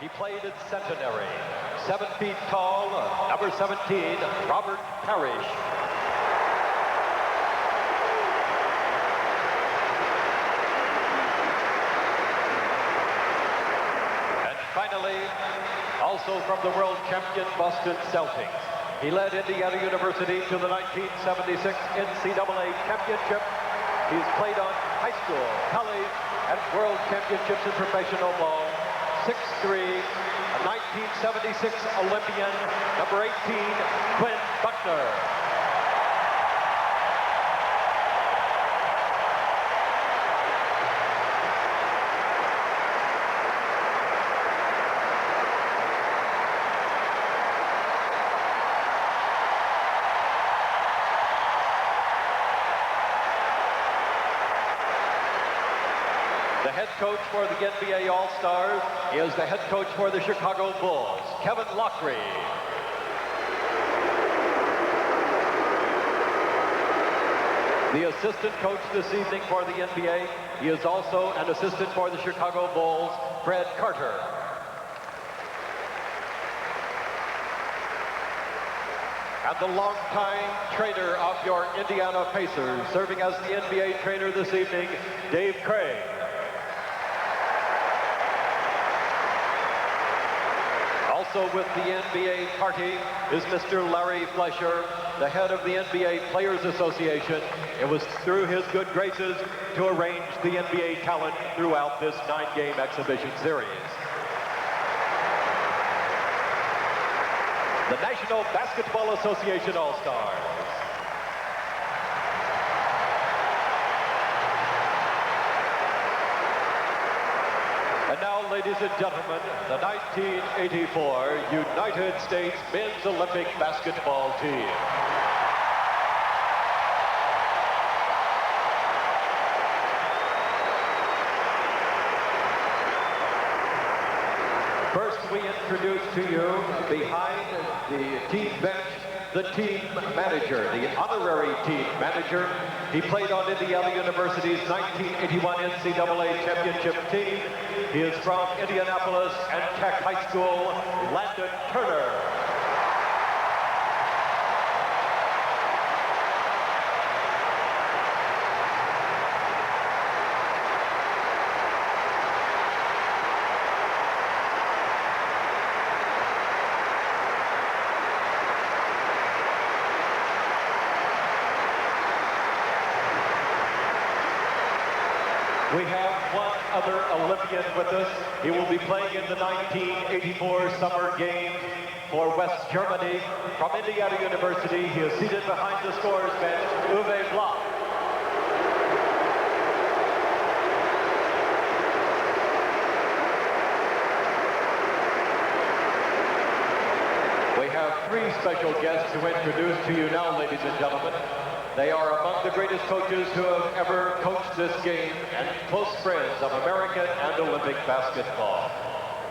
He played at Centenary. 7 feet tall, number 17, Robert Parish. And finally, also from the world champion Boston Celtics, he led Indiana University to the 1976 NCAA championship. He's played on high school, college, and world championships in professional ball. 6'3", a 1976 Olympian, number 18, Quinn Buckner. The head coach for the NBA All-Stars is the head coach for the Chicago Bulls, Kevin Lockery. The assistant coach this evening for the NBA, he is also an assistant for the Chicago Bulls, Fred Carter. And the longtime trainer of your Indiana Pacers, serving as the NBA trainer this evening, Dave Craig. Also with the NBA party is Mr. Larry Fleischer, the head of the NBA Players Association. It was through his good graces to arrange the NBA talent throughout this 9-game exhibition series. The National Basketball Association All-Stars. And now, ladies and gentlemen, the 1984 United States Men's Olympic Basketball Team. First, we introduce to you, behind the team bench, the team manager, the honorary team manager. He played on Indiana University's 1981 NCAA championship team. He is from Indianapolis and Tech High School, Landon Turner. We have one other Olympian with us. He will be playing in the 1984 Summer Games for West Germany. From Indiana University, he is seated behind the scores bench, Uwe Block. We have 3 special guests to introduce to you now, ladies and gentlemen. They are among the greatest coaches who have ever coached this game and close friends of American and Olympic basketball.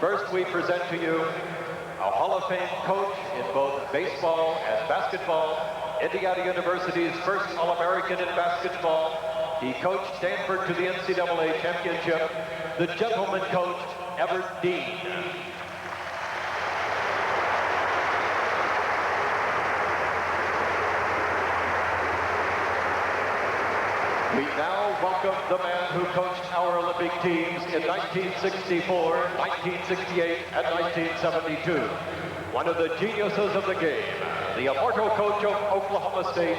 First, we present to you a Hall of Fame coach in both baseball and basketball, Indiana University's first All-American in basketball. He coached Stanford to the NCAA championship, the gentleman coach, Everett Dean. We now welcome the man who coached our Olympic teams in 1964, 1968, and 1972. One of the geniuses of the game, the immortal coach of Oklahoma State,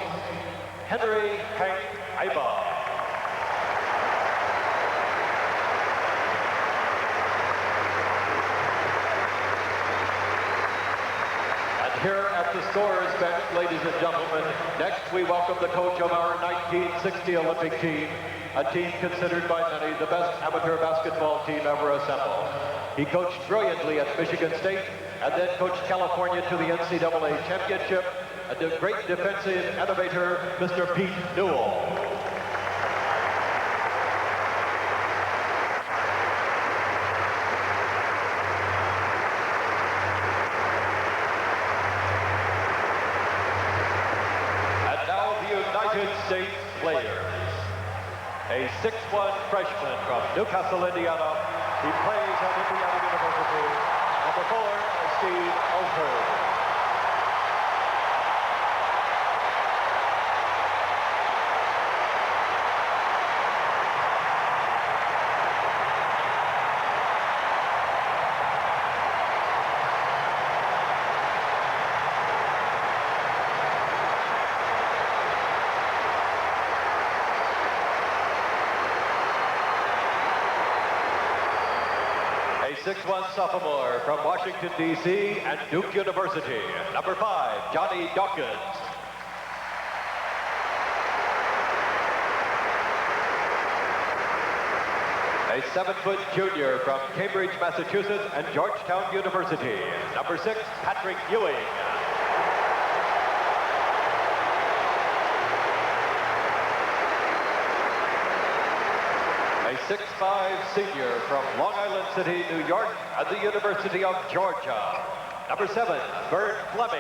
Henry Hank Iba. Here at the scores bench, ladies and gentlemen, next we welcome the coach of our 1960 Olympic team, a team considered by many the best amateur basketball team ever assembled. He coached brilliantly at Michigan State and then coached California to the NCAA championship, a great defensive innovator, Mr. Pete Newell. States players. A 6'1" freshman from Newcastle, Indiana. He plays at Indiana University. A 6'1" sophomore from Washington, D.C. and Duke University, number 5, Johnny Dawkins. A 7-foot junior from Cambridge, Massachusetts and Georgetown University, number 6, Patrick Ewing. A 6'5" senior from Long Island City, New York at the University of Georgia, number 7, Bert Fleming.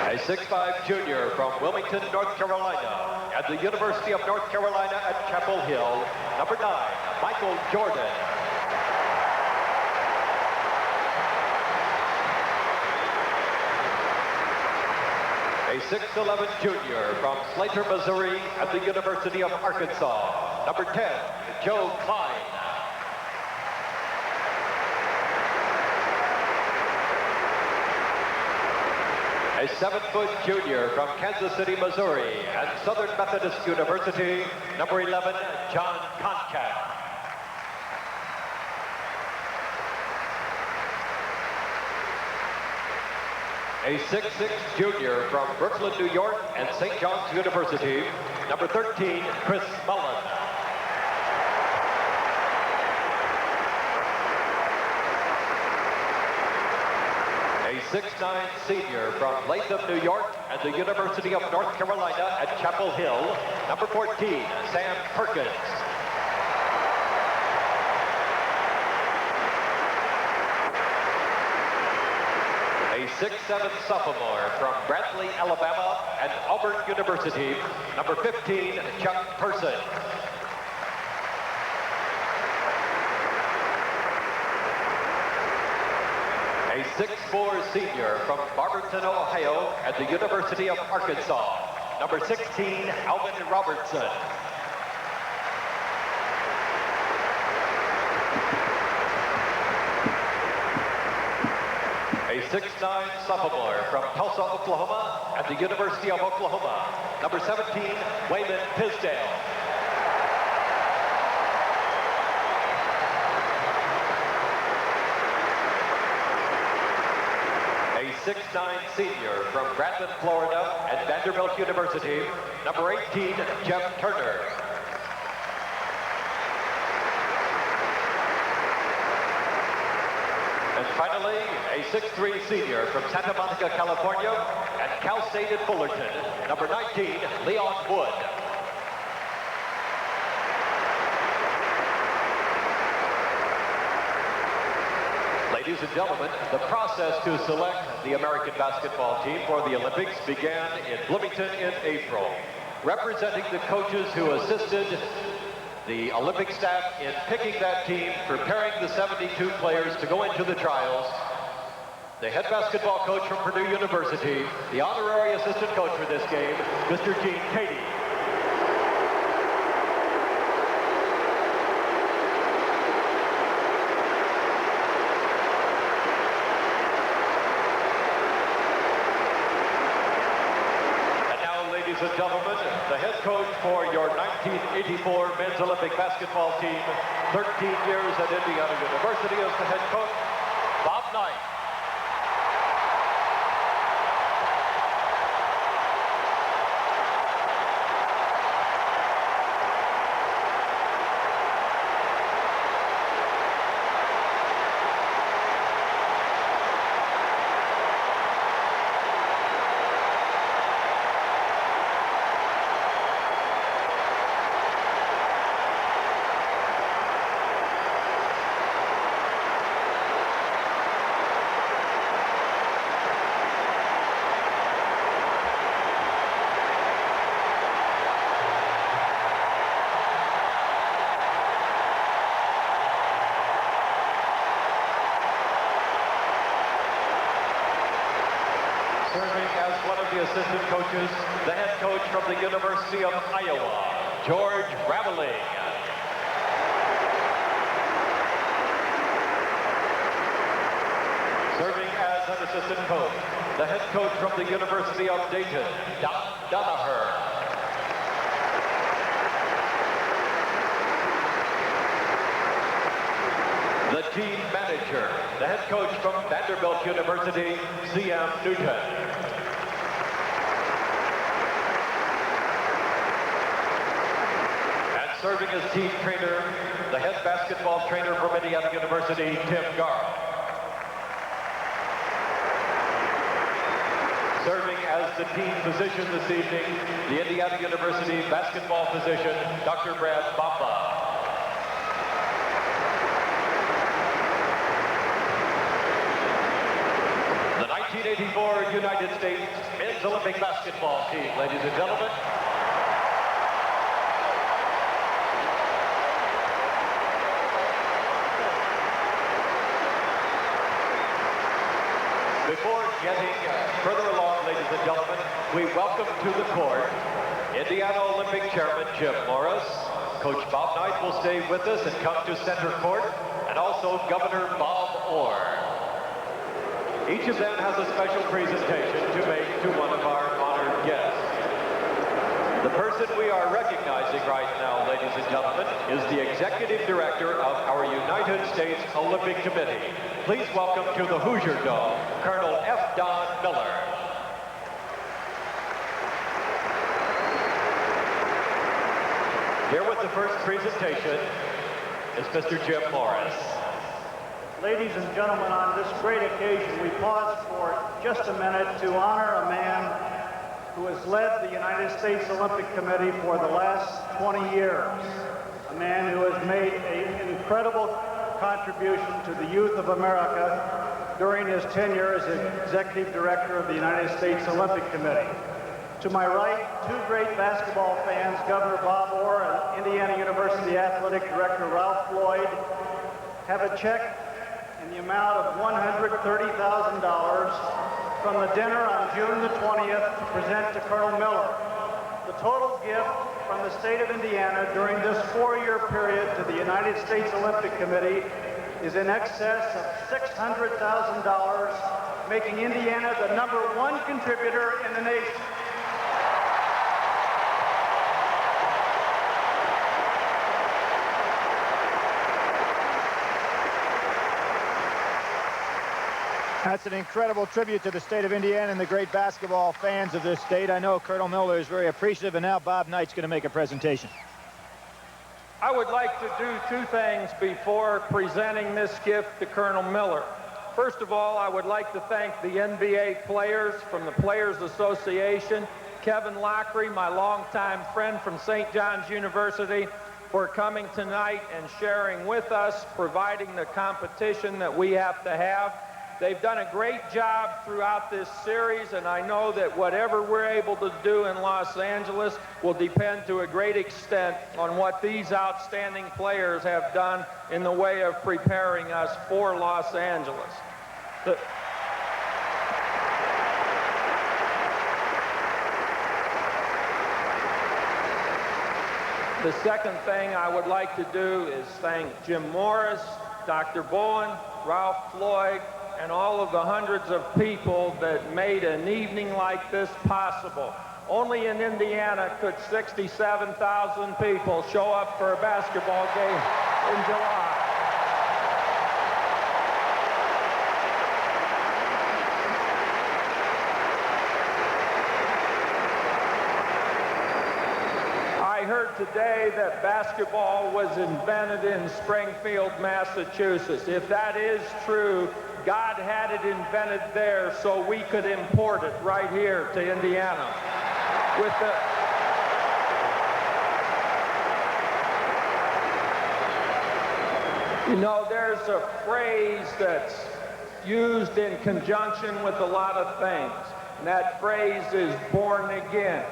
A 6'5" junior from Wilmington, North Carolina at the University of North Carolina at Chapel Hill, number 9, Michael Jordan. A 6'11" junior from Slater, Missouri at the University of Arkansas, number 10, Joe Klein. A 7-foot junior from Kansas City, Missouri and Southern Methodist University, number 11, John Concat. A 6'6" junior from Brooklyn, New York and St. John's University, number 13, Chris Mullin. A 6'9" senior from Latham, New York and the University of North Carolina at Chapel Hill, number 14, Sam Perkins. A 6'7" sophomore from Bradley, Alabama and Auburn University, number 15, Chuck Person. A 6'4" senior from Barberton, Ohio at the University of Arkansas, number 16, Alvin Robertson. A 6'9" sophomore from Tulsa, Oklahoma at the University of Oklahoma, number 17, Wayman Tisdale. A 6'9" senior from Brandon, Florida and Vanderbilt University, number 18, Jeff Turner. And finally, a 6'3" senior from Santa Monica, California and Cal State at Fullerton, number 19, Leon Wood. Ladies and gentlemen, the process to select the American basketball team for the Olympics began in Bloomington in April. Representing the coaches who assisted the Olympic staff in picking that team, preparing the 72 players to go into the trials, the head basketball coach from Purdue University, the honorary assistant coach for this game, Mr. Gene Cady. Ladies and gentlemen, the head coach for your 1984 men's Olympic basketball team, 13 years at Indiana University as the head coach, Bob Knight. Serving as one of the assistant coaches, the head coach from the University of Iowa, George Raveling. Serving as an assistant coach, the head coach from the University of Dayton, Don Donaher. The team manager, the head coach from Vanderbilt University, C.M. Newton. And serving as team trainer, the head basketball trainer from Indiana University, Tim Garth. Serving as the team physician this evening, the Indiana University basketball physician, Dr. Brad Bamba. The 1984 United States men's Olympic basketball team, ladies and gentlemen. Before getting further along, ladies and gentlemen, we welcome to the court Indiana Olympic Chairman Jim Morris. Coach Bob Knight will stay with us and come to center court, and also Governor Bob Orr. Each of them has a special presentation to make to one of our honored guests. The person we are recognizing right now, ladies and gentlemen, is the Executive Director of our United States Olympic Committee. Please welcome to the Hoosier Dome, Colonel F. Don Miller. Here with the first presentation is Mr. Jim Morris. Ladies and gentlemen, on this great occasion, we pause for just a minute to honor a man who has led the United States Olympic Committee for the last 20 years. A man who has made an incredible contribution to the youth of America during his tenure as Executive Director of the United States Olympic Committee. To my right, two great basketball fans, Governor Bob Orr and Indiana University Athletic Director Ralph Floyd, have a check in the amount of $130,000 from the dinner on June the 20th to present to Colonel Miller. The total gift from the state of Indiana during this 4-year period to the United States Olympic Committee is in excess of $600,000, making Indiana the #1 contributor in the nation. That's an incredible tribute to the state of Indiana and the great basketball fans of this state. I know Colonel Miller is very appreciative, and now Bob Knight's going to make a presentation. I would like to do two things before presenting this gift to Colonel Miller. First of all, I would like to thank the NBA players from the Players Association, Kevin Lockery, my longtime friend from St. John's University, for coming tonight and sharing with us, providing the competition that we have to have. They've done a great job throughout this series, and I know that whatever we're able to do in Los Angeles will depend to a great extent on what these outstanding players have done in the way of preparing us for Los Angeles. The second thing I would like to do is thank Jim Morris, Dr. Bowen, Ralph Floyd, and all of the hundreds of people that made an evening like this possible. Only in Indiana could 67,000 people show up for a basketball game in July. I heard today that basketball was invented in Springfield, Massachusetts. If that is true, God had it invented there so we could import it right here to Indiana. You know, there's a phrase that's used in conjunction with a lot of things, and that phrase is born again.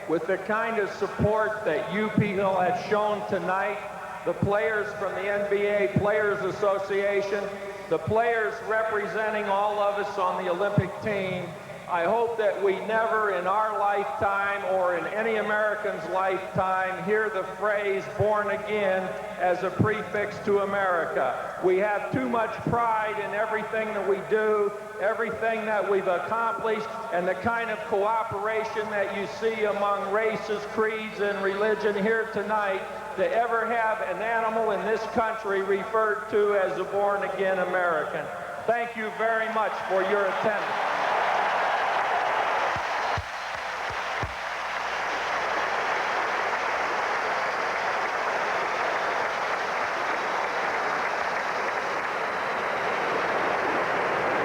With the kind of support that you people have shown tonight, the players from the NBA Players Association, the players representing all of us on the Olympic team, I hope that we never in our lifetime or in any American's lifetime hear the phrase born again as a prefix to America. We have too much pride in everything that we do, everything that we've accomplished, and the kind of cooperation that you see among races, creeds, and religion here tonight to ever have an animal in this country referred to as a born-again American. Thank you very much for your attendance.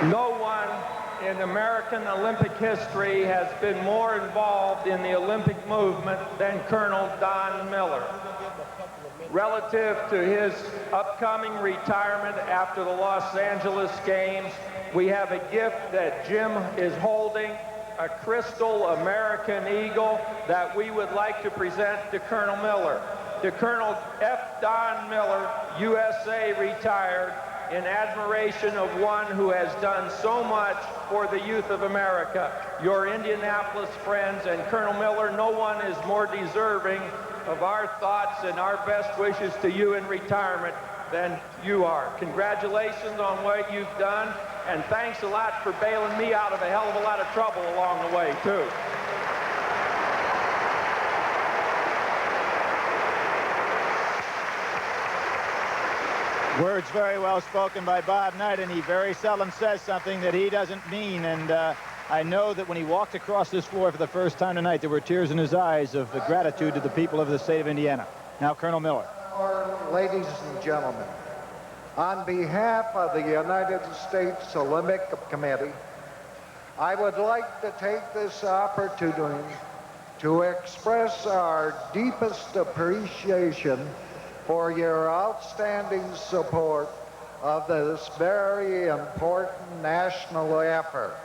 No one in American Olympic history has been more involved in the Olympic movement than Colonel Don Miller. Relative to his upcoming retirement after the Los Angeles Games, we have a gift that Jim is holding, a crystal American eagle that we would like to present to Colonel Miller. To Colonel F. Don Miller, USA retired, in admiration of one who has done so much for the youth of America. Your Indianapolis friends, and Colonel Miller, no one is more deserving of our thoughts and our best wishes to you in retirement than you are. Congratulations on what you've done, and thanks a lot for bailing me out of a hell of a lot of trouble along the way, too. Words very well spoken by Bob Knight, and he very seldom says something that he doesn't mean. And I know that when he walked across this floor for the first time tonight, there were tears in his eyes of the gratitude to the people of the state of Indiana. Now, Colonel Miller. Ladies and gentlemen, on behalf of the United States Olympic Committee, I would like to take this opportunity to express our deepest appreciation for your outstanding support of this very important national effort.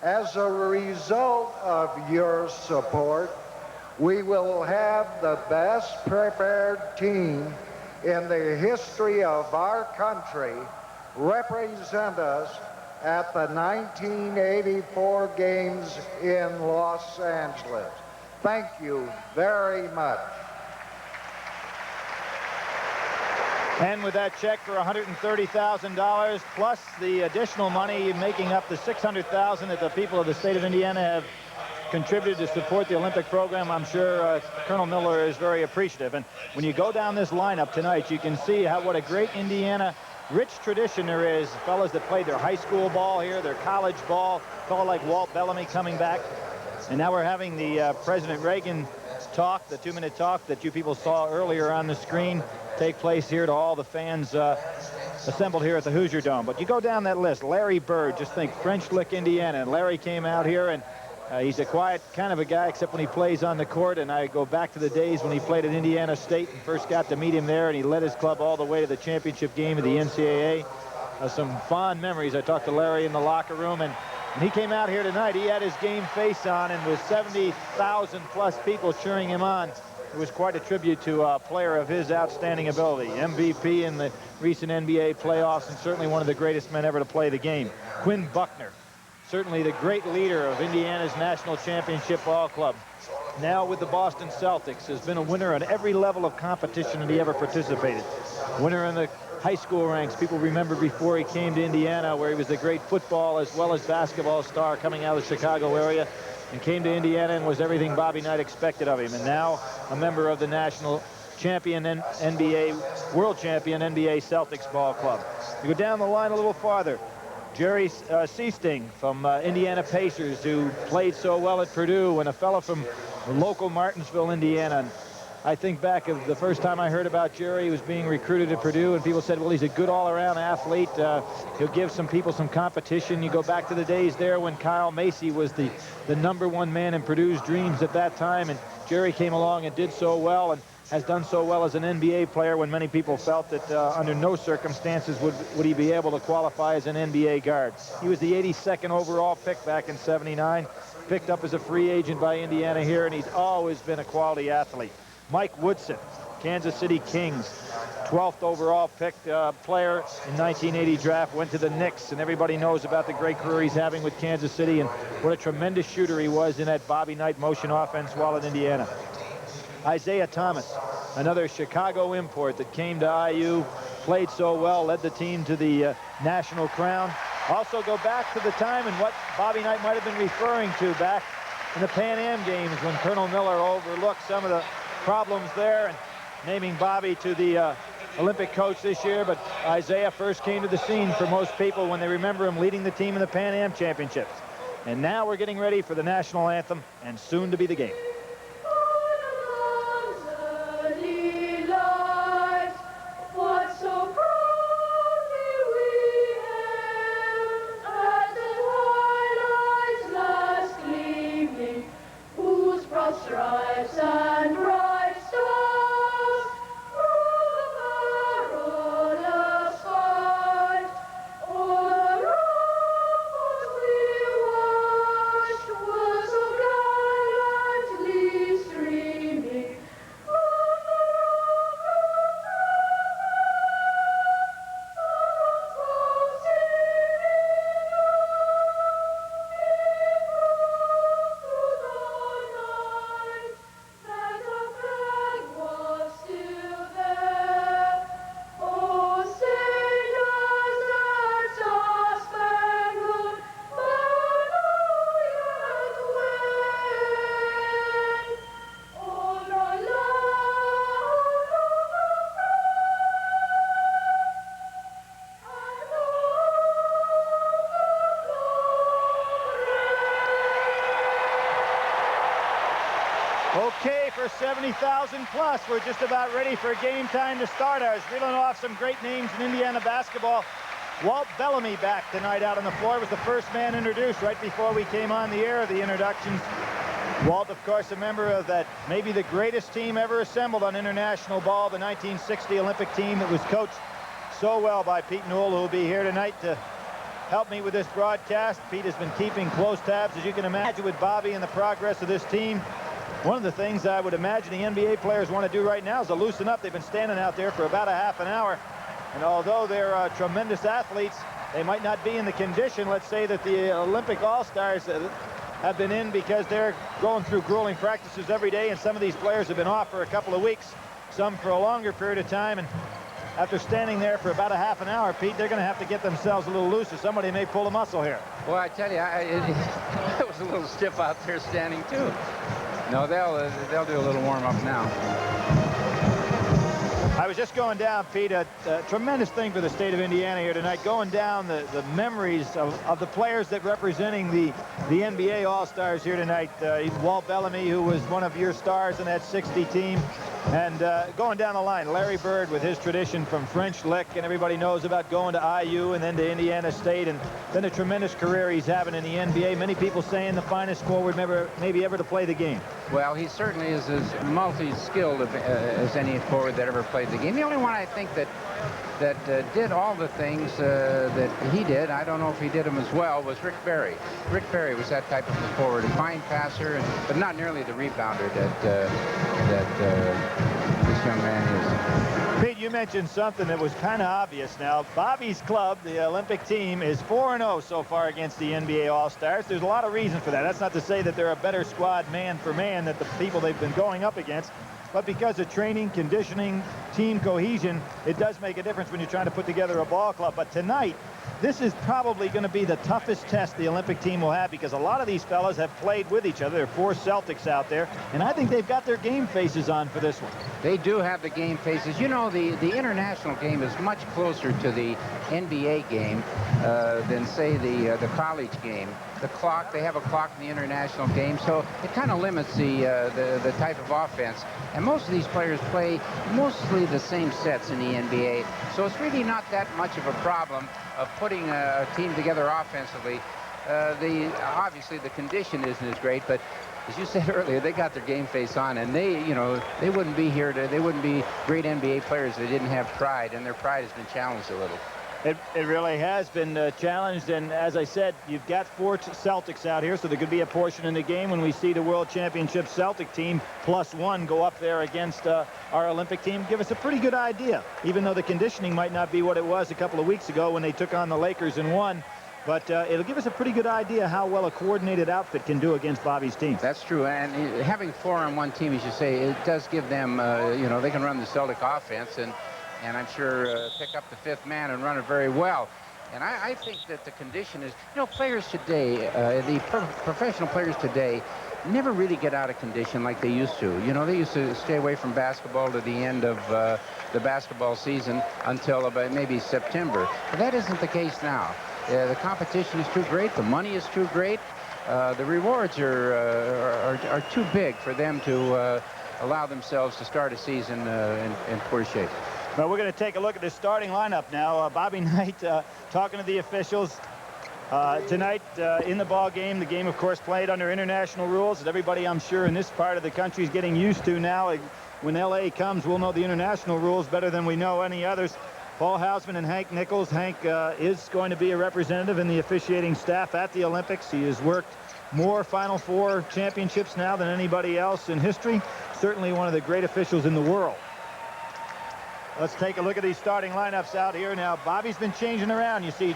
As a result of your support, we will have the best prepared team in the history of our country represent us at the 1984 Games in Los Angeles. Thank you very much. And with that check for $130,000 plus the additional money making up the $600,000 that the people of the state of Indiana have contributed to support the Olympic program, I'm sure Colonel Miller is very appreciative. And when you go down this lineup tonight, you can see what a great Indiana rich tradition there is. Fellas that played their high school ball here, their college ball, a fellow like Walt Bellamy coming back. And now we're having the President Reagan talk, the 2-minute talk that you people saw earlier on the screen take place here to all the fans assembled here at the Hoosier Dome. But you go down that list, Larry Bird, just think French Lick, Indiana. And Larry came out here, and he's a quiet kind of a guy, except when he plays on the court. And I go back to the days when he played at Indiana State and first got to meet him there, and he led his club all the way to the championship game of the NCAA. Some fond memories. I talked to Larry in the locker room, and when he came out here tonight, he had his game face on, and with 70,000 plus people cheering him on, it was quite a tribute to a player of his outstanding ability. MVP in the recent NBA playoffs, and certainly one of the greatest men ever to play the game. Quinn Buckner, certainly the great leader of Indiana's national championship ball club. Now with the Boston Celtics, has been a winner on every level of competition that he ever participated. Winner in the high school ranks. People remember before he came to Indiana, where he was a great football as well as basketball star coming out of the Chicago area, and came to Indiana and was everything Bobby Knight expected of him. And now a member of the national champion NBA, world champion NBA Celtics ball club. You go down the line a little farther. Jerry Seasting from Indiana Pacers, who played so well at Purdue, and a fellow from local Martinsville, Indiana. And I think back of the first time I heard about Jerry, he was being recruited at Purdue, and people said, well, he's a good all-around athlete. He'll give some people some competition. You go back to the days there when Kyle Macy was the #1 man in Purdue's dreams at that time, and Jerry came along and did so well, and has done so well as an NBA player when many people felt that under no circumstances would he be able to qualify as an NBA guard. He was the 82nd overall pick back in '79, picked up as a free agent by Indiana here, and he's always been a quality athlete. Mike Woodson, Kansas City Kings. 12th overall picked player in 1980 draft, went to the Knicks, and everybody knows about the great career he's having with Kansas City and what a tremendous shooter he was in that Bobby Knight motion offense while in Indiana. Isiah Thomas, another Chicago import that came to IU, played so well, led the team to the national crown. Also go back to the time and what Bobby Knight might have been referring to back in the Pan Am games when Colonel Miller overlooked some of the problems there and naming Bobby to the Olympic coach this year. But Isiah first came to the scene for most people when they remember him leading the team in the Pan Am championships. And now we're getting ready for the national anthem and soon to be the game. Stripes and bright stars over the skies. All the ramparts we watched were so gallantly streaming. Okay, for 70,000 plus, we're just about ready for game time to start. I was reeling off some great names in Indiana basketball. Walt Bellamy back tonight out on the floor was the first man introduced right before we came on the air of the introductions. Walt, of course, a member of that maybe the greatest team ever assembled on international ball, the 1960 Olympic team that was coached so well by Pete Newell, who will be here tonight to help me with this broadcast. Pete has been keeping close tabs, as you can imagine, with Bobby and the progress of this team. One of the things I would imagine the NBA players want to do right now is to loosen up. They've been standing out there for about a half an hour. And although they're tremendous athletes, they might not be in the condition, let's say, that the Olympic All-Stars have been in, because they're going through grueling practices every day. And some of these players have been off for a couple of weeks, some for a longer period of time. And after standing there for about a half an hour, Pete, they're going to have to get themselves a little looser. Somebody may pull a muscle here. Well, I tell you, it was a little stiff out there standing, too. No, they'll do a little warm-up now. I was just going down, Pete, a tremendous thing for the state of Indiana here tonight, going down the memories of the players that representing the NBA All-Stars here tonight. Walt Bellamy, who was one of your stars in that 60 team. And going down the line, Larry Bird with his tradition from French Lick, and everybody knows about going to IU and then to Indiana State, and then a tremendous career he's having in the NBA. Many people saying the finest forward maybe ever to play the game. Well, he certainly is as multi-skilled as any forward that ever played the game. The only one I think that did all the things that he did, I don't know if he did them as well, was Rick Barry. Rick Barry was that type of a forward, a fine passer, but not nearly the rebounder that this young man is. Pete, you mentioned something that was kind of obvious now. Bobby's club, the Olympic team, is 4-0 so far against the NBA All-Stars. There's a lot of reason for that. That's not to say that they're a better squad man for man than the people they've been going up against. But because of training, conditioning, team cohesion, it does make a difference when you're trying to put together a ball club. But tonight, this is probably going to be the toughest test the Olympic team will have, because a lot of these fellas have played with each other. There are 4 Celtics out there, and I think they've got their game faces on for this one. They do have the game faces. You know, the international game is much closer to the NBA game than, say, the college game. The clock, they have a clock in the international game, so it kind of limits the type of offense. And most of these players play mostly the same sets in the NBA, so it's really not that much of a problem of putting a team together offensively. Obviously the condition isn't as great, but as you said earlier, they got their game face on, and they wouldn't be here. They wouldn't be great NBA players if they didn't have pride, and their pride has been challenged a little. It really has been challenged, and as I said, you've got 4 Celtics out here, so there could be a portion in the game when we see the World Championship Celtic team +1 go up there against our Olympic team. Give us a pretty good idea, even though the conditioning might not be what it was a couple of weeks ago when they took on the Lakers and won. But it'll give us a pretty good idea how well a coordinated outfit can do against Bobby's team. That's true, and having 4 on one team, as you say, it does give them, you know, they can run the Celtic offense, and I'm sure pick up the 5th man and run it very well. And I think that the condition is, you know, players today, the professional players today, never really get out of condition like they used to. You know, they used to stay away from basketball to the end of the basketball season until about maybe September. But that isn't the case now. The competition is too great. The money is too great. The rewards are too big for them to allow themselves to start a season in poor shape. Well, we're going to take a look at the starting lineup now. Bobby Knight talking to the officials tonight in the ball game. The game, of course, played under international rules that everybody, I'm sure, in this part of the country is getting used to now. When L.A. comes, we'll know the international rules better than we know any others. Paul Hausman and Hank Nichols. Hank is going to be a representative in the officiating staff at the Olympics. He has worked more Final Four championships now than anybody else in history. Certainly one of the great officials in the world. Let's take a look at these starting lineups out here now. Bobby's been changing around. You see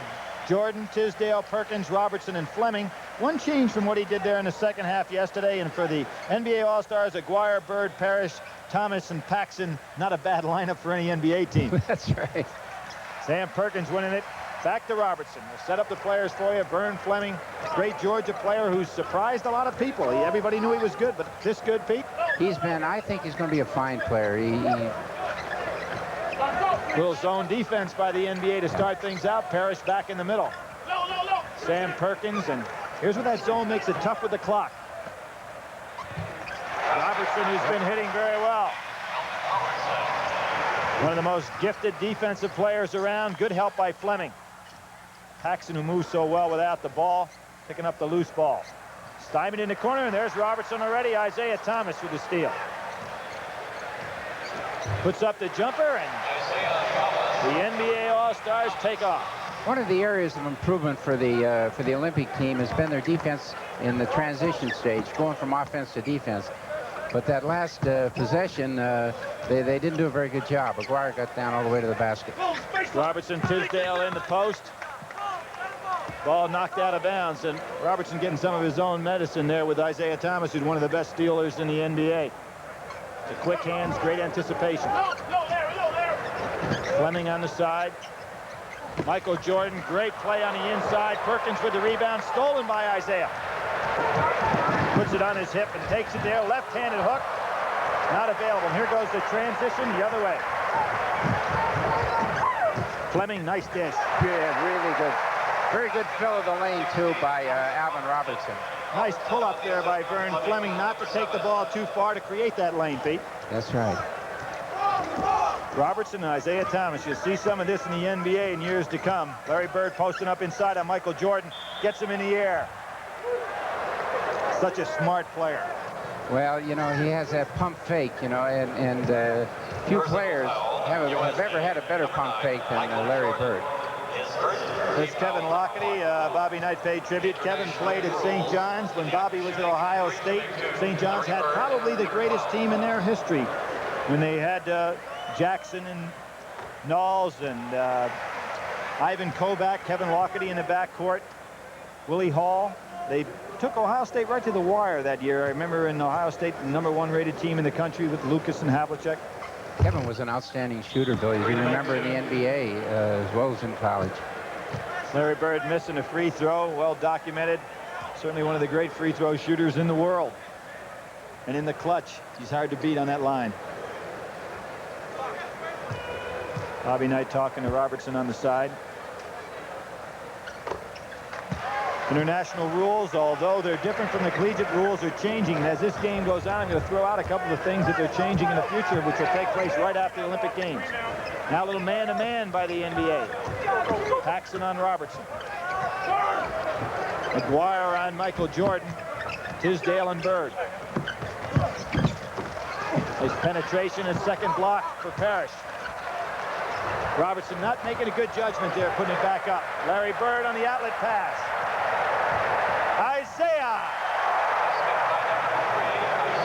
Jordan, Tisdale, Perkins, Robertson, and Fleming. One change from what he did there in the second half yesterday. And for the NBA All-Stars, Aguirre, Bird, Parish, Thomas, and Paxson. Not a bad lineup for any NBA team. That's right. Sam Perkins winning it. Back to Robertson. We'll set up the players for you. Vern Fleming, great Georgia player who's surprised a lot of people. Everybody knew he was good, but this good, Pete? I think he's going to be a fine player. Little zone defense by the NBA to start things out. Parrish back in the middle. Sam Perkins, and here's where that zone makes it tough with the clock. Robertson, who's been hitting very well. One of the most gifted defensive players around. Good help by Fleming. Paxson, who moves so well without the ball, picking up the loose ball. Steinman in the corner, and there's Robertson already. Isiah Thomas with the steal. Puts up the jumper, and the NBA All-Stars take off. One of the areas of improvement for the Olympic team has been their defense in the transition stage, going from offense to defense. But that last possession, they didn't do a very good job. Aguirre got down all the way to the basket. Robertson, Tisdale in the post. Ball knocked out of bounds, and Robertson getting some of his own medicine there with Isiah Thomas, who's one of the best stealers in the NBA. The quick hands, great anticipation. Fleming on the side. Michael Jordan, great play on the inside. Perkins with the rebound, stolen by Isiah. Puts it on his hip and takes it there. Left-handed hook, not available. And here goes the transition the other way. Fleming, nice dish. Yeah, really good. Very good fill of the lane, too, by Alvin Robertson. Nice pull-up there by Vern Fleming, not to take the ball too far to create that lane, Pete. That's right. Robertson and Isiah Thomas. You'll see some of this in the NBA in years to come. Larry Bird posting up inside on Michael Jordan. Gets him in the air. Such a smart player. Well, you know, he has that pump fake, you know, and few players have ever had a better pump fake than Larry Bird. There's Kevin Lockety. Bobby Knight paid tribute. Kevin played at St. John's when Bobby was at Ohio State. St. John's had probably the greatest team in their history when they had Jackson and Knowles and Ivan Kovac, Kevin Lockety in the backcourt, Willie Hall. They took Ohio State right to the wire that year. I remember in Ohio State, the #1 rated team in the country with Lucas and Havlicek. Kevin was an outstanding shooter, Billy. You remember in the NBA as well as in college. Larry Bird missing a free throw, well documented. Certainly one of the great free throw shooters in the world. And in the clutch, he's hard to beat on that line. Bobby Knight talking to Robertson on the side. International rules, although they're different from the collegiate rules, are changing. And as this game goes on, I'm going to throw out a couple of things that they're changing in the future, which will take place right after the Olympic Games. Now a little man-to-man by the NBA. Paxson on Robertson. Aguirre on Michael Jordan. Tisdale and Bird. Nice penetration and second block for Parish. Robertson not making a good judgment there, putting it back up. Larry Bird on the outlet pass. Isiah.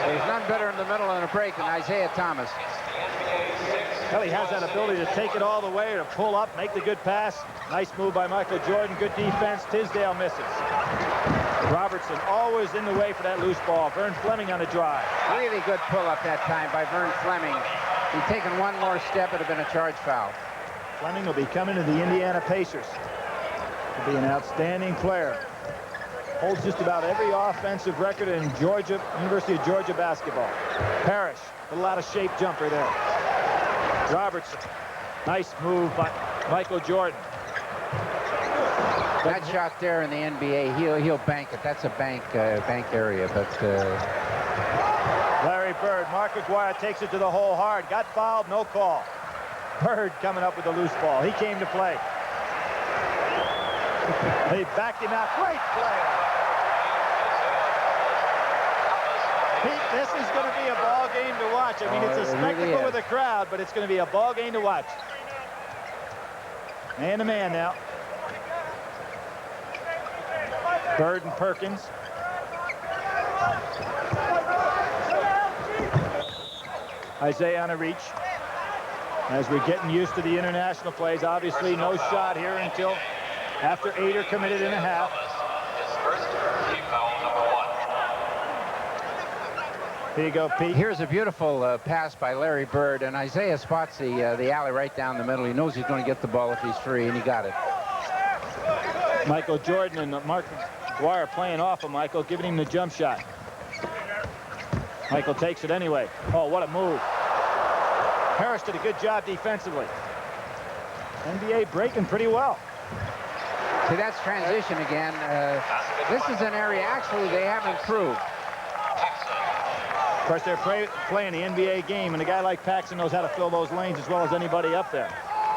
There's none better in the middle on a break than Isiah Thomas. Well, he has that ability to take it all the way, to pull up, make the good pass. Nice move by Michael Jordan. Good defense. Tisdale misses. Robertson always in the way for that loose ball. Vern Fleming on the drive. Really good pull-up that time by Vern Fleming. He'd taken one more step, it would have been a charge foul. Fleming will be coming to the Indiana Pacers. He'll be an outstanding player. Holds just about every offensive record in Georgia, University of Georgia basketball. Parish, a lot of shape jumper there. Robertson, nice move by Michael Jordan. That shot there in the NBA, he'll bank it. That's a bank area, but Larry Bird, Mark McGuire takes it to the hole hard. Got fouled, no call. Bird coming up with the loose ball. He came to play. They backed him out. Great play. Pete, this is going to be a ball game to watch. I mean, it's a spectacle with a crowd, but it's going to be a ball game to watch. Man to man now. Bird and Perkins. Isiah on a reach. As we're getting used to the international plays, obviously no shot here until after 8 are committed in a half. Here you go, Pete. Here's a beautiful pass by Larry Bird, and Isiah spots the alley right down the middle. He knows he's going to get the ball if he's free, and he got it. Michael Jordan and Mark McGuire playing off of Michael, giving him the jump shot. Michael takes it anyway. Oh, what a move. Harris did a good job defensively. NBA breaking pretty well. See, that's transition again. This is an area, actually, they have improved. Of course, they're playing the NBA game, and a guy like Paxson knows how to fill those lanes as well as anybody up there.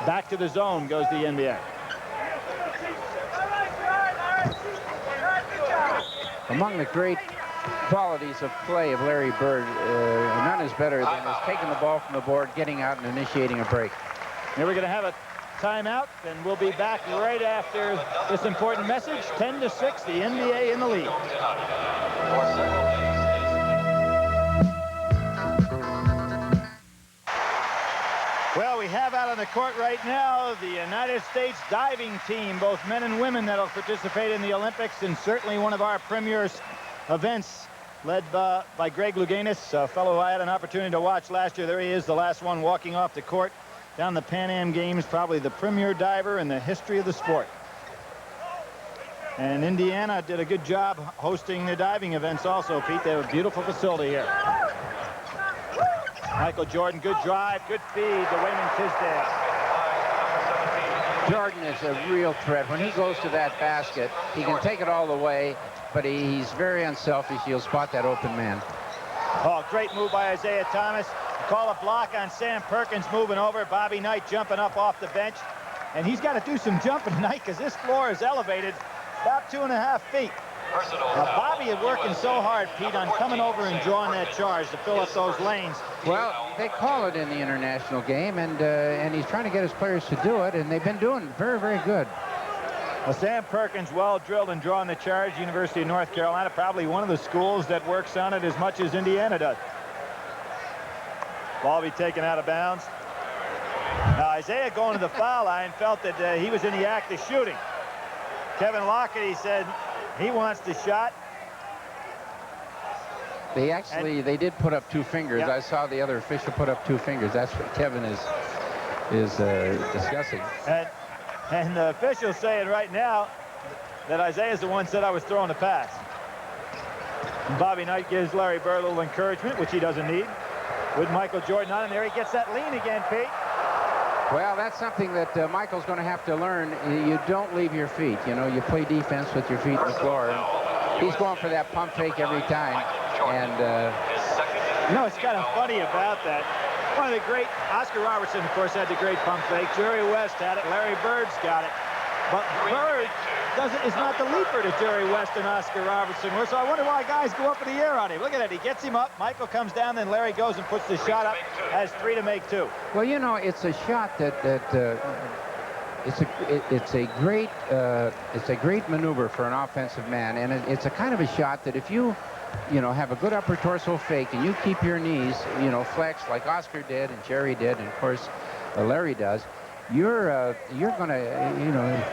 Back to the zone goes the NBA. Among the great qualities of play of Larry Bird, none is better than his taking the ball from the board, getting out, and initiating a break. Here we're going to have a timeout, and we'll be back right after this important message. 10-6, the NBA in the lead. Well, we have out on the court right now the United States diving team, both men and women, that will participate in the Olympics, and certainly one of our premier events, led by Greg Louganis, a fellow I had an opportunity to watch last year. There he is, the last one walking off the court down the Pan Am Games, probably the premier diver in the history of the sport. And Indiana did a good job hosting the diving events also, Pete. They have a beautiful facility here. Michael Jordan, good drive, good feed to Wayman Tisdale. Jordan is a real threat. When he goes to that basket, he can take it all the way, but he's very unselfish. He'll spot that open man. Oh, great move by Isiah Thomas. Call a block on Sam Perkins moving over. Bobby Knight jumping up off the bench. And he's got to do some jumping tonight because this floor is elevated about 2.5 feet. Now, Bobby is working so hard, Pete, on coming over and drawing that charge to fill up those lanes. Well, they call it in the international game, and he's trying to get his players to do it, and they've been doing very, very good. Well, Sam Perkins, well drilled and drawing the charge. University of North Carolina, probably one of the schools that works on it as much as Indiana does. Ball be taken out of bounds. Now, Isiah going to the foul line felt that he was in the act of shooting. Kevin Lockett, he said he wants the shot. They did put up 2 fingers. Yep. I saw the other official put up 2 fingers. That's what Kevin is discussing. And the official's saying right now that Isiah's the one said I was throwing the pass. And Bobby Knight gives Larry Bird a little encouragement, which he doesn't need. With Michael Jordan on him there, he gets that lean again, Pete. Well, that's something that Michael's going to have to learn. You don't leave your feet. You know, you play defense with your feet on the floor. And he's going for that pump fake every time. And you know, it's kind of funny about that. One of the great, Oscar Robertson, of course, had the great pump fake. Jerry West had it. Larry Bird's got it. But Bird is not the leaper to Jerry West and Oscar Robertson were, so I wonder why guys go up in the air on him. Look at that. He gets him up. Michael comes down, then Larry goes and puts the shot up. Has 3 to make 2. Well, you know, it's a shot that it's a great maneuver for an offensive man, and it's a kind of a shot that if you have a good upper torso fake and you keep your knees, flexed like Oscar did and Jerry did, and of course Larry does, you're gonna,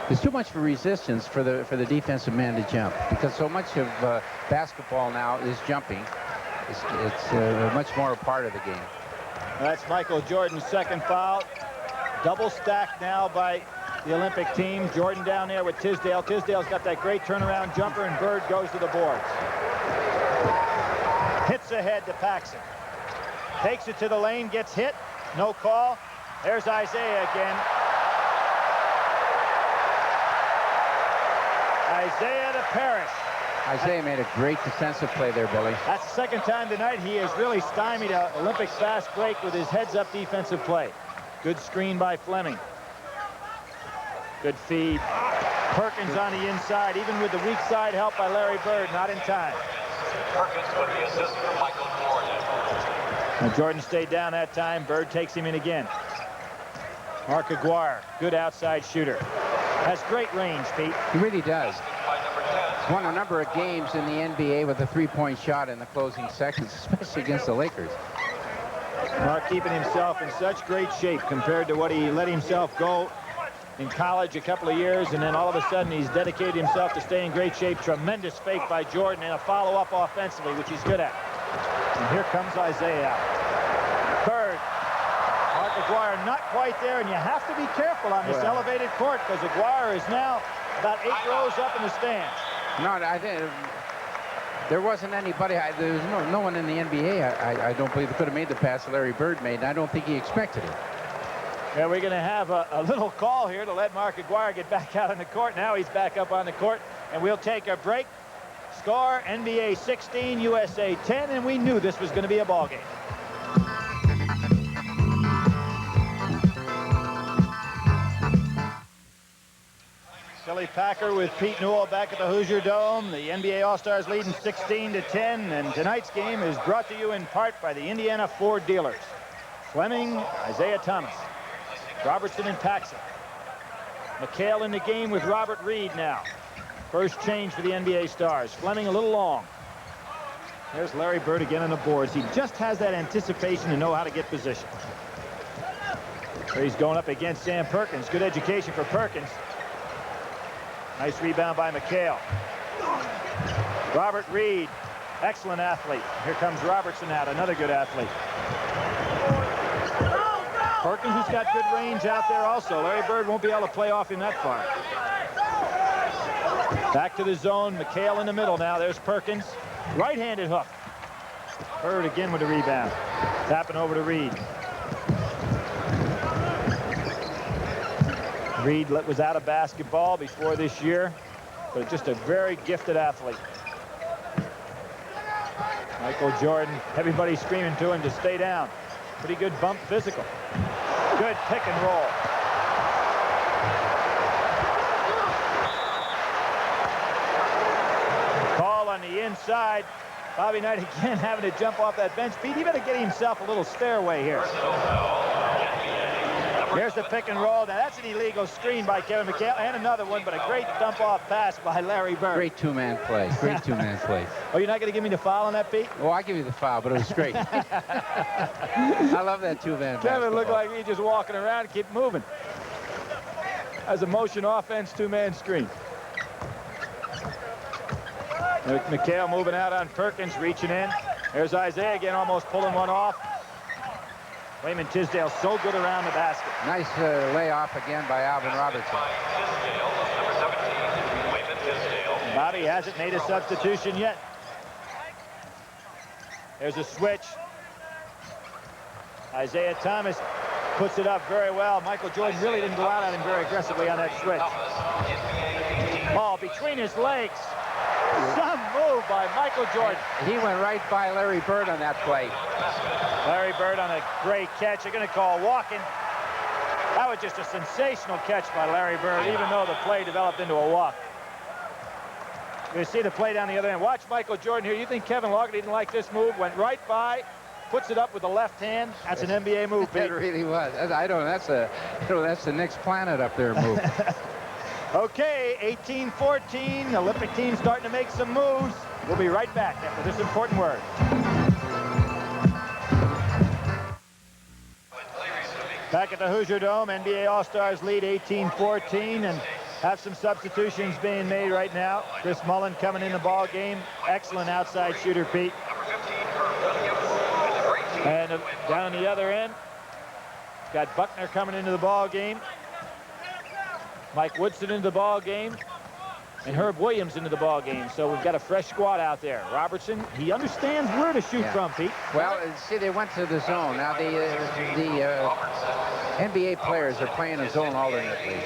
there's too much for resistance for the defensive man to jump, because so much of basketball now is jumping. It's much more a part of the game. That's Michael Jordan's second foul. Double stacked now by the Olympic team. Jordan down there with Tisdale. Tisdale's got that great turnaround jumper, and Bird goes to the boards. Hits ahead to Paxson. Takes it to the lane, gets hit. No call. There's Isiah again. Isiah to Parish. Isiah made a great defensive play there, Billy. That's the second time tonight he has really stymied an Olympic fast break with his heads-up defensive play. Good screen by Fleming. Good feed. Perkins on the inside, even with the weak side help by Larry Bird, not in time. Perkins with the assist from Michael Jordan. Now Jordan stayed down that time. Bird takes him in again. Mark Aguirre, good outside shooter. Has great range, Pete. He really does. Won a number of games in the NBA with a 3-point shot in the closing seconds, especially against the Lakers. Mark keeping himself in such great shape compared to what he let himself go in college a couple of years, and then all of a sudden he's dedicated himself to stay in great shape. Tremendous fake by Jordan and a follow-up offensively, which he's good at. And here comes Isiah out. Bird. Mark Aguirre not quite there, and you have to be careful on this elevated court, because Aguirre is now about 8 rows up in the stands. No, I think there wasn't anybody. There was no one in the NBA, I don't believe, that could have made the pass that Larry Bird made, and I don't think he expected it. Yeah, we're going to have a little call here to let Mark Aguirre get back out on the court. Now he's back up on the court, and we'll take a break. Score, NBA 16, USA 10, and we knew this was going to be a ball game. Billy Packer with Pete Newell back at the Hoosier Dome. The NBA All-Stars leading 16-10, and tonight's game is brought to you in part by the Indiana Ford dealers. Fleming, Isiah Thomas, Robertson and Paxson. McHale in the game with Robert Reid now. First change for the NBA Stars. Fleming a little long. There's Larry Bird again on the boards. He just has that anticipation to know how to get position. There he's going up against Sam Perkins. Good education for Perkins. Nice rebound by McHale. Robert Reid, excellent athlete. Here comes Robertson out, another good athlete. Perkins, who's got good range out there also. Larry Bird won't be able to play off him that far. Back to the zone. McHale in the middle now. There's Perkins. Right-handed hook. Bird again with the rebound. Tapping over to Reid. Reid was out of basketball before this year, but just a very gifted athlete. Michael Jordan, everybody screaming to him to stay down. Pretty good bump physical. Good pick and roll. Call on the inside. Bobby Knight again having to jump off that bench. Pete, he better get himself a little stairway here. Here's the pick and roll. Now that's an illegal screen by Kevin McHale, and another one, but a great dump-off pass by Larry Bird. Great two-man play. Great two-man play. Oh, you're not going to give me the foul on that, Pete? Well, I'll give you the foul, but it was great. I love that two-man Kevin looked like he just walking around and keep moving. As a motion offense, two-man screen. McHale moving out on Perkins, reaching in. There's Isiah again, almost pulling one off. Wayman Tisdale so good around the basket. Nice layoff again by Alvin Robertson. Bobby hasn't made a substitution yet. There's a switch. Isiah Thomas puts it up very well. Michael Jordan really didn't go out at him very aggressively on that switch. Ball between his legs. Some move by Michael Jordan. He went right by Larry Bird on that play. Larry Bird on a great catch. They're going to call walking. That was just a sensational catch by Larry Bird, even though the play developed into a walk. You see the play down the other end. Watch Michael Jordan here. You think Kevin Loggett didn't like this move? Went right by, puts it up with the left hand. That's an NBA move, Pete. It really was. I don't. That's the next planet up there move. Okay, 18-14. Olympic team starting to make some moves. We'll be right back after this important word. Back at the Hoosier Dome, NBA All-Stars lead 18-14, and have some substitutions being made right now. Chris Mullin coming in the ball game. Excellent outside shooter, Pete. And down the other end, it's got Buckner coming into the ball game. Mike Woodson into the ball game. And Herb Williams into the ball game. So we've got a fresh squad out there. Robertson, he understands where to shoot from, Pete. Well, see, they went to the zone. Now the NBA players are playing a zone alternately.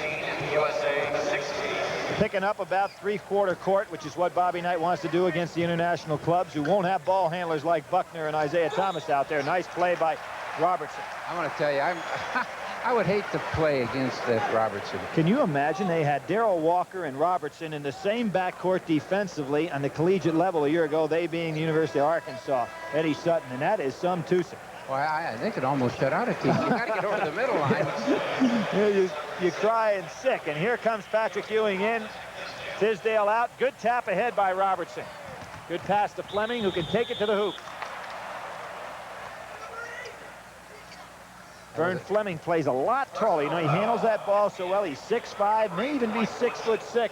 Picking up about three-quarter court, which is what Bobby Knight wants to do against the international clubs who won't have ball handlers like Buckner and Isiah Thomas out there. Nice play by Robertson. I want to tell you, I would hate to play against that Robertson. Can you imagine they had Darrell Walker and Robertson in the same backcourt defensively on the collegiate level a year ago, they being the University of Arkansas, Eddie Sutton, and that is some twosome. Well, I think it almost shut out a team. You got to get over the middle line. You cry and sick, and here comes Patrick Ewing in. Tisdale out. Good tap ahead by Robertson. Good pass to Fleming, who can take it to the hoop. Vern Fleming plays a lot taller. You know, he handles that ball so well. He's 6'5", may even be 6'6".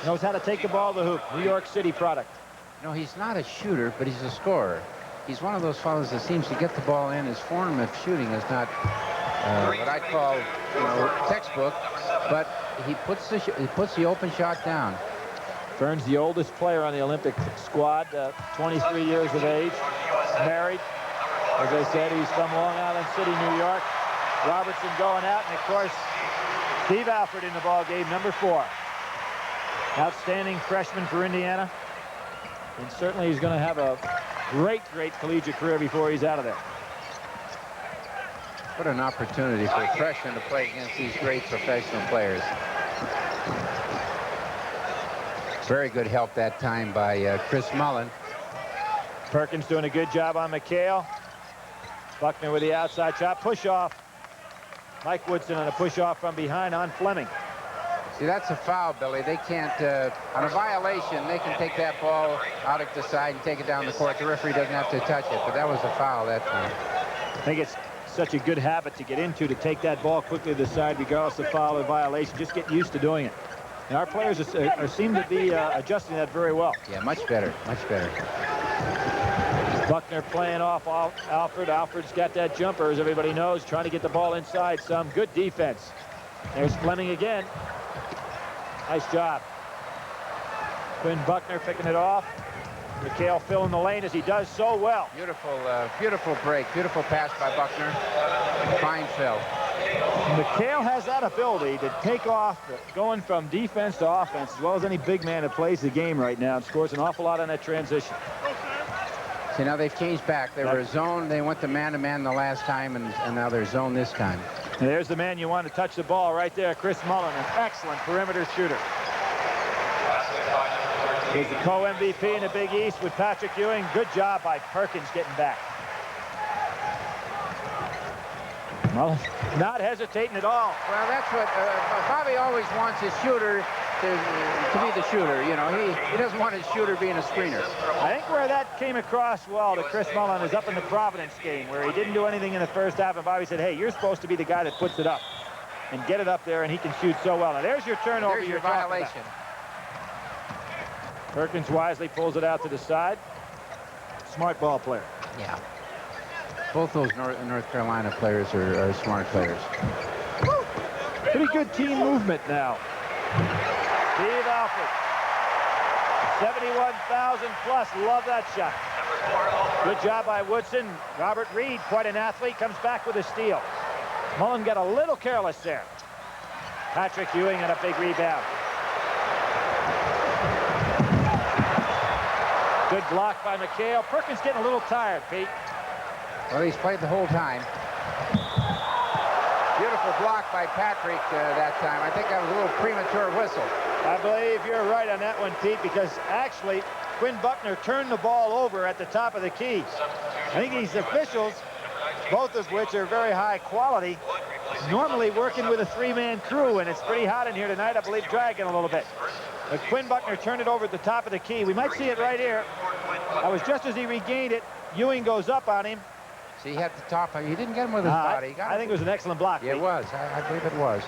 Knows how to take the ball to the hoop. New York City product. No, he's not a shooter, but he's a scorer. He's one of those fellows that seems to get the ball in. His form of shooting is not what I call, textbook, but he puts the open shot down. Vern's the oldest player on the Olympic squad, 23 years of age, married. As I said, he's from Long Island City, New York. Robertson going out, and of course, Steve Alford in the ball game, number 4. Outstanding freshman for Indiana. And certainly he's going to have a great collegiate career before he's out of there. What an opportunity for a freshman to play against these great professional players. Very good help that time by Chris Mullin. Perkins doing a good job on McHale. Buckner with the outside shot. Push off. Mike Woodson on a push off from behind on Fleming. See, that's a foul, Billy. They can't, on a violation, they can take that ball out of the side and take it down the court. The referee doesn't have to touch it, but that was a foul that time. I think it's such a good habit to get into, to take that ball quickly to the side, regardless of foul or violation. Just get used to doing it. And our players seem to be adjusting that very well. Yeah, much better, much better. Buckner playing off Alford. Alford's got that jumper, as everybody knows, trying to get the ball inside some. Good defense. There's Fleming again. Nice job. Quinn Buckner picking it off. McHale filling the lane as he does so well. Beautiful break. Beautiful pass by Buckner. Fine fill. McHale has that ability to take off, going from defense to offense, as well as any big man that plays the game right now, and scores an awful lot on that transition. See, now they've changed back. They were a zone. They went to man-to-man the last time, and now they're zone this time. And there's the man you want to touch the ball right there, Chris Mullin, an excellent perimeter shooter. He's the co-MVP in the Big East with Patrick Ewing. Good job by Perkins getting back. Mullin not hesitating at all. Well, that's what Bobby always wants his shooter to be the shooter. You know, he doesn't want his shooter being a screener. I think where that came across well to Chris Mullin is up in the Providence game, where he didn't do anything in the first half, and Bobby said, hey, you're supposed to be the guy that puts it up and get it up there, and he can shoot so well. Now there's your turnover. There's your violation. Perkins wisely pulls it out to the side. Smart ball player. Yeah. Both those North Carolina players are smart players. Pretty good team movement now. Steve Alford. 71,000 plus. Love that shot. Good job by Woodson. Robert Reid, quite an athlete, comes back with a steal. Mullin got a little careless there. Patrick Ewing on a big rebound. Good block by McHale. Perkins getting a little tired, Pete. Well, he's played the whole time. Beautiful block by Patrick that time. I think that was a little premature whistle. I believe you're right on that one, Pete, because actually Quinn Buckner turned the ball over at the top of the key. I think these officials, both of which are very high quality, normally working with a three-man crew, and it's pretty hot in here tonight. I believe dragging a little bit. But Quinn Buckner turned it over at the top of the key. We might see it right here. That was just as he regained it. Ewing goes up on him. See, he had the top. He didn't get him with his body. I think it was an excellent block. Yeah, it was. I believe it was.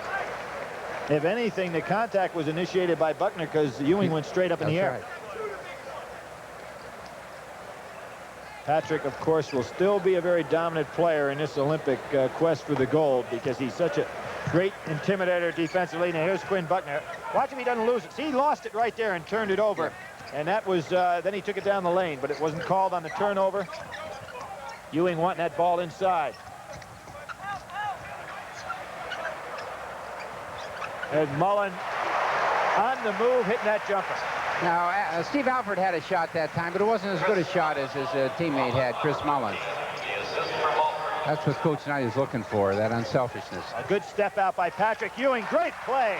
If anything, the contact was initiated by Buckner because Ewing went straight up in the air. Right. Patrick, of course, will still be a very dominant player in this Olympic quest for the gold because he's such a great intimidator defensively. Now here's Quinn Buckner. Watch if he doesn't lose it. See, he lost it right there and turned it over. Yep. And that was, then he took it down the lane, but it wasn't called on the turnover. Ewing wanting that ball inside. And Mullin on the move, hitting that jumper. Now, Steve Alford had a shot that time, but it wasn't as good a shot as his teammate had, Chris Mullin. That's what Coach Knight is looking for, that unselfishness. A good step out by Patrick Ewing. Great play.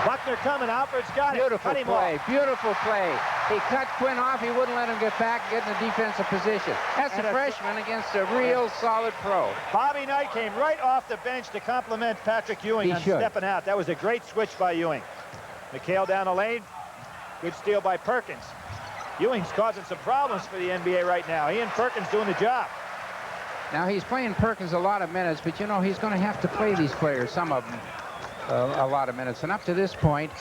Buckner coming. Alford's got it. Beautiful play. Beautiful play. He cut Quinn off. He wouldn't let him get back and get in the defensive position. That's a freshman against a real solid pro. Bobby Knight came right off the bench to compliment Patrick Ewing on stepping out. That was a great switch by Ewing. McHale down the lane. Good steal by Perkins. Ewing's causing some problems for the NBA right now. He and Perkins doing the job. Now, he's playing Perkins a lot of minutes, but, you know, he's going to have to play these players, some of them, a lot of minutes. And up to this point,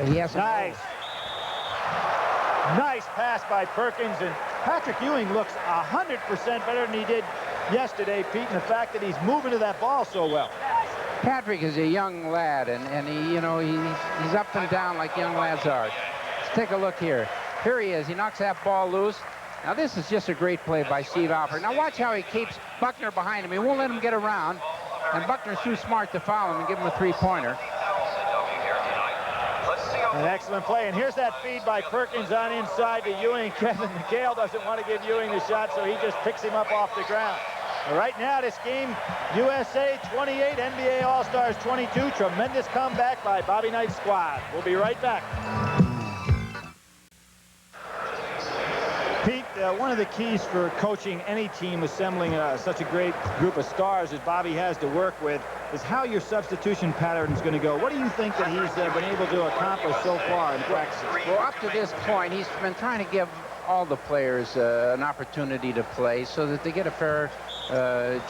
he hasn't... Nice pass by Perkins, and Patrick Ewing looks 100% better than he did yesterday, Pete, and the fact that he's moving to that ball so well. Patrick is a young lad, and he, you know, he's up and down like young lads are. Let's take a look here. Here he is. He knocks that ball loose. Now, this is just a great play by Steve Alford. Now, watch how he keeps Buckner behind him. He won't let him get around, and Buckner's too smart to foul him and give him a three-pointer. An excellent play, and here's that feed by Perkins on inside to Ewing. Kevin McHale doesn't want to give Ewing the shot, so he just picks him up off the ground. But right now, this game, USA 28, NBA All-Stars 22. Tremendous comeback by Bobby Knight's squad. We'll be right back. Pete, one of the keys for coaching any team assembling such a great group of stars as Bobby has to work with is how your substitution pattern is going to go. What do you think that he's been able to accomplish so far in practice? Well, up to this point, he's been trying to give all the players an opportunity to play so that they get a fair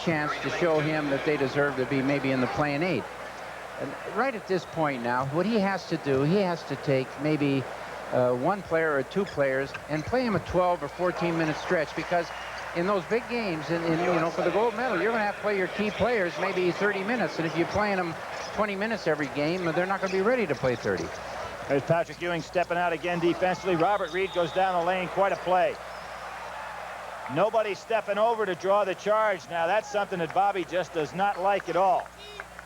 chance to show him that they deserve to be maybe in the playing eight. And right at this point now, what he has to do, he has to take maybe one player or two players and play him a 12 or 14-minute stretch, because in those big games, you know, for the gold medal, you're going to have to play your key players maybe 30 minutes, and if you're playing them 20 minutes every game, they're not going to be ready to play 30. There's Patrick Ewing stepping out again defensively. Robert Reid goes down the lane. Quite a play. Nobody stepping over to draw the charge. Now, that's something that Bobby just does not like at all.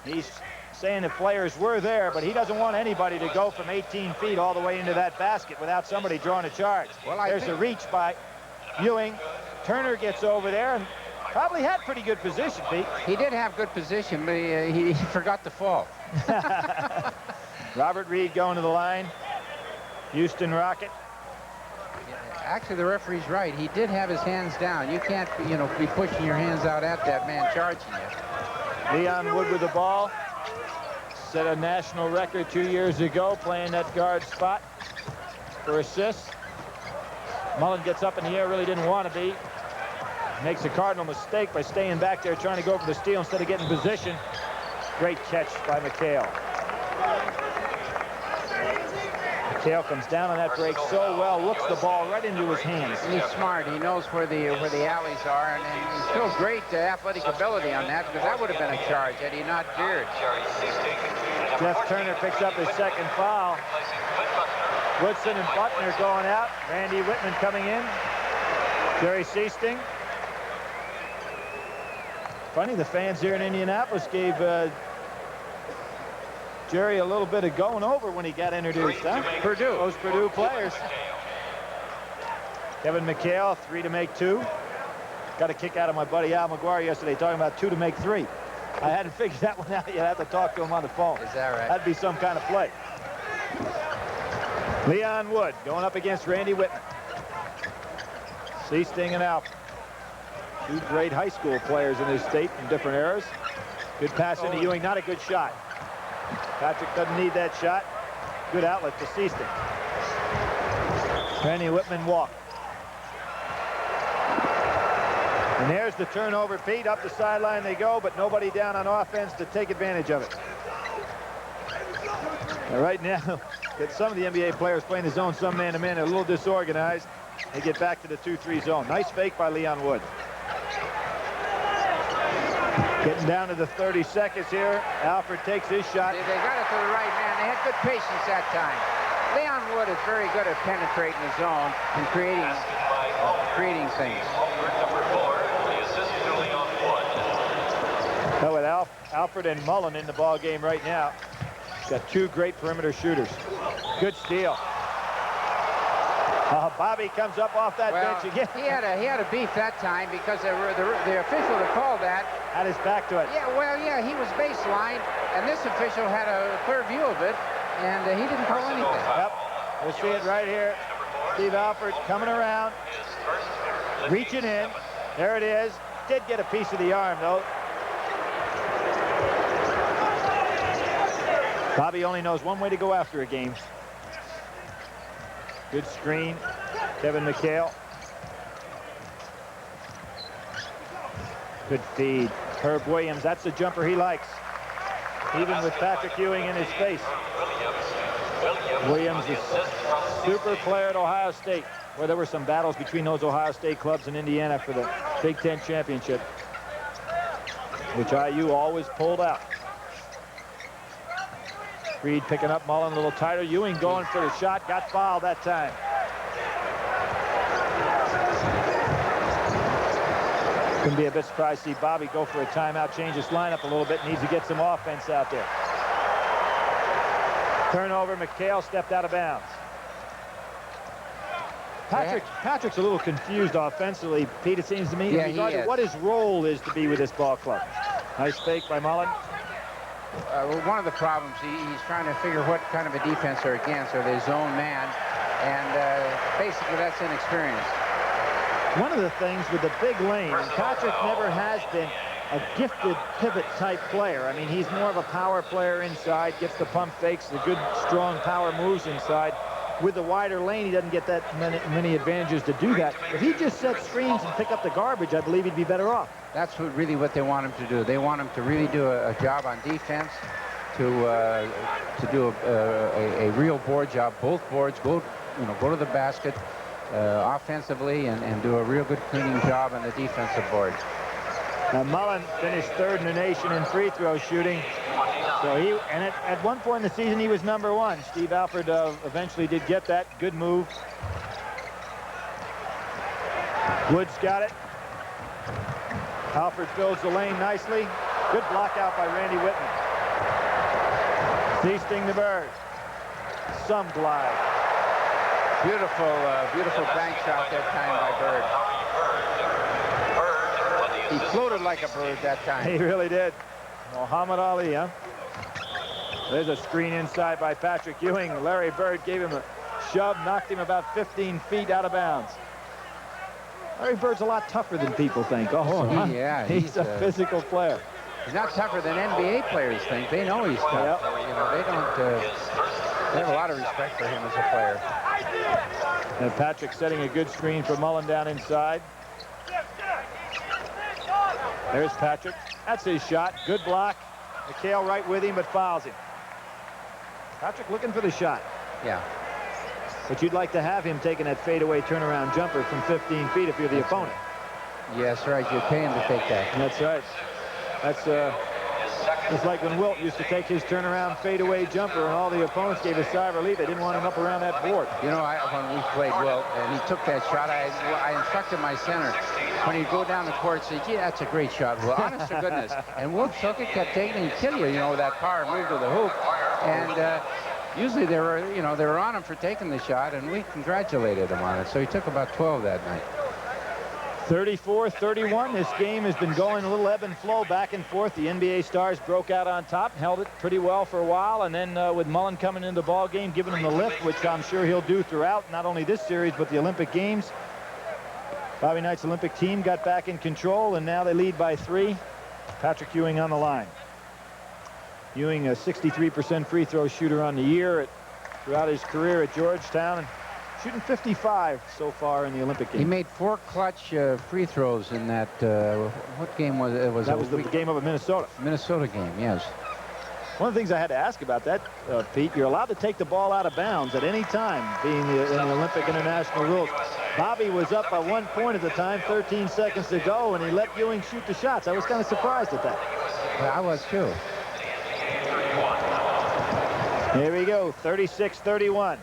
He's saying the players were there, but he doesn't want anybody to go from 18 feet all the way into that basket without somebody drawing a charge. Well, there's a reach by Ewing. Turner gets over there and probably had pretty good position, Pete. He did have good position, but he forgot to fall. Robert Reid going to the line. Houston Rocket. Actually, the referee's right. He did have his hands down. You can't, you know, be pushing your hands out at that man charging you. Leon Wood with the ball. Set a national record 2 years ago playing that guard spot for assists. Mullin gets up in the air, really didn't want to be. Makes a cardinal mistake by staying back there trying to go for the steal instead of getting position. Great catch by McHale. McHale comes down on that break so well, looks the ball right into his hands. He's smart. He knows where the alleys are, and he shows great athletic ability on that, because that would have been a charge had he not veered. Jeff Turner picks up his second foul. Woodson and Buckner going out. Randy Whitman coming in. Jerry Seasting. Funny, the fans here in Indianapolis gave Jerry a little bit of going over when he got introduced, huh? Purdue. Those Purdue players. Kevin McHale, 3 to make 2. Got a kick out of my buddy Al McGuire yesterday talking about 2 to make 3. I hadn't figured that one out yet. I have to talk to him on the phone. Is that right? That'd be some kind of play. Leon Wood going up against Randy Whitman. Seasting and Alford. Two great high school players in this state from different eras. Good pass into Ewing, not a good shot. Patrick doesn't need that shot. Good outlet to Seasting. Randy Whitman walked. And there's the turnover, Pete. Up the sideline they go, but nobody down on offense to take advantage of it. And right now, get some of the NBA players playing the zone, some man-to-man, a little disorganized. They get back to the 2-3 zone. Nice fake by Leon Wood. Getting down to the 30 seconds here. Alford takes his shot. They got it to the right man. They had good patience that time. Leon Wood is very good at penetrating the zone and creating things. So with Alford and Mullin in the ball game right now. Got two great perimeter shooters. Good steal. Bobby comes up off that bench again. He had a beef that time because the official that called that had his back to it. Yeah, well, yeah, he was baseline, and this official had a clear view of it, and he didn't call anything. Yep, we'll see it right here. Steve Alford coming around, reaching in. There it is. Did get a piece of the arm, though. Bobby only knows one way to go after a game. Good screen, Kevin McHale. Good feed. Herb Williams, that's the jumper he likes. Even with Patrick Ewing in his face. Williams is a super player at Ohio State, where there were some battles between those Ohio State clubs in Indiana for the Big Ten championship, which IU always pulled out. Reid picking up Mullin a little tighter. Ewing going for the shot. Got fouled that time. Couldn't be a bit surprised to see Bobby go for a timeout, change his lineup a little bit. Needs to get some offense out there. Turnover. McHale stepped out of bounds. Patrick's a little confused offensively, Pete, it seems to me. Yeah, he is. What his role is to be with this ball club. Nice fake by Mullin. Well, one of the problems, he's trying to figure what kind of a defense they're against. Are they zone man? And basically that's inexperience. One of the things with the big lane, Patrick never has been a gifted pivot type player. I mean, he's more of a power player inside, gets the pump fakes, the good strong power moves inside. With the wider lane, he doesn't get that many advantages to do that. If he just set screens and pick up the garbage, I believe he'd be better off. That's really what they want him to do. They want him to really do a job on defense, to do a real board job. Both boards go to the basket offensively and do a real good cleaning job on the defensive board. Now Mullin finished third in the nation in free throw shooting. So at one point in the season he was #1. Steve Alford eventually did get that. Good move. Woods got it. Alford fills the lane nicely. Good block out by Randy Whitman. Feasting the Bird. Some glide. Beautiful bank shot that time by Bird. He floated like a bird that time. He really did. Muhammad Ali, huh? There's a screen inside by Patrick Ewing. Larry Bird gave him a shove, knocked him about 15 feet out of bounds. Larry Bird's a lot tougher than people think. Yeah, he's a physical player. He's not tougher than NBA players think. They know he's tough. Yep. You know, they don't. They have a lot of respect for him as a player. And Patrick setting a good screen for Mullin down inside. There's Patrick. That's his shot. Good block. McHale right with him, but fouls him. Patrick looking for the shot. Yeah. But you'd like to have him taking that fadeaway turnaround jumper from 15 feet if you're the opponent. Yes, right. You'd pay him to take that. That's right. That's just like when Wilt used to take his turnaround fadeaway jumper and all the opponents gave a sigh of relief. They didn't want him up around that board. You know, when we played Wilt and he took that shot, I instructed my center when he'd go down the court, say, gee, that's a great shot, Wilt. Honest to goodness. And Wilt took it, kept taking it, and kill you, you know, with that power move to the hoop. And usually they were on him for taking the shot, and we congratulated him on it. So he took about 12 that night. 34-31. This game has been going a little ebb and flow back and forth. The NBA Stars broke out on top, held it pretty well for a while, and then with Mullin coming into the ball game, giving him the lift, which I'm sure he'll do throughout not only this series but the Olympic Games. Bobby Knight's Olympic team got back in control, and now they lead by 3. Patrick Ewing on the line. Ewing, a 63% free throw shooter on the year throughout his career at Georgetown, and shooting 55 so far in the Olympic game. He made 4 clutch free throws in that, what game was it? That was the game over Minnesota. Minnesota game, yes. One of the things I had to ask about that, Pete, you're allowed to take the ball out of bounds at any time, being in the Olympic international rules. Bobby was up by 1 point at the time, 13 seconds to go, and he let Ewing shoot the shots. I was kind of surprised at that. Well, I was too. Here we go, 36-31.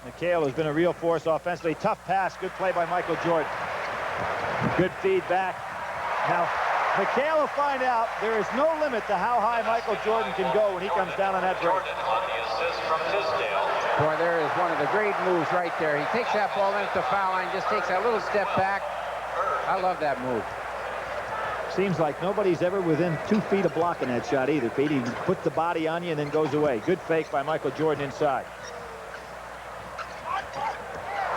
McHale has been a real force offensively. Tough pass, good play by Michael Jordan. Good feedback. Now, McHale will find out there is no limit to how high Michael Jordan can go when he comes down on that break. Boy, there is one of the great moves right there. He takes that ball in at the foul line, just takes that little step back. I love that move. Seems like nobody's ever within 2 feet of blocking that shot either, Pete. He puts the body on you and then goes away. Good fake by Michael Jordan inside.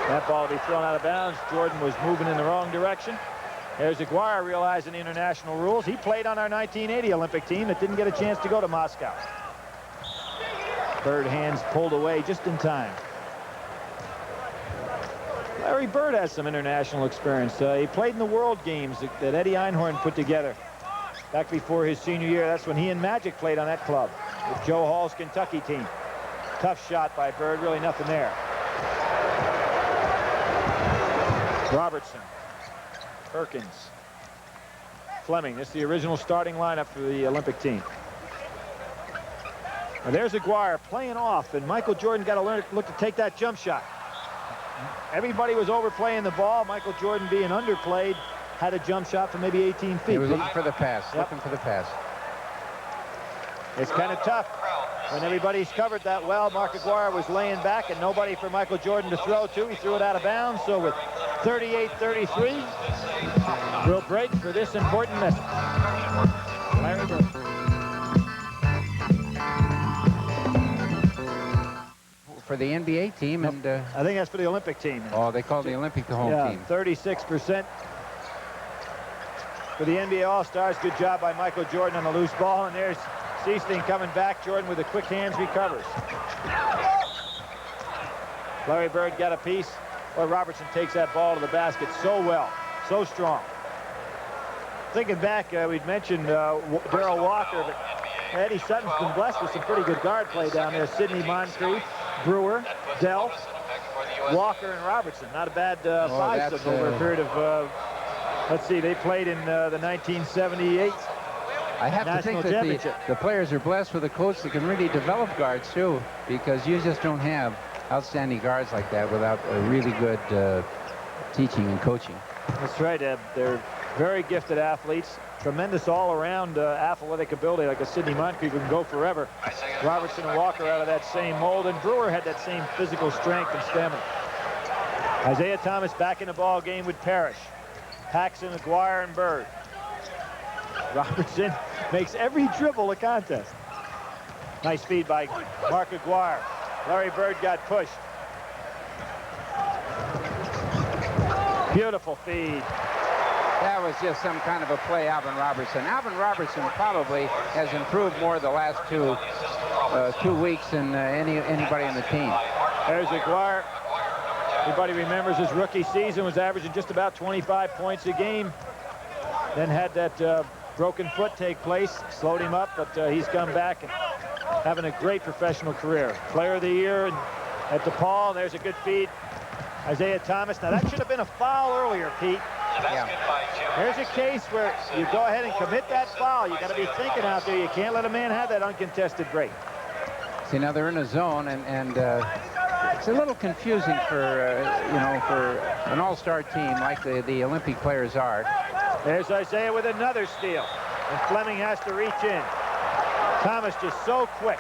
That ball will be thrown out of bounds. Jordan was moving in the wrong direction. There's Aguirre realizing the international rules. He played on our 1980 Olympic team that didn't get a chance to go to Moscow. Bird hands pulled away just in time. Larry Bird has some international experience. He played in the World Games that Eddie Einhorn put together back before his senior year. That's when he and Magic played on that club with Joe Hall's Kentucky team. Tough shot by Bird, really nothing there. Robertson, Perkins, Fleming. This is the original starting lineup for the Olympic team. Now there's Aguirre playing off, and Michael Jordan got to look to take that jump shot. Everybody was overplaying the ball. Michael Jordan, being underplayed, had a jump shot from maybe 18 feet. He was looking for the pass, looking for the pass. It's kind of tough when everybody's covered that well. Mark Aguirre was laying back and nobody for Michael Jordan to throw to. He threw it out of bounds. So with 38-33, we'll break for this important message. Larry Bird. For the NBA team, and I think that's for the Olympic team. Oh, they call the Olympic the home team. 36% for the NBA All-Stars. Good job by Michael Jordan on the loose ball, and there's Seesting coming back. Jordan with the quick hands recovers. Larry Bird got a piece. Boy, Robertson takes that ball to the basket so well, so strong. Thinking back, we'd mentioned Darrell Walker, but Eddie Sutton's been blessed with some pretty good guard play down there. Sidney Moncrief, Brewer, Delph, Walker, and Robertson. Not a bad five over a period of, let's see, they played in the 1978 I have to think that the players are blessed with a coach that can really develop guards, too, because you just don't have outstanding guards like that without a really good teaching and coaching. That's right, Ed. They're very gifted athletes. Tremendous all-around athletic ability, like a Sidney Moncrief who can go forever. Robertson and Walker out of that same mold, and Brewer had that same physical strength and stamina. Isiah Thomas back in the ball game with Parish. Paxson, Aguirre, and Bird. Robertson makes every dribble a contest. Nice feed by Mark Aguirre. Larry Bird got pushed. Beautiful feed. That was just some kind of a play, Alvin Robertson. Alvin Robertson probably has improved more the last two weeks than anybody on the team. There's Aguirre. Everybody remembers his rookie season was averaging just about 25 points a game. Then had that broken foot take place, slowed him up, but he's come back and having a great professional career. Player of the year at DePaul. There's a good feed. Isiah Thomas. Now that should have been a foul earlier, Pete. Yeah. There's a case where you go ahead and commit that foul. You got to be thinking out there. You can't let a man have that uncontested break. See, now they're in a zone, and it's a little confusing for for an all-star team like the Olympic players are. There's Isiah with another steal, and Fleming has to reach in. Thomas just so quick.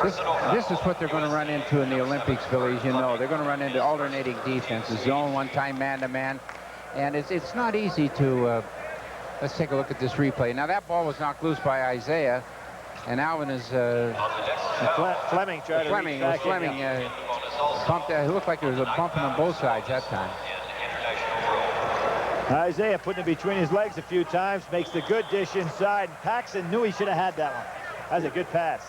This is what they're going to run into in the Olympics, Billy, as you know. They're going to run into alternating defenses, zone one time, man-to-man. And it's not easy to... let's take a look at this replay. Now, that ball was knocked loose by Isiah, and Alvin is... Fleming tried to Fleming bumped. It looked like there was a bumping on both sides that time. Isiah putting it between his legs a few times, makes the good dish inside. Paxson knew he should have had that one. That's a good pass.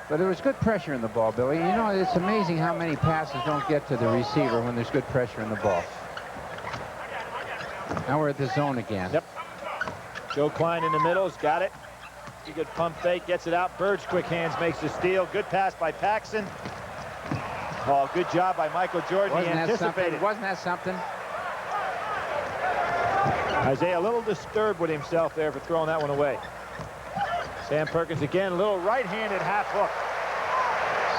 But there was good pressure in the ball, Billy. You know, it's amazing how many passes don't get to the receiver when there's good pressure in the ball. Now we're at the zone again. Yep. Joe Klein in the middle has got it. It's a good pump fake, gets it out. Bird's quick hands makes the steal. Good pass by Paxson. Oh, good job by Michael Jordan. He anticipated. Wasn't that something? Isiah a little disturbed with himself there for throwing that one away. Sam Perkins again, a little right-handed half hook.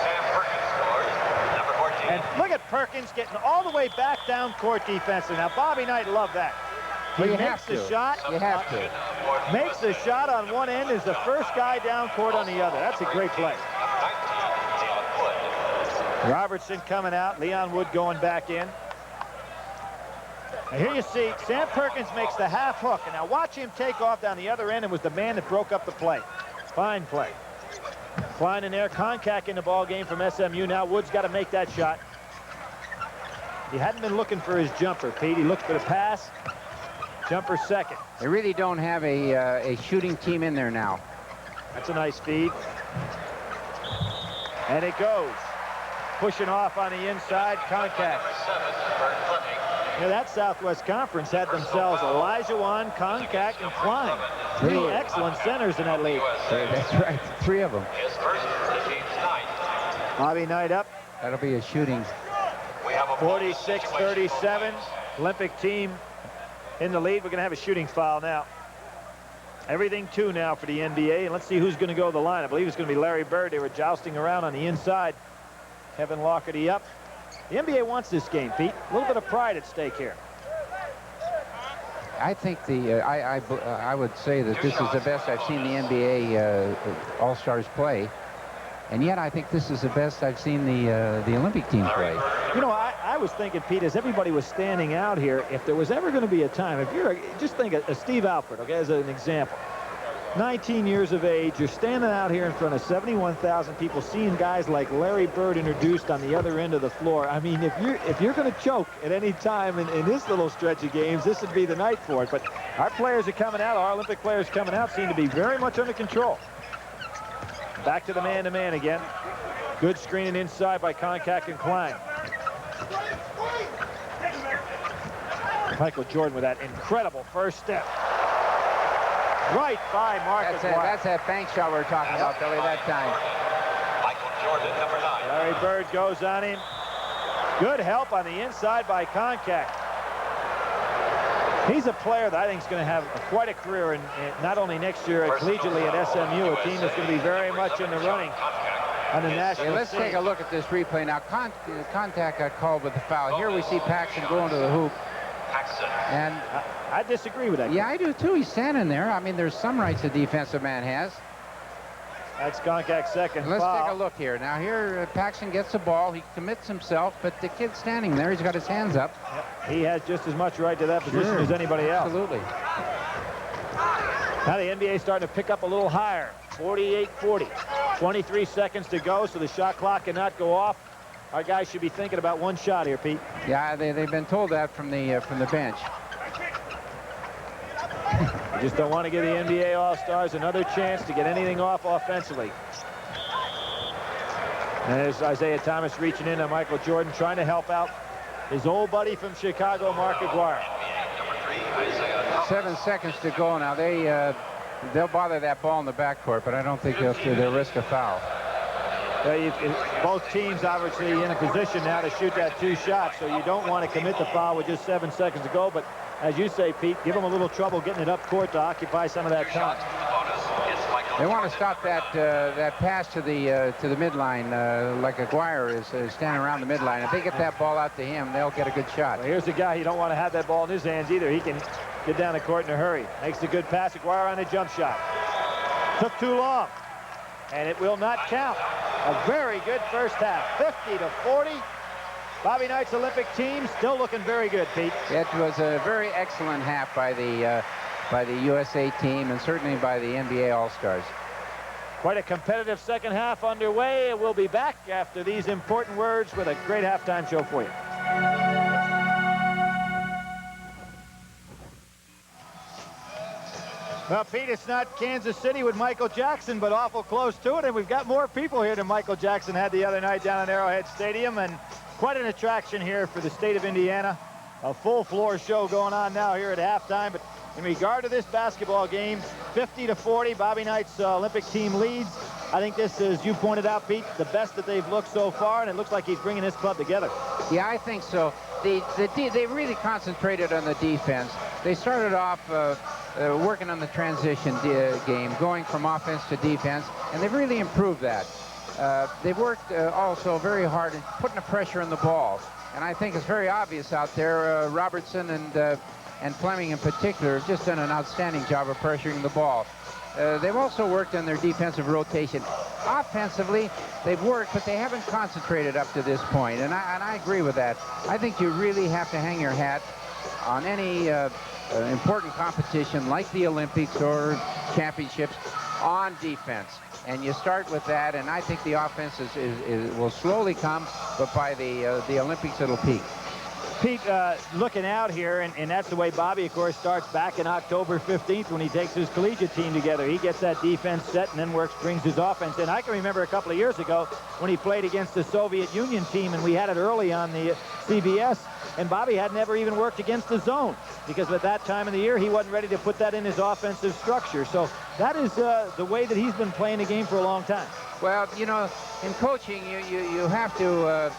Sam Perkins scores, number 14. And look at Perkins getting all the way back down court defensively. Now, Bobby Knight loved that. Well, you makes have the to. shot. You have to. Makes the shot on one end, is the first guy down court on the other. That's a great play. Robertson coming out, Leon Wood going back in. Now here you see Sam Perkins makes the half hook, and now watch him take off down the other end. It was the man that broke up the play. Fine play. Klein in there, Konkak in the ball game from SMU. Now Wood's got to make that shot. He hadn't been looking for his jumper, Pete. He looked for the pass. Jumper second. They really don't have a shooting team in there now. That's a nice feed. And it goes. Pushing off on the inside, Konkak. Yeah, that Southwest Conference had themselves Elijah Wan, Konkak, and Klein. Three excellent centers in that league. That's right, three of them. His first, the team's ninth. Bobby Knight up. That'll be a shooting. We have a 46-37. Olympic team in the lead. We're going to have a shooting foul now. Everything 2 now for the NBA. And let's see who's going to go the line. I believe it's going to be Larry Bird. They were jousting around on the inside. Kevin Lockerty up. The NBA wants this game, Pete. A little bit of pride at stake here. I think I would say that this is the best I've seen the NBA All-Stars play. And yet I think this is the best I've seen the Olympic team play. You know, I was thinking, Pete, as everybody was standing out here, if there was ever going to be a time, if you're, just think of Steve Alford, okay, as an example. 19 years of age, you're standing out here in front of 71,000 people, seeing guys like Larry Bird introduced on the other end of the floor. I mean, if you're going to choke at any time in this little stretch of games, this would be the night for it. But our players are coming out, our Olympic players coming out, seem to be very much under control. Back to the man-to-man again. Good screening inside by Konkak and Klein. Michael Jordan with that incredible first step. Right by Marcus. That's that bank shot we were talking about, Billy, that time. Michael Jordan, number 9. Larry Bird goes on him. Good help on the inside by Konkak. He's a player that I think is going to have quite a career in not only next year collegiately at SMU, a team that's going to be very much in the running on the national Let's scene. take a look at this replay. Now, Contact got called with the foul. Here we see Paxson going to the hoop. And I disagree with that. yeah, I do too. He's standing there. I mean, there's some rights a defensive man has. That's Konkak's second Let's foul. take a look here. Now here, Paxson gets the ball. He commits himself, but the kid's standing there. He's got his hands up. Yep. He has just as much right to that position as anybody else. Absolutely. Now the NBA is starting to pick up a little higher. 48-40. 23 seconds to go, so the shot clock cannot go off. Our guys should be thinking about one shot here, Pete. Yeah, they've been told that from the bench. We just don't want to give the NBA All-Stars another chance to get anything off offensively. And there's Isiah Thomas reaching in on Michael Jordan, trying to help out his old buddy from Chicago, Mark Aguirre. 7 seconds to go now. They'll bother that ball in the backcourt, but I don't think they'll risk a foul. Both teams obviously in a position now to shoot that 2 shots, so you don't want to commit the foul with just 7 seconds to go. But as you say, Pete, give them a little trouble getting it up court to occupy some of that time. They want to stop that pass to the midline, like Aguirre is standing around the midline. If they get that ball out to him, they'll get a good shot. Well, here's a guy you don't want to have that ball in his hands either. He can get down the court in a hurry. Makes a good pass. Aguirre on a jump shot. Took too long, and it will not count. A very good first half, 50-40. Bobby Knight's Olympic team still looking very good, Pete. It was a very excellent half by the USA team and certainly by the NBA All-Stars. Quite a competitive second half underway. We'll be back after these important words with a great halftime show for you. Well, Pete, it's not Kansas City with Michael Jackson, but awful close to it. And we've got more people here than Michael Jackson had the other night down at Arrowhead Stadium. And quite an attraction here for the state of Indiana. A full floor show going on now here at halftime. But in regard to this basketball game, 50-40, Bobby Knight's Olympic team leads. I think this, as you pointed out, Pete, the best that they've looked so far, and it looks like he's bringing this club together. Yeah, I think so. They really concentrated on the defense. They started off working on the transition game, going from offense to defense, and they've really improved that. They've worked also very hard in putting the pressure on the ball, and I think it's very obvious out there. Robertson and Fleming in particular have just done an outstanding job of pressuring the ball. They've also worked on their defensive rotation. Offensively, they've worked, but they haven't concentrated up to this point, and I agree with that. I think you really have to hang your hat on any important competition like the Olympics or championships on defense. And you start with that, and I think the offense will slowly come, but by the Olympics it'll peak. Pete, looking out here, and that's the way Bobby, of course, starts back in October 15th when he takes his collegiate team together. He gets that defense set and then brings his offense in. I can remember a couple of years ago when he played against the Soviet Union team, and we had it early on the CBS, and Bobby had never even worked against the zone because at that time of the year, he wasn't ready to put that in his offensive structure. So that is the way that he's been playing the game for a long time. Well, you know, in coaching, you have to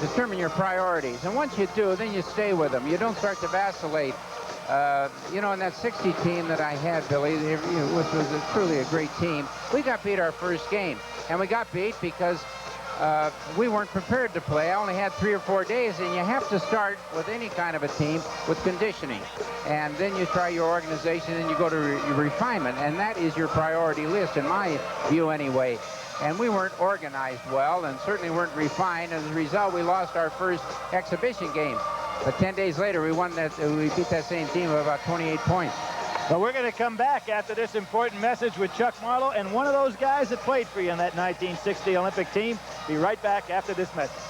determine your priorities, and once you do, then you stay with them. You don't start to vacillate. You know, in that 60 team that I had, Billy, which was truly a great team, we got beat our first game, and we got beat because we weren't prepared to play. I only had 3 or 4 days, and you have to start with any kind of a team with conditioning, and then you try your organization, and you go to refinement, and that is your priority list, in my view anyway. And we weren't organized well and certainly weren't refined. As a result, we lost our first exhibition game. But 10 days later, we beat that same team of about 28 points. But we're going to come back after this important message with Chuck Marlowe and one of those guys that played for you in that 1960 Olympic team. Be right back after this message.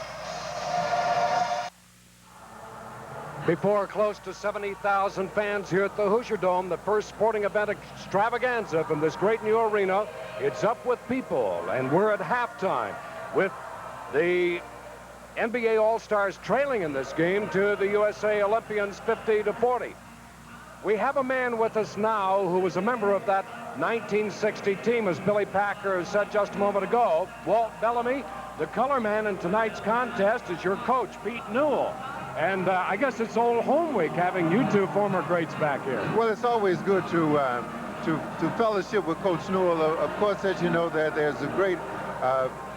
Before close to 70,000 fans here at the Hoosier Dome, the first sporting event extravaganza from this great new arena, it's up with people, and we're at halftime with the NBA All-Stars trailing in this game to the USA Olympians 50-40. We have a man with us now who was a member of that 1960 team, as Billy Packer said just a moment ago. Walt Bellamy, the color man in tonight's contest, is your coach, Pete Newell. And I guess it's old home week having you two former greats back here. Well, it's always good to fellowship with Coach Newell. Of course, as you know, there's a great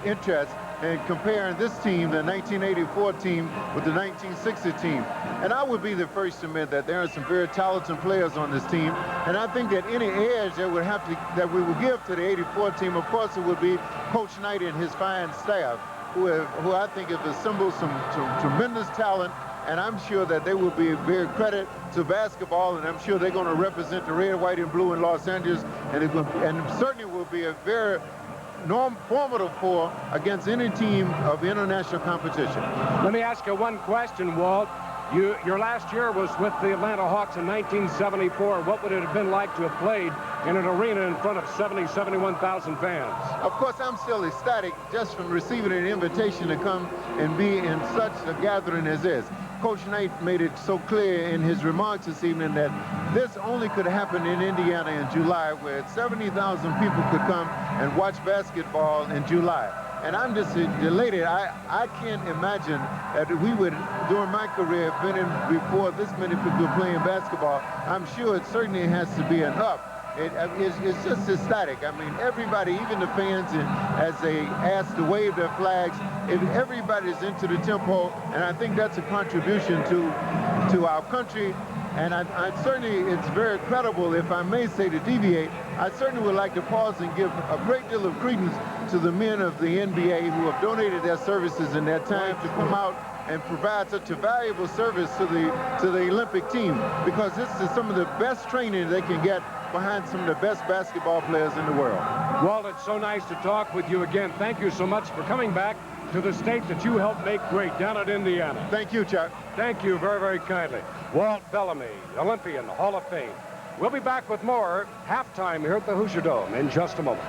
interest in comparing this team, the 1984 team, with the 1960 team. And I would be the first to admit that there are some very talented players on this team. And I think that any edge that we would give to the 84 team, of course, it would be Coach Knight and his fine staff, who I think have assembled some tremendous talent, and I'm sure that they will be very credit to basketball, and I'm sure they're going to represent the red, white, and blue in Los Angeles, and certainly will be a very formidable core against any team of international competition. Let me ask you one question, Walt. Your last year was with the Atlanta Hawks in 1974. What would it have been like to have played in an arena in front of 71,000 fans? Of course, I'm still ecstatic just from receiving an invitation to come and be in such a gathering as this. Coach Knight made it so clear in his remarks this evening that this only could happen in Indiana in July, where 70,000 people could come and watch basketball in July. And I'm just elated. I can't imagine that we would, during my career, have been in before this many people playing basketball. I'm sure it certainly has to be an up. It's just ecstatic. I mean, everybody, even the fans, as they ask to wave their flags, everybody's into the tempo, and I think that's a contribution to our country. And I certainly, it's very credible, if I may say, to deviate. I certainly would like to pause and give a great deal of credence to the men of the NBA who have donated their services and their time to come out and provide such a valuable service to the Olympic team, because this is some of the best training they can get behind some of the best basketball players in the world. Walt, it's so nice to talk with you again. Thank you so much for coming back to the state that you helped make great down at Indiana. Thank you, Chuck. Thank you very, very kindly. Walt Bellamy, Olympian, Hall of Fame. We'll be back with more halftime here at the Hoosier Dome in just a moment.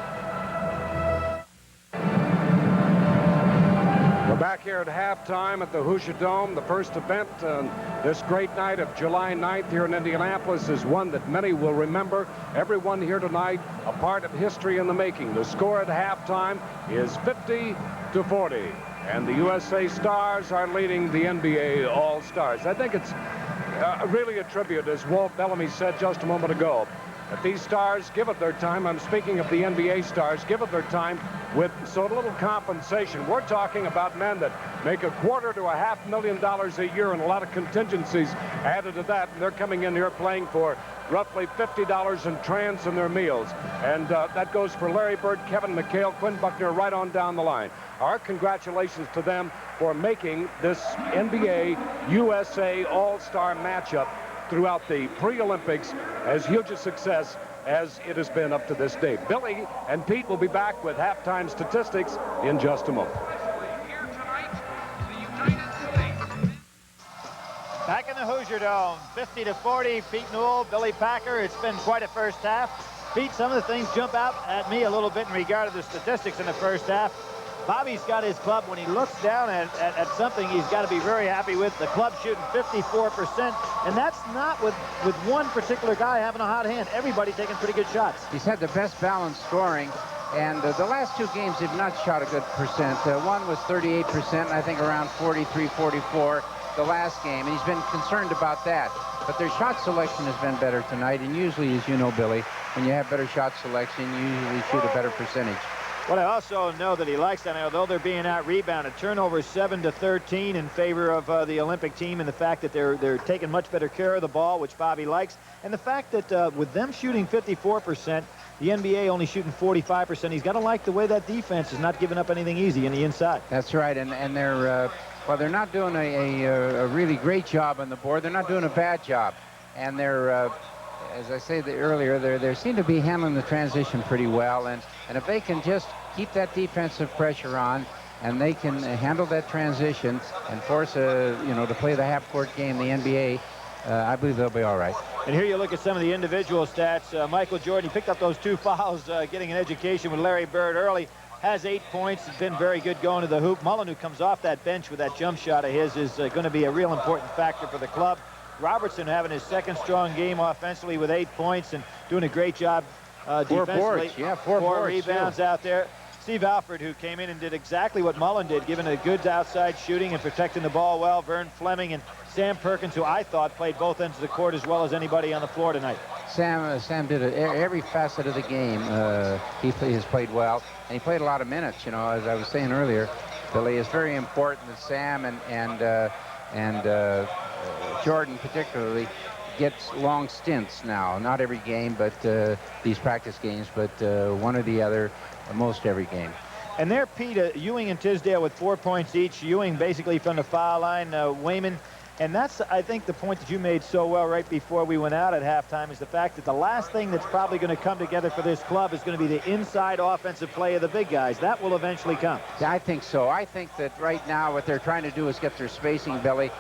We're back here at halftime at the Hoosier Dome. The first event on this great night of July 9th here in Indianapolis is one that many will remember. Everyone here tonight, a part of history in the making. The score at halftime is 50-40. And the USA Stars are leading the NBA All-Stars. I think it's really a tribute, as Walt Bellamy said just a moment ago, that these stars give it their time. I'm speaking of the NBA stars, give it their time with so little compensation. We're talking about men that make $250,000 to $500,000 a year and a lot of contingencies added to that. And they're coming in here playing for roughly $50 in trans and their meals. And that goes for Larry Bird, Kevin McHale, Quinn Buckner, right on down the line. Our congratulations to them for making this NBA USA All-Star matchup throughout the pre-Olympics as huge a success as it has been up to this day. Billy and Pete will be back with halftime statistics in just a moment. Back in the Hoosier Dome, 50-40, Pete Newell, Billy Packer. It's been quite a first half. Pete, some of the things jump out at me a little bit in regard to the statistics in the first half. Bobby's got his club. When he looks down at something he's got to be very happy with. The club shooting 54%, and that's not with one particular guy having a hot hand. Everybody taking pretty good shots. He's had the best balanced scoring, and the last two games have not shot a good percent. One was 38%, and I think around 43, 44 the last game, and he's been concerned about that. But their shot selection has been better tonight, and usually, as you know, Billy, when you have better shot selection, you usually shoot a better percentage. What I also know that he likes, and although they're being out-rebounded, turnovers 7-13 in favor of the Olympic team, and the fact that they're taking much better care of the ball, which Bobby likes, and the fact that with them shooting 54%, the NBA only shooting 45%, he's got to like the way that defense is not giving up anything easy in the inside. That's right, and they're well, they're not doing a really great job on the board. They're not doing a bad job, and they're as I said earlier, they seem to be handling the transition pretty well, and if they can just keep that defensive pressure on, and they can handle that transition and force to play the half-court game, the NBA, I believe they'll be all right. And here you look at some of the individual stats. Michael Jordan, he picked up those 2 fouls, getting an education with Larry Bird early. Has 8 points. Has been very good going to the hoop. Mullin, who comes off that bench with that jump shot of his, is going to be a real important factor for the club. Robertson having his second strong game offensively with 8 points and doing a great job defensively. 4 boards. Yeah, 4 boards, rebounds out there. Steve Alford, who came in and did exactly what Mullin did, giving a good outside shooting and protecting the ball well. Vern Fleming and Sam Perkins, who I thought played both ends of the court as well as anybody on the floor tonight. Sam did every facet of the game. He has played well, and he played a lot of minutes. You know, as I was saying earlier, Billy, it's very important that Sam and Jordan particularly gets long stints now. Not every game, but these practice games, but one or the other, most every game. And there, Pete, Ewing and Tisdale with 4 points each. Ewing basically from the foul line, Wayman. And that's, I think, the point that you made so well right before we went out at halftime is the fact that the last thing that's probably going to come together for this club is going to be the inside offensive play of the big guys. That will eventually come. Yeah, I think so. I think that right now what they're trying to do is get their spacing, Billy.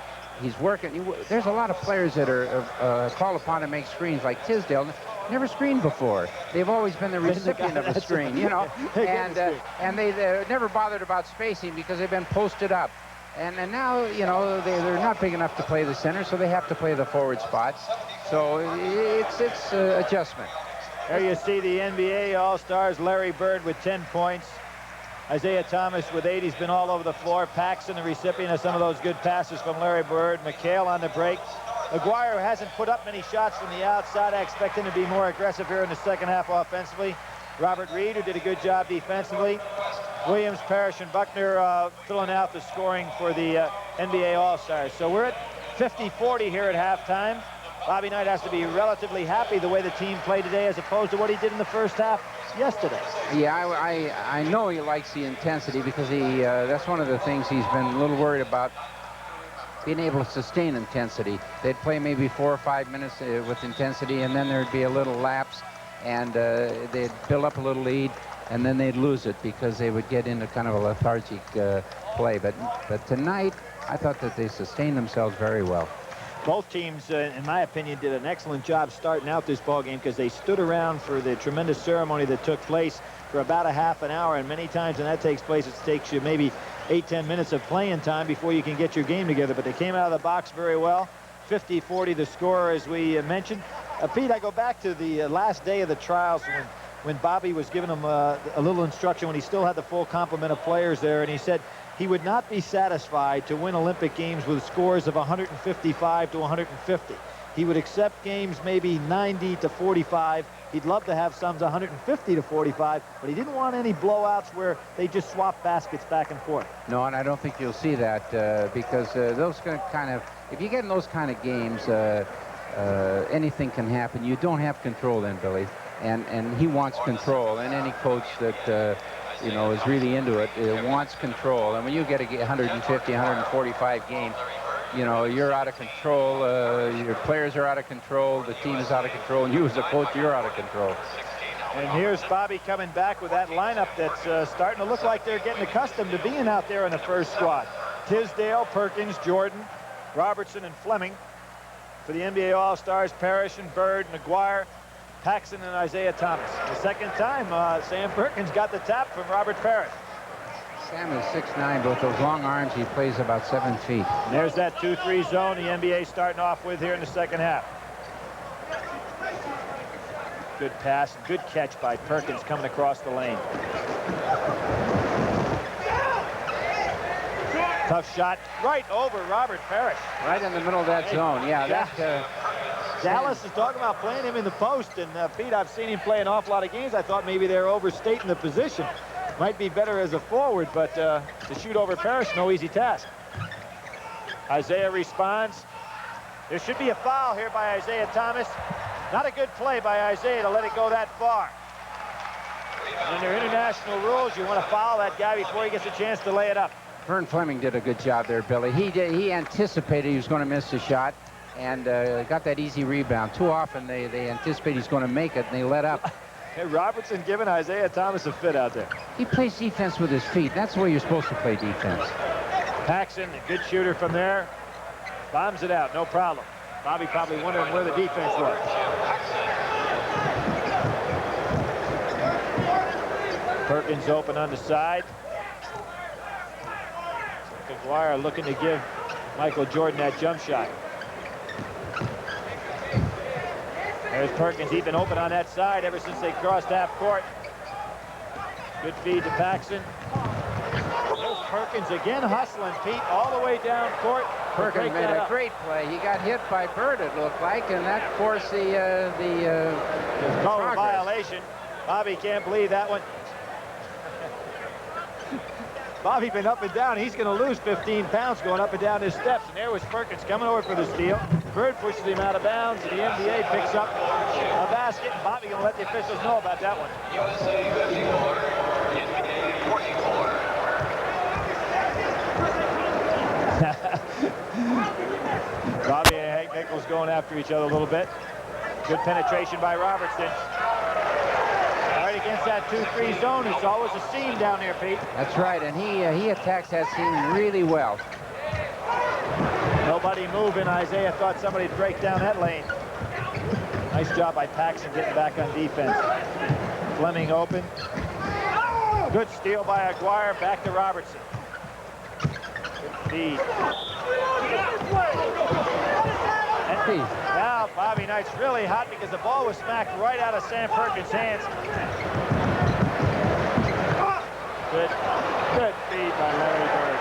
He's working. There's a lot of players that are called upon to make screens, like Tisdale. Never screened before. They've always been the recipient of a screen, you know. And they never bothered about spacing because they've been posted up. And now, you know, they're not big enough to play the center, so they have to play the forward spots. So it's adjustment. There you see the NBA All-Stars, Larry Bird with 10 points. Isiah Thomas with 8. He's been all over the floor. Paxson, the recipient of some of those good passes from Larry Bird. McHale on the break. McGuire hasn't put up many shots from the outside. I expect him to be more aggressive here in the second half offensively. Robert Reid, who did a good job defensively. Williams, Parish, and Buckner filling out the scoring for the NBA All-Stars. So we're at 50-40 here at halftime. Bobby Knight has to be relatively happy the way the team played today as opposed to what he did in the first half yesterday. Yeah, I know he likes the intensity because that's one of the things he's been a little worried about, being able to sustain intensity. They'd play maybe 4 or 5 minutes with intensity, and then there'd be a little lapse, and they'd build up a little lead, and then they'd lose it because they would get into kind of a lethargic play. But tonight, I thought that they sustained themselves very well. Both teams, in my opinion, did an excellent job starting out this ball game because they stood around for the tremendous ceremony that took place for about a half an hour, and many times when that takes place, it takes you maybe 8-10 minutes of playing time before you can get your game together. But they came out of the box very well. 50-40 the score, as we mentioned. Pete, I go back to the last day of the trials when Bobby was giving them a little instruction when he still had the full complement of players there, and he said he would not be satisfied to win Olympic games with scores of 155 to 150. He would accept games maybe 90 to 45. He'd love to have some 150 to 45, but he didn't want any blowouts where they just swap baskets back and forth. No, and I don't think you'll see that because those kind of, if you get in those kind of games, anything can happen. You don't have control then, Billy, and he wants control, and any coach that you know, is really into it, wants control. And when you get a 150, 145 game, you know, you're out of control, your players are out of control, the team is out of control, and you as a coach, you're out of control. And here's Bobby coming back with that lineup that's starting to look like they're getting accustomed to being out there in the first squad. Tisdale, Perkins, Jordan, Robertson, and Fleming. For the NBA All-Stars, Parish and Bird, McGuire, Paxson, and Isiah Thomas. The second time, Sam Perkins got the tap from Robert Parish. Sam is 6'9", but with those long arms, he plays about 7 feet. And there's that 2-3 zone the NBA starting off with here in the second half. Good pass, good catch by Perkins coming across the lane. Tough shot right over Robert Parish. Right in the middle of that zone. Yeah, that... Dallas is talking about playing him in the post, and Pete, I've seen him play an awful lot of games. I thought maybe they're overstating the position. Might be better as a forward, but to shoot over Parish, no easy task. Isiah responds. There should be a foul here by Isiah Thomas. Not a good play by Isiah to let it go that far. Under international rules, you want to foul that guy before he gets a chance to lay it up. Vern Fleming did a good job there, Billy. He anticipated he was going to miss the shot and got that easy rebound. Too often they anticipate he's going to make it and they let up. Hey, Robertson giving Isiah Thomas a fit out there. He plays defense with his feet. That's the way you're supposed to play defense. Paxson, a good shooter from there. Bombs it out, no problem. Bobby probably wondering where the defense was. Perkins open on the side. McGuire looking to give Michael Jordan that jump shot. There's Perkins. He's been open on that side ever since they crossed half court. Good feed to Paxson. There's Perkins again hustling, Pete, all the way down court. Perkins made a great play. He got hit by Bird, it looked like, and that forced the call a violation. Bobby can't believe that one. Bobby been up and down. He's going to lose 15 pounds going up and down his steps. And there was Perkins coming over for the steal. Bird pushes him out of bounds, and the NBA picks up a basket. And Bobby going to let the officials know about that one. USA 54, NBA 44. Bobby and Hank Nichols going after each other a little bit. Good penetration by Robertson. Right against that 2-3 zone, it's always a seam down there, Pete. That's right, and he attacks that seam really well. Nobody moving. Isiah thought somebody'd break down that lane. Nice job by Paxson getting back on defense. Fleming open. Good steal by McGuire. Back to Robertson. Good feed. And now Bobby Knight's really hot because the ball was smacked right out of Sam Perkins' hands. Good feed by Larry Bird.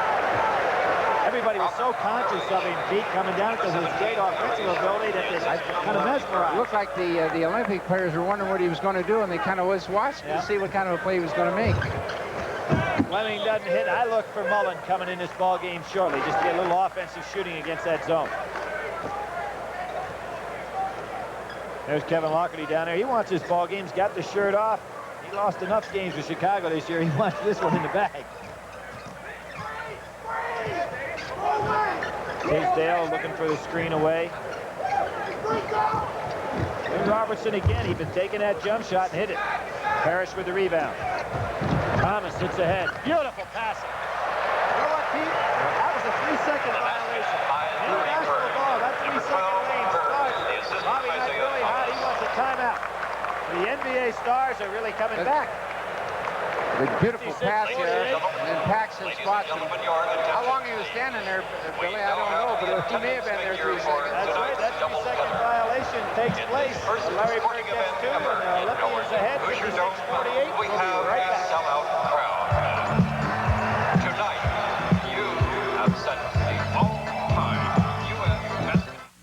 Everybody was so conscious of him, Pete, coming down because of his great offensive ability that they kind of mesmerized. It looked like the Olympic players were wondering what he was going to do, and they kind of was watching to see what kind of a play he was going to make. Fleming doesn't hit. I look for Mullin coming in this ball game shortly just to get a little offensive shooting against that zone. There's Kevin Lockerty down there. He wants his ball game. He's got the shirt off. He lost enough games with Chicago this year. He wants this one in the bag. Tisdale looking for the screen away. And Robertson again. He's been taking that jump shot and hit it. Parish with the rebound. Thomas sits ahead. Beautiful passing. You know what, Pete? That was a 3-second violation. International ball. That 3-second lane starts. Bobby Knight really hot. He wants a timeout. The NBA stars are really coming back. The beautiful pass here, and then Paxson spots him. How long he was standing there, Billy, I don't know, but he may have been there 3 seconds. That's right, that 3-second violation takes place. Larry Bird gets 2, and the Olympians ahead, 56-48. We'll be right back. Sellout crowd. Tonight, you have set the all-time U.S. basketball.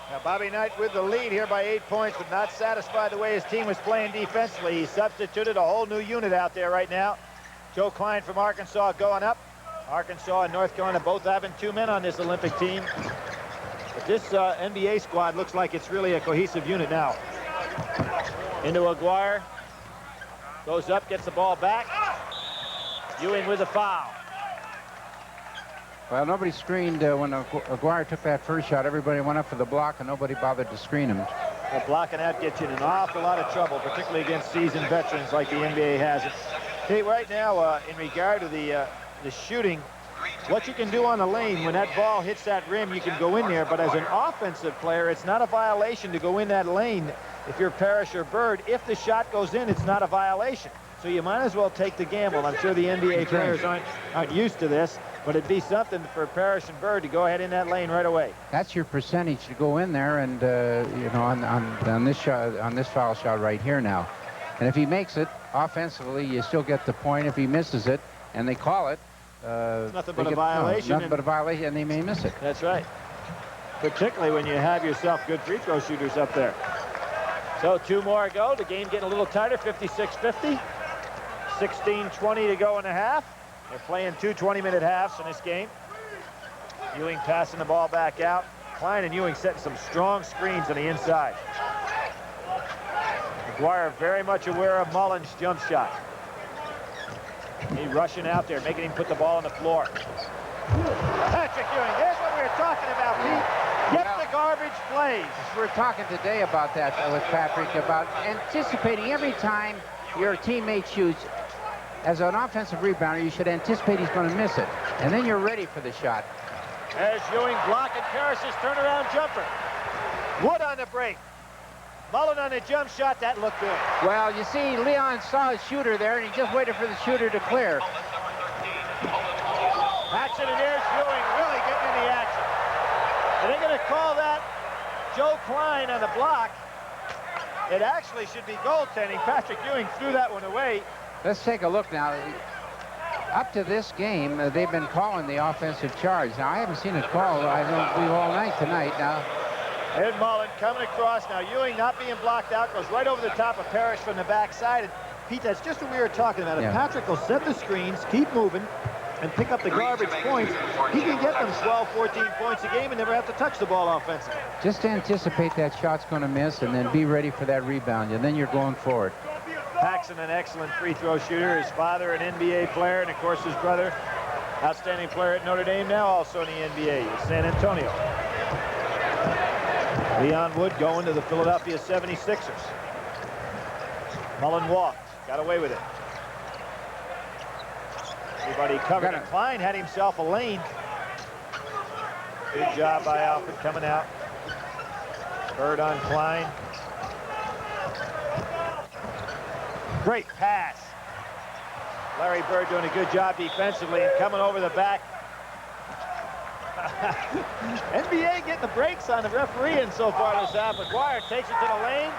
Now, Bobby Knight with the lead here by 8 points, but not satisfied the way his team was playing defensively. He substituted a whole new unit out there right now. Joe Klein from Arkansas going up. Arkansas and North Carolina both having 2 men on this Olympic team. But this NBA squad looks like it's really a cohesive unit now. Into Aguirre. Goes up, gets the ball back. Ewing with a foul. Well, nobody screened when Aguirre took that first shot. Everybody went up for the block, and nobody bothered to screen him. Well, blocking out gets you in an awful lot of trouble, particularly against seasoned veterans like the NBA has it. Hey, right now, in regard to the shooting, what you can do on the lane, when that ball hits that rim, you can go in there. But as an offensive player, it's not a violation to go in that lane if you're Parish or Bird. If the shot goes in, it's not a violation. So you might as well take the gamble. I'm sure the NBA players aren't used to this, but it'd be something for Parish and Bird to go ahead in that lane right away. That's your percentage to go in there, and you know, on this shot, on this foul shot right here now. And if he makes it offensively, you still get the point. If he misses it, and they call it, nothing but a violation. Nothing but a violation, and they may miss it. That's right. Particularly when you have yourself good free throw shooters up there. So 2 more to go. The game getting a little tighter, 56-50. 16-20 to go in the half. They're playing 2 20-minute halves in this game. Ewing passing the ball back out. Klein and Ewing setting some strong screens on the inside. McGuire very much aware of Mullin's jump shot. He rushing out there, making him put the ball on the floor. Patrick Ewing, there's what we were talking about, Pete. Get the garbage plays. We're talking today about that with Patrick, about anticipating every time your teammate shoots. As an offensive rebounder, you should anticipate he's going to miss it, and then you're ready for the shot. As Ewing blocking Parrish's turnaround jumper. Wood on the break. Mullin on the jump shot, that looked good. Well, you see, Leon saw his shooter there, and he just waited for the shooter to clear. Paxson, and there's Ewing really getting in the action. Are they going to call that Joe Klein on the block? It actually should be goaltending. Patrick Ewing threw that one away. Let's take a look now. Up to this game, they've been calling the offensive charge. Now, I haven't seen it called, I don't believe, all night tonight. Now, Ed Mullin coming across. Now, Ewing not being blocked out, goes right over the top of Parish from the backside. And Pete, that's just what we were talking about. If Patrick will set the screens, keep moving, and pick up the garbage points, he can get them 12, 14 points a game and never have to touch the ball offensively. just anticipate that shot's going to miss, and then be ready for that rebound, and then you're going forward. Paxson, an excellent free throw shooter. His father, an NBA player, and of course his brother, outstanding player at Notre Dame, now also in the NBA, San Antonio. Leon Wood going to the Philadelphia 76ers. Mullin walked, got away with it. Everybody covered, and Klein had himself a lane. Good job by Alford coming out. Bird on Klein. Great pass. Larry Bird doing a good job defensively and coming over the back. NBA getting the brakes on the referee and so far this half. McGuire takes it to the lane,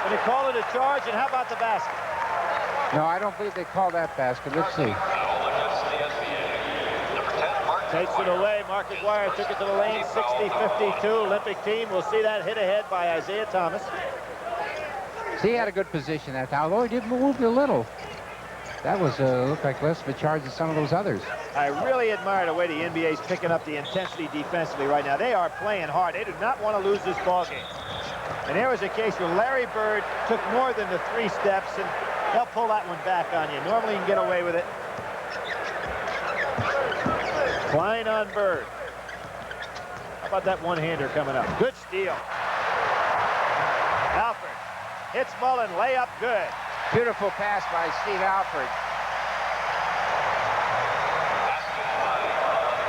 and they call it a charge. And how about the basket? No, I don't believe they call that basket. Let's see. Takes it away. Mark McGuire took it to the lane. 60-52 Olympic team. We'll see that hit ahead by Isiah Thomas. See, he had a good position that time, although he did move a little. That was looked like less of a charge than some of those others. I really admire the way the NBA is picking up the intensity defensively right now. They are playing hard. They do not want to lose this ball game. And there was a case where Larry Bird took more than the 3 steps, and they'll pull that one back on you. Normally you can get away with it. Klein on Bird. How about that one-hander coming up? Good steal. Alford hits Mullin, layup good. Beautiful pass by Steve Alford.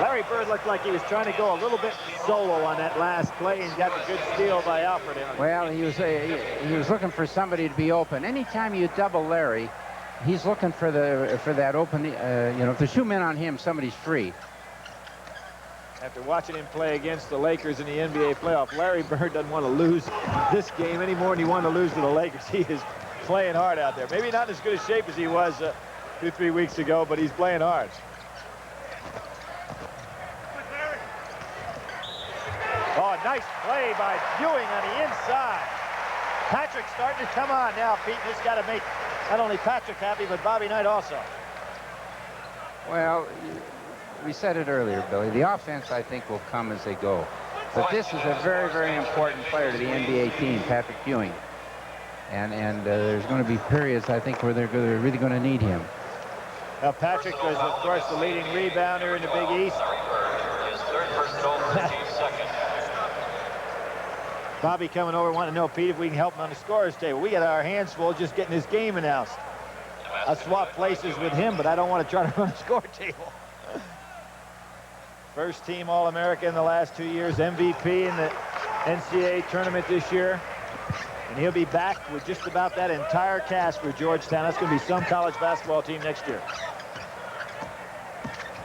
Larry Bird looked like he was trying to go a little bit solo on that last play and got the good steal by Alford. Well, he was looking for somebody to be open. Anytime you double Larry, he's looking for that open. You know, if there's 2 men on him, somebody's free. After watching him play against the Lakers in the NBA playoff, Larry Bird doesn't want to lose this game any more than he wanted to lose to the Lakers. He is playing hard out there. Maybe not in as good a shape as he was 2-3 weeks ago, but he's playing hard. Oh, nice play by Ewing on the inside. Patrick starting to come on now, Pete. This got to make not only Patrick happy, but Bobby Knight also. Well, we said it earlier, Billy. The offense, I think, will come as they go. But this is a very, very important player to the NBA team, Patrick Ewing. And there's going to be periods, I think, where they're really going to need him. Now, Patrick was, of course, the leading rebounder in the Big East. His third personal, 13 seconds. Bobby coming over, wanting to know, Pete, if we can help him on the scorer's table. We got our hands full just getting his game announced. I'll swap places with him, but I don't want to try to run a score table. First team All-America in the last 2 years, MVP in the NCAA tournament this year. And he'll be back with just about that entire cast for Georgetown. That's going to be some college basketball team next year.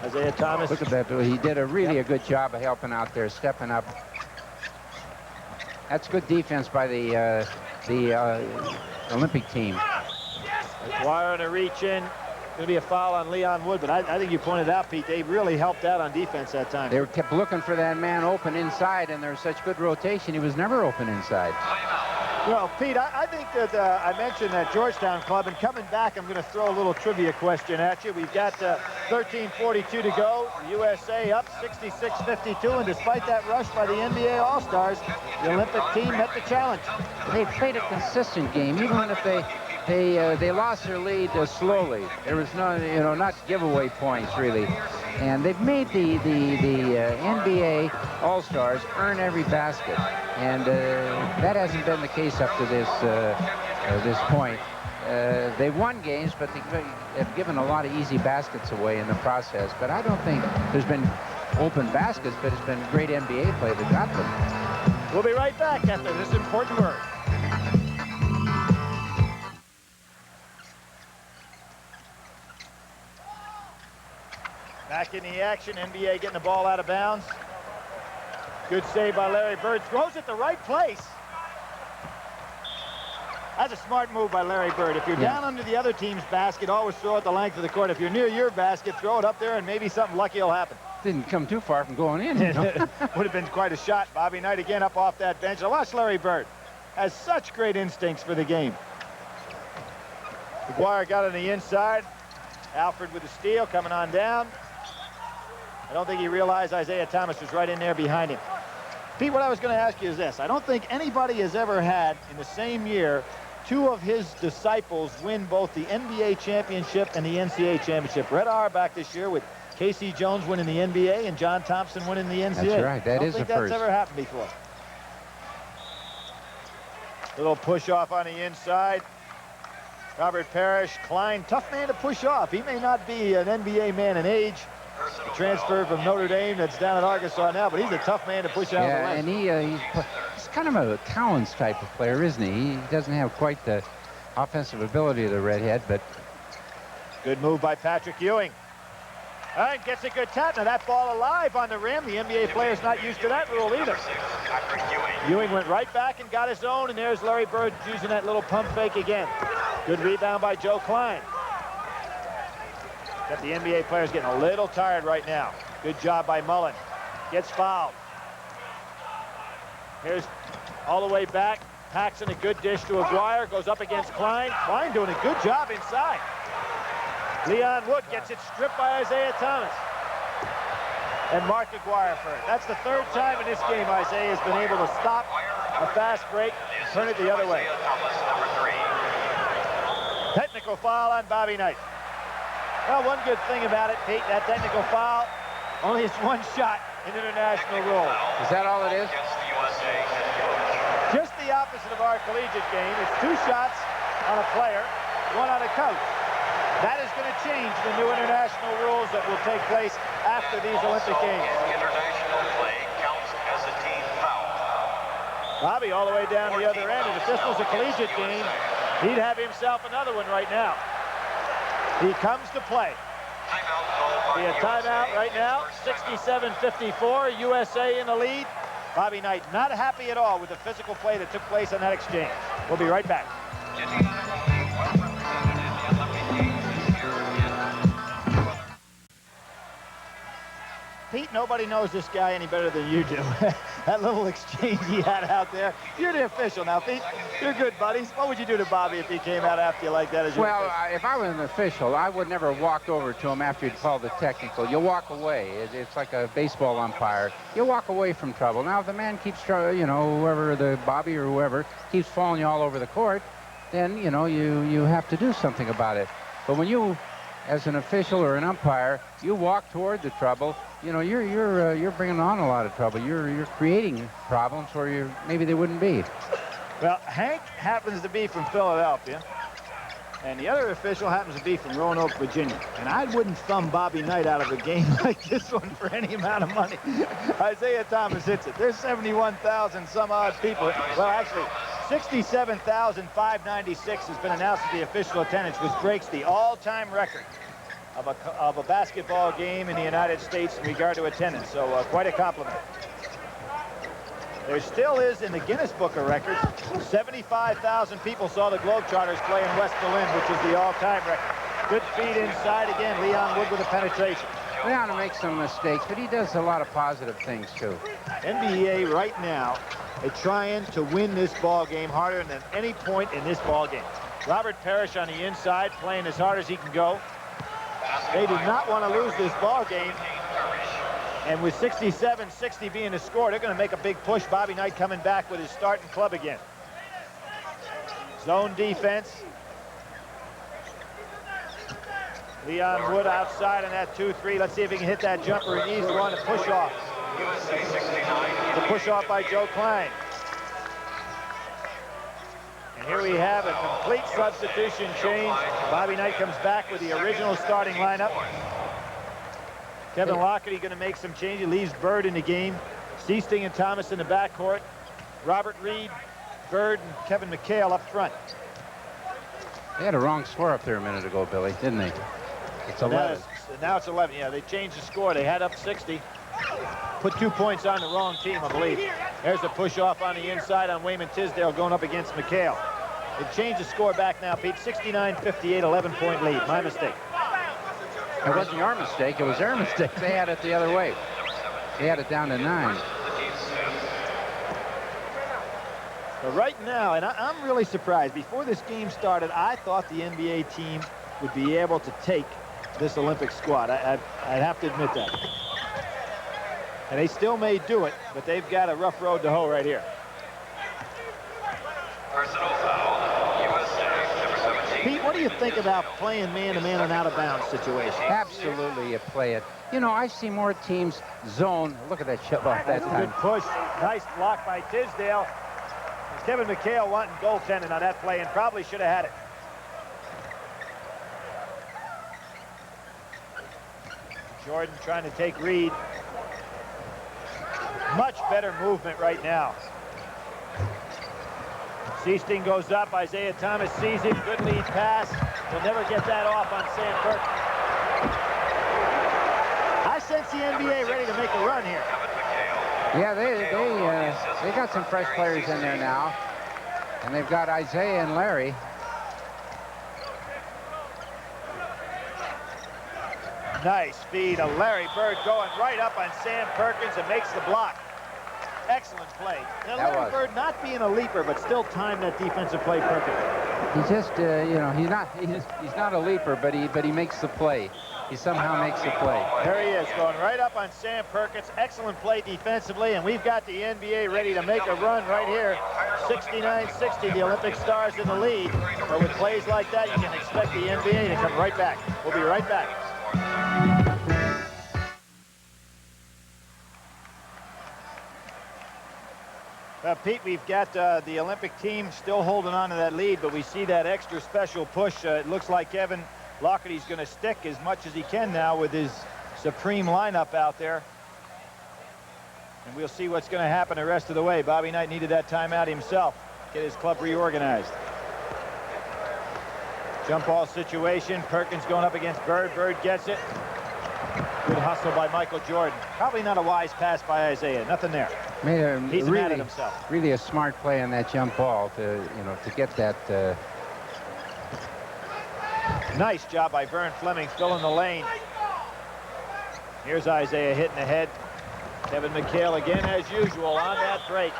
Isiah Thomas. Look at that. He did a really good job of helping out there, stepping up. That's good defense by the Olympic team. Guile on a reach in. Going to be a foul on Leon Wood, but I think you pointed out, Pete, they really helped out on defense that time. They kept looking for that man open inside, and there's such good rotation. He was never open inside. Well, Pete, I think that I mentioned that Georgetown club, and coming back, I'm going to throw a little trivia question at you. We've got 13:42 to go. USA up 66-52, and despite that rush by the NBA All-Stars, the Olympic team met the challenge. They played a consistent game, even if they lost their lead slowly. There was no, not giveaway points really, and they've made the NBA All-Stars earn every basket, and that hasn't been the case up to this point. They've won games, but they've given a lot of easy baskets away in the process. But I don't think there's been open baskets, but it's been great NBA play that got them. We'll be right back after this important word. Back in the action, NBA getting the ball out of bounds. Good save by Larry Bird. Throws it the right place. That's a smart move by Larry Bird. If you're down under the other team's basket, always throw it the length of the court. If you're near your basket, throw it up there, and maybe something lucky will happen. Didn't come too far from going in. You know? Would have been quite a shot. Bobby Knight again up off that bench. Now watch Larry Bird. Has such great instincts for the game. McGuire got on the inside. Alford with the steal coming on down. I don't think he realized Isiah Thomas was right in there behind him. Pete, what I was going to ask you is this. I don't think anybody has ever had in the same year two of his disciples win both the NBA championship and the NCAA championship. Red Auerbach this year with Casey Jones winning the NBA and John Thompson winning the NCAA. That's right. That is the first. I don't think that's ever happened before. Little push off on the inside. Robert Parish, Klein, tough man to push off. He may not be an NBA man in age. A transfer from Notre Dame that's down at Arkansas now, but he's a tough man to push out the lane. And he's kind of a Collins type of player, isn't he? He doesn't have quite the offensive ability of the redhead, but good move by Patrick Ewing. And gets a good tap. Now that ball alive on the rim. The NBA player's not used to that rule either. Ewing went right back and got his own, and there's Larry Bird using that little pump fake again. Good rebound by Joe Klein. Got the NBA players getting a little tired right now. Good job by Mullin. Gets fouled. Here's all the way back. Paxson, a good dish to Aguirre. Goes up against Klein. Klein doing a good job inside. Leon Wood gets it stripped by Isiah Thomas. And Mark Aguirre for it. That's the third time in this game Isiah has been able to stop a fast break and turn it the other way. Technical foul on Bobby Knight. Well, one good thing about it, Pete, that technical foul only is one shot in international rules. Is that all it is? Just the opposite of our collegiate game. It's 2 shots on a player, 1 on a coach. That is going to change the new international rules that will take place after these Olympic Games. International play counts as a team foul. Bobby all the way down the other end, and if this was a collegiate game, he'd have himself another one right now. He comes to play. Be a timeout right now, 67-54, USA in the lead. Bobby Knight not happy at all with the physical play that took place on that exchange. We'll be right back. Pete, nobody knows this guy any better than you do. That little exchange he had out there. You're the official now, Pete. You're good buddies. What would you do to Bobby if he came out after you like that? As Well, if I was an official, I would never have walked over to him after he'd called the technical. You walk away. It's like a baseball umpire. You walk away from trouble. Now, if the man keeps, you know, whoever, the Bobby or whoever, keeps following you all over the court, then, you know, you have to do something about it. But when you, as an official or an umpire, you walk toward the trouble, you know, you're bringing on a lot of trouble. You're creating problems where maybe they wouldn't be. Well, Hank happens to be from Philadelphia, and the other official happens to be from Roanoke, Virginia. And I wouldn't thumb Bobby Knight out of a game like this one for any amount of money. Isiah Thomas hits it. There's 71,000 some odd people. Well, actually, 67,596 has been announced as the official attendance, which breaks the all-time record of a basketball game in the United States in regard to attendance. So quite a compliment. There still is in the Guinness Book of Records, 75,000 people saw the Globetrotters play in West Berlin, which is the all-time record. Good feed inside again. Leon Wood with a penetration. Leon makes some mistakes, but he does a lot of positive things too. NBA right now, they're trying to win this ball game harder than any point in this ball game. Robert Parish on the inside, playing as hard as he can go. They do not want to lose this ball game. And with 67-60 being the score, they're going to make a big push. Bobby Knight coming back with his starting club again. Zone defense. Leon Wood outside on that 2-3. Let's see if he can hit that jumper. He needs one to push off. The push off by Joe Klein. And here we have a complete substitution change. Bobby Knight comes back with the original starting lineup. Kevin Lockerty going to make some changes. Leaves Bird in the game. Seasting and Thomas in the backcourt. Robert Reid, Bird, and Kevin McHale up front. They had a wrong score up there a minute ago, Billy, didn't they? It's 11. Now it's 11. Yeah, they changed the score. They had up 60. Put 2 points on the wrong team, I believe. There's a push off on the inside on Wayman Tisdale going up against McHale. They've changed the score back now, Pete. 69-58, 11-point lead. My mistake. It wasn't your mistake. It was their mistake. They had it the other way. They had it down to 9. But right now, and I'm really surprised. Before this game started, I thought the NBA team would be able to take this Olympic squad. I'd have to admit that. And they still may do it, but they've got a rough road to hoe right here. Personal foul, USA, number 17. Pete, what do you think about playing man-to-man and out-of-bounds situation? Absolutely, you play it. You know, I see more teams zone. Look at that shove off that time. Good push. Nice block by Tisdale. Kevin McHale wanting goaltending on that play and probably should have had it. Jordan trying to take Reid. Much better movement right now. Seasting goes up. Isiah Thomas sees it. Good lead pass. Will never get that off on Sam Perkins. I sense the NBA ready to make a run here. Yeah, they got some fresh players in there now. And they've got Isiah and Larry. Nice feed of Larry Bird going right up on Sam Perkins and makes the block. Excellent play. Now, That Larry was. Bird not being a leaper, but still timed that defensive play perfectly. He just, you know, he's not a leaper, but he makes the play. He somehow makes the play. There he is, going right up on Sam Perkins. Excellent play defensively, and we've got the NBA ready to make a run right here. 69-60, the Olympic Stars in the lead. But with plays like that, you can expect the NBA to come right back. We'll be right back. Pete, we've got the Olympic team still holding on to that lead, but we see that extra special push. It looks like Kevin Lougherty's going to stick as much as he can now with his supreme lineup out there. And we'll see what's going to happen the rest of the way. Bobby Knight needed that timeout himself. Get his club reorganized. Jump ball situation. Perkins going up against Bird. Bird gets it. Good hustle by Michael Jordan. Probably not a wise pass by Isiah. Nothing there. He's mad at himself. Really a smart play on that jump ball to get that. Nice job by Vern Fleming filling the lane. Here's Isiah hitting the head. Kevin McHale again as usual on that break.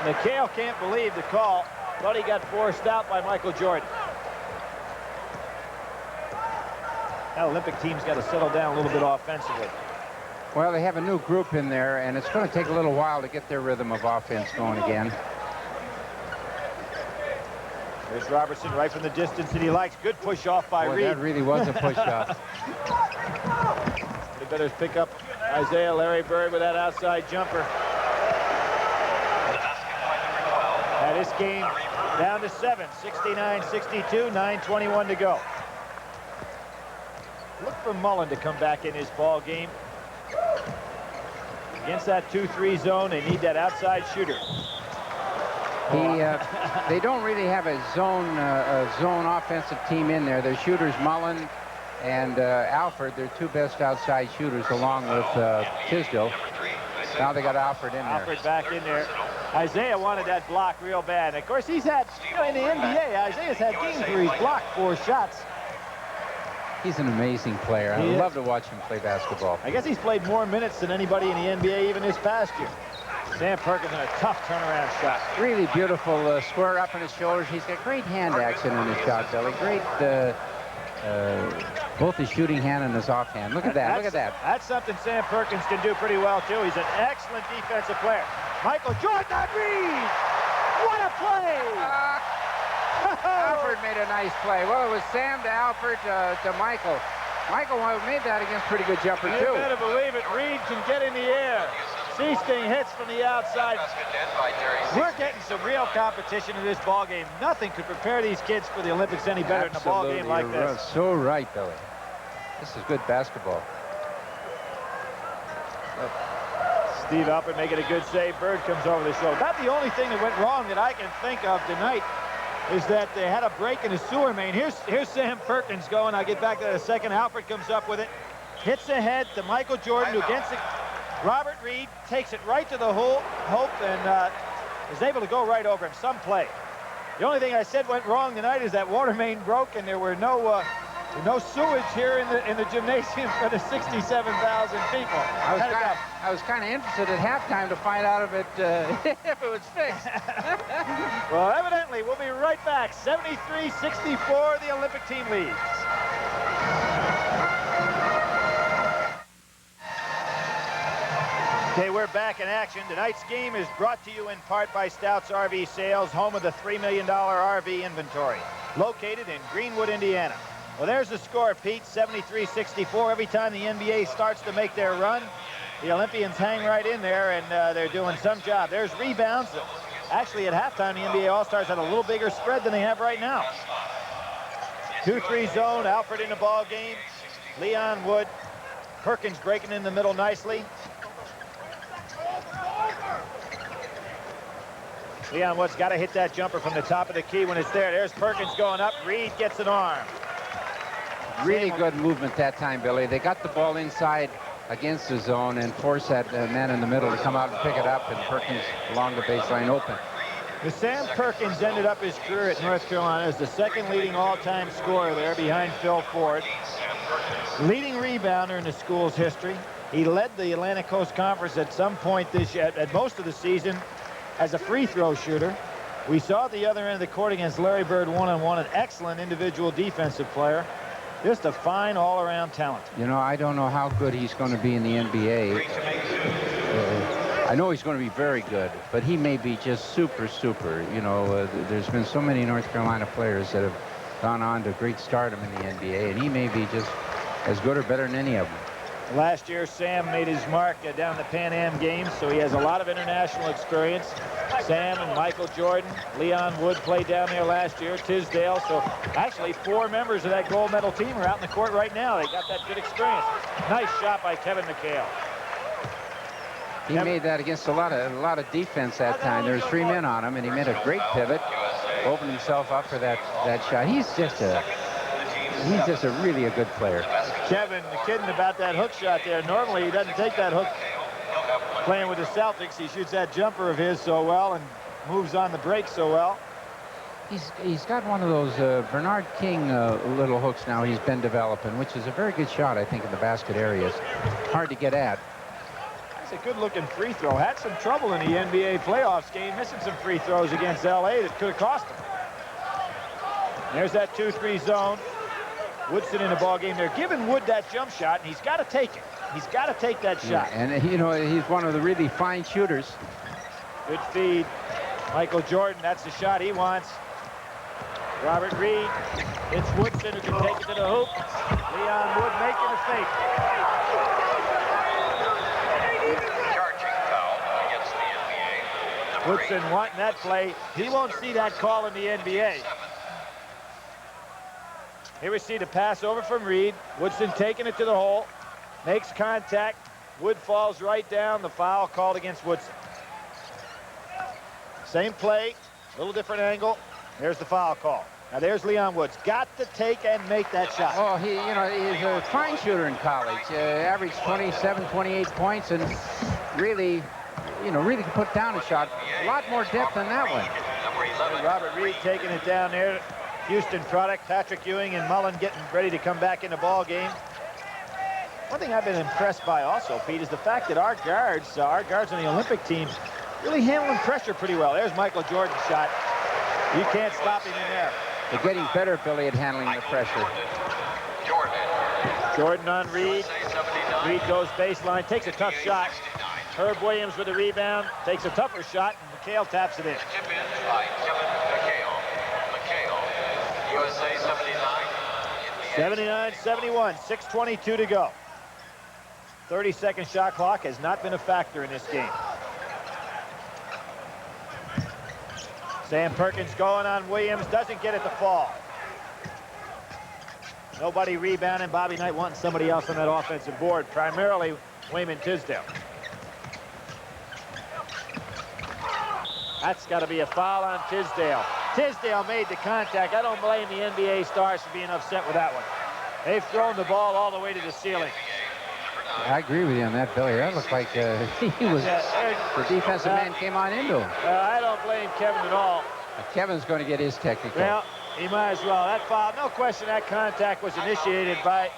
McHale can't believe the call, but he got forced out by Michael Jordan. That Olympic team's got to settle down a little bit offensively. Well, they have a new group in there, and it's going to take a little while to get their rhythm of offense going again. There's Robertson right from the distance that he likes. Good push off by Reid. That really was a push off. They better pick up Isiah. Larry Bird with that outside jumper. Now this game down to 7, 69-62, 9:21 to go. Look for Mullin to come back in his ball game. Against that 2-3 zone, they need that outside shooter. They don't really have a zone offensive team in there. Their shooters, Mullin and Alford, their two best outside shooters, along with Tisdale. Now they got Alford in there. Alford back in there. Isiah wanted that block real bad. And of course, he's had, in the NBA, Isaiah's had games where he's blocked 4 shots. He's an amazing player. I love to watch him play basketball. I guess he's played more minutes than anybody in the NBA even this past year. Sam Perkins in a tough turnaround shot. Really beautiful square up in his shoulders. He's got great hand action in his shot, Billy. Great, both his shooting hand and his offhand. Look at that, look at that. That's something Sam Perkins can do pretty well, too. He's an excellent defensive player. Michael Jordan on Reid! What a play! Alford made a nice play. Well, it was Sam to Alford to Michael. Michael made that against pretty good jumper, too. You better believe it. Reid can get in the air. Seasting hits from the outside. We're getting some real competition in this ball game. Nothing could prepare these kids for the Olympics any better than a ball game like this. So right, Billy. This is good basketball. Steve Alford making a good save. Bird comes over the shoulder. Not the only thing that went wrong that I can think of tonight is that they had a break in the sewer main. Here's Sam Perkins going. I'll get back to that in a second. Alford comes up with it. Hits ahead to Michael Jordan, who gets it. Robert Reid takes it right to the hoop and is able to go right over him. Some play. The only thing I said went wrong tonight is that water main broke and there were no sewage here in the gymnasium for the 67,000 people. I was kind of interested at halftime to find out if it was fixed. Well, evidently, we'll be right back. 73-64, the Olympic team leads. Okay, we're back in action. Tonight's game is brought to you in part by Stout's RV Sales, home of the $3 million RV inventory, located in Greenwood, Indiana. Well, there's the score, Pete, 73-64. Every time the NBA starts to make their run, the Olympians hang right in there, and they're doing some job. There's rebounds. Actually, at halftime, the NBA All-Stars had a little bigger spread than they have right now. 2-3 zone, Alford in the ball game. Leon Wood, Perkins breaking in the middle nicely. Leon Wood's got to hit that jumper from the top of the key when it's there. There's Perkins going up. Reid gets an arm. Really good movement that time, Billy. They got the ball inside against the zone and forced that man in the middle to come out and pick it up, and Perkins along the baseline open. Sam Perkins ended up his career at North Carolina as the second leading all-time scorer there behind Phil Ford. Leading rebounder in the school's history. He led the Atlantic Coast Conference at some point this year, at most of the season, as a free throw shooter. We saw at the other end of the court against Larry Bird one-on-one, an excellent individual defensive player. Just a fine all-around talent. You know, I don't know how good he's going to be in the NBA. I know he's going to be very good, but he may be just super. You know, there's been so many North Carolina players that have gone on to great stardom in the NBA, and he may be just as good or better than any of them. Last year, Sam made his mark down the Pan Am Games, so he has a lot of international experience. Sam and Michael Jordan, Leon Wood played down there last year, Tisdale. So actually 4 members of that gold medal team are out in the court right now. They got that good experience. Nice shot by Kevin McHale. He made that against a lot of defense that time. There was 3 men on him, and he made a great pivot, opened himself up for that shot. He's just a really a good player. Kevin kidding about that hook shot there. Normally he doesn't take that hook playing with the Celtics. He shoots that jumper of his so well and moves on the break so well. He's got one of those Bernard King little hooks now he's been developing, which is a very good shot, I think, in the basket areas. Hard to get at. That's a good-looking free throw. Had some trouble in the NBA playoffs game, missing some free throws against L.A. that could have cost him. There's that 2-3 zone. Woodson in the ball game. They're giving Wood that jump shot, and he's got to take it. He's got to take that shot. And, you know, he's one of the really fine shooters. Good feed. Michael Jordan, that's the shot he wants. Robert Reid. It's Woodson who can take it to the hoop. Leon Wood making a fake. Charging foul against the NBA. Woodson wanting that play. He won't see that call in the NBA. Here we see the pass over from Reid. Woodson taking it to the hole. Makes contact. Wood falls right down. The foul called against Woodson. Same play, a little different angle. There's the foul call. Now there's Leon Woods. Got to take and make that shot. Oh, he's a fine shooter in college. Averaged 27, 28 points, and really can put down a shot. A lot more depth than that one. Robert Reid taking it down there. Houston product. Patrick Ewing and Mullin getting ready to come back in the ball game. One thing I've been impressed by also, Pete, is the fact that our guards on the Olympic team, really handling pressure pretty well. There's Michael Jordan's shot. You can't stop him in there. They're getting better, Billy, at handling the pressure. Jordan on Reid. Reid goes baseline, takes a tough shot. Herb Williams with the rebound, takes a tougher shot, and McHale taps it in. Tip in by Kevin McHale. McHale, USA 79. 79-71, 6:22 to go. 30-second shot clock has not been a factor in this game. Sam Perkins going on Williams, doesn't get it to fall. Nobody rebounding. Bobby Knight wanting somebody else on that offensive board, primarily Wayman Tisdale. That's got to be a foul on Tisdale. Tisdale made the contact. I don't blame the NBA stars for being upset with that one. They've thrown the ball all the way to the ceiling. I agree with you on that, Billy. That looked like the defensive man came on into him. I don't blame Kevin at all. Kevin's going to get his technical. Well, he might as well. That foul, no question, that contact was initiated by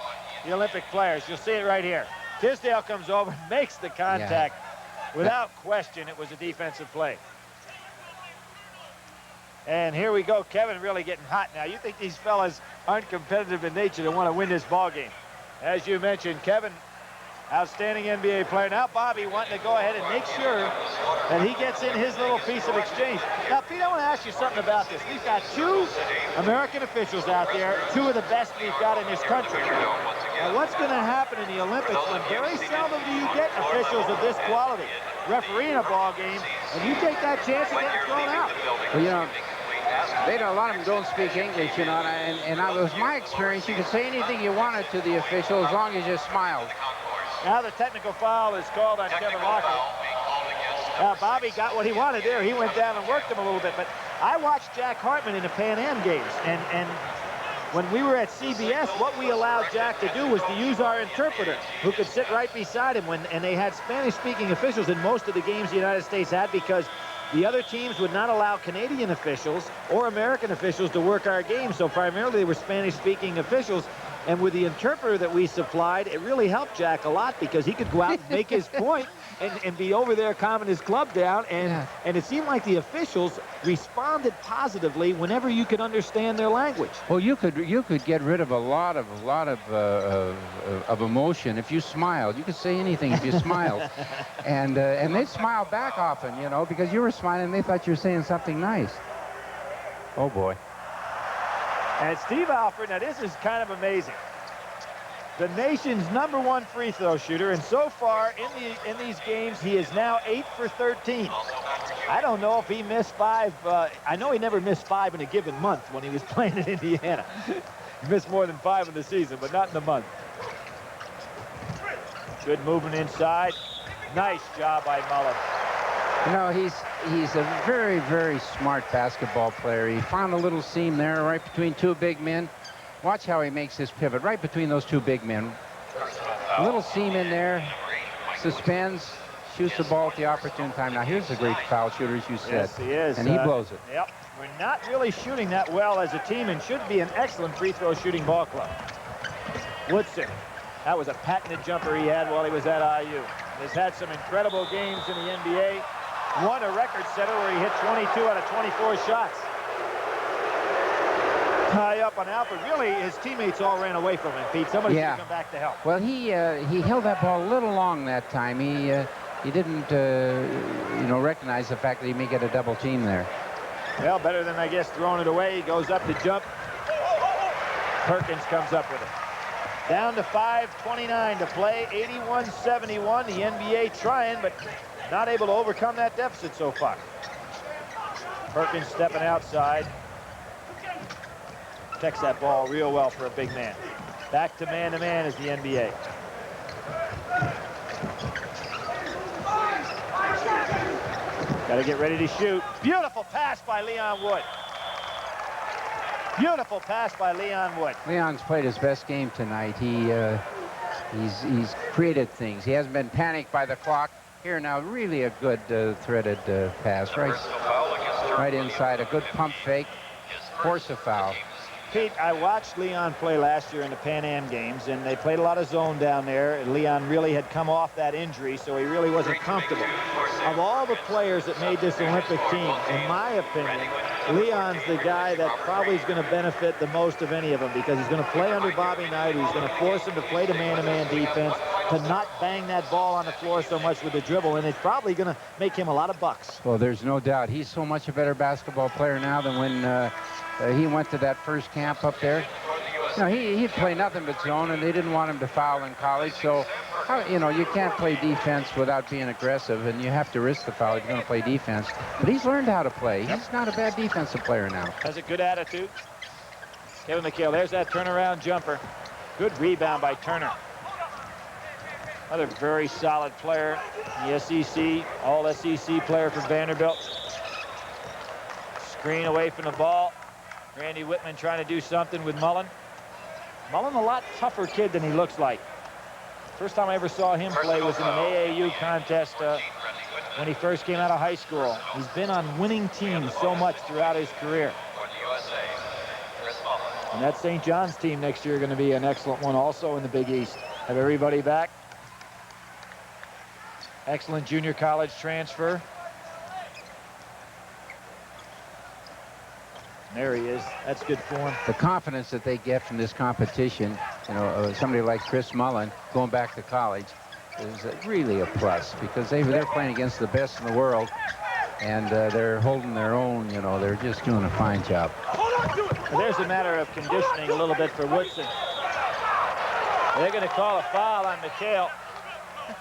the Olympic players. You'll see it right here. Tisdale comes over, makes the contact. Yeah. Without question, it was a defensive play. And here we go, Kevin really getting hot now. You think these fellas aren't competitive in nature to want to win this ball game. As you mentioned, Kevin, outstanding NBA player. Now Bobby wanting to go ahead and make sure that he gets in his little piece of exchange. Now, Pete, I want to ask you something about this. We've got 2 American officials out there, 2 of the best we've got in this country. Now, what's going to happen in the Olympics when very seldom do you get officials of this quality refereeing a ball game, and you take that chance of getting thrown out? Well, you know, a lot of them don't speak English, you know, and it was my experience. You could say anything you wanted to the official as long as you smiled. Now the technical foul is called on Kevin Walker. Bobby got what he wanted there. He went down and worked him a little bit. But I watched Jack Hartman in the Pan Am games, and when we were at CBS, what we allowed Jack to do was to use our interpreter, who could sit right beside him. And they had Spanish-speaking officials in most of the games the United States had, because the other teams would not allow Canadian officials or American officials to work our games. So primarily they were Spanish-speaking officials. And with the interpreter that we supplied, it really helped Jack a lot because he could go out and make his point and be over there calming his club down. And it seemed like the officials responded positively whenever you could understand their language. Well, you could get rid of a lot of emotion if you smiled. You could say anything if you smiled, and they'd smile back often, you know, because you were smiling and they thought you were saying something nice. Oh boy. And Steve Alford, now this is kind of amazing. The nation's #1 free throw shooter, and so far in these games, he is now 8 for 13. I don't know if he missed 5. I know he never missed 5 in a given month when he was playing in Indiana. He missed more than 5 in the season, but not in the month. Good movement inside. Nice job by Mullin. You know, he's a very, very smart basketball player. He found a little seam there right between 2 big men. Watch how he makes his pivot right between those 2 big men. A little seam in there, suspends, shoots the ball at the opportune time. Now, here's a great foul shooter, as you said. Yes, he is. And he blows it. Yep. We're not really shooting that well as a team and should be an excellent free throw shooting ball club. Woodson. That was a patented jumper he had while he was at IU. He's had some incredible games in the NBA. Won a record setter where he hit 22 out of 24 shots. Tie up on Alford. Really, his teammates all ran away from him, Pete. Somebody should come back to help. Well, he held that ball a little long that time. He didn't, you know, recognize the fact that he may get a double team there. Well, better than, I guess, throwing it away. He goes up to jump. Perkins comes up with it. Down to 5:29 to play, 81-71. The NBA trying, but not able to overcome that deficit so far. Perkins stepping outside. Protects that ball real well for a big man. Back to man-to-man is the NBA. Got to get ready to shoot. Beautiful pass by Leon Wood. Beautiful pass by Leon Wood. Leon's played his best game tonight. He's created things. He hasn't been panicked by the clock. Here now, really a good threaded pass. Right inside, a good pump fake. Force a foul. Pete, I watched Leon play last year in the Pan Am games, and they played a lot of zone down there. And Leon really had come off that injury, so he really wasn't comfortable. Of all the players that made this Olympic team, in my opinion, Leon's the guy that probably is going to benefit the most of any of them because he's going to play under Bobby Knight, who's going to force him to play the man-to-man defense, to not bang that ball on the floor so much with the dribble, and it's probably going to make him a lot of bucks. Well, there's no doubt. He's so much a better basketball player now than when he went to that first camp up there. You know, he'd play nothing but zone, and they didn't want him to foul in college. So, you know, you can't play defense without being aggressive, and you have to risk the foul if you're going to play defense. But he's learned how to play. He's not a bad defensive player now. Has a good attitude. Kevin McHale, there's that turnaround jumper. Good rebound by Turner. Another very solid player in the SEC, all SEC player for Vanderbilt. Screen away from the ball. Randy Whitman trying to do something with Mullin. Mullin a lot tougher kid than he looks like. First time I ever saw him play was in an AAU contest when he first came out of high school. He's been on winning teams so much throughout his career. And that St. John's team next year going to be an excellent one also in the Big East. Have everybody back. Excellent junior college transfer. There he is. That's good form. The confidence that they get from this competition, you know, somebody like Chris Mullin going back to college is really a plus because they're playing against the best in the world, and they're holding their own. You know, they're just doing a fine job. Well, there's a matter of conditioning a little bit for Woodson. They're going to call a foul on McHale.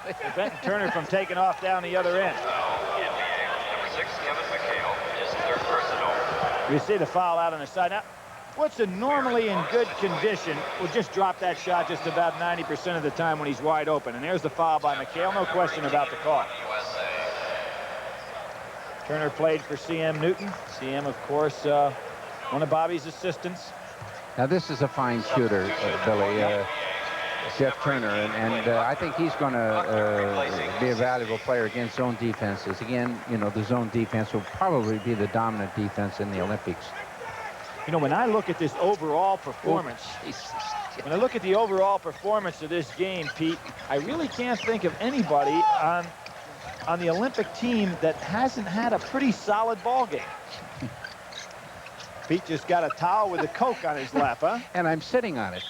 Preventing Turner from taking off down the other end. Number 6, Kevin McHale, is third personal. You see the foul out on the side. Now, Woodson normally in good condition will just drop that shot just about 90% of the time when he's wide open. And there's the foul by McHale. No question about the call. Turner played for C.M. Newton. C.M., of course, one of Bobby's assistants. Now, this is a fine shooter, Billy. Jeff Turner, and I think he's going to be a valuable player against zone defenses. Again, you know, the zone defense will probably be the dominant defense in the Olympics. You know, when I look at this overall performance, when I look at the overall performance of this game, Pete, I really can't think of anybody on the Olympic team that hasn't had a pretty solid ball game. Pete just got a towel with a Coke on his lap, huh? And I'm sitting on it.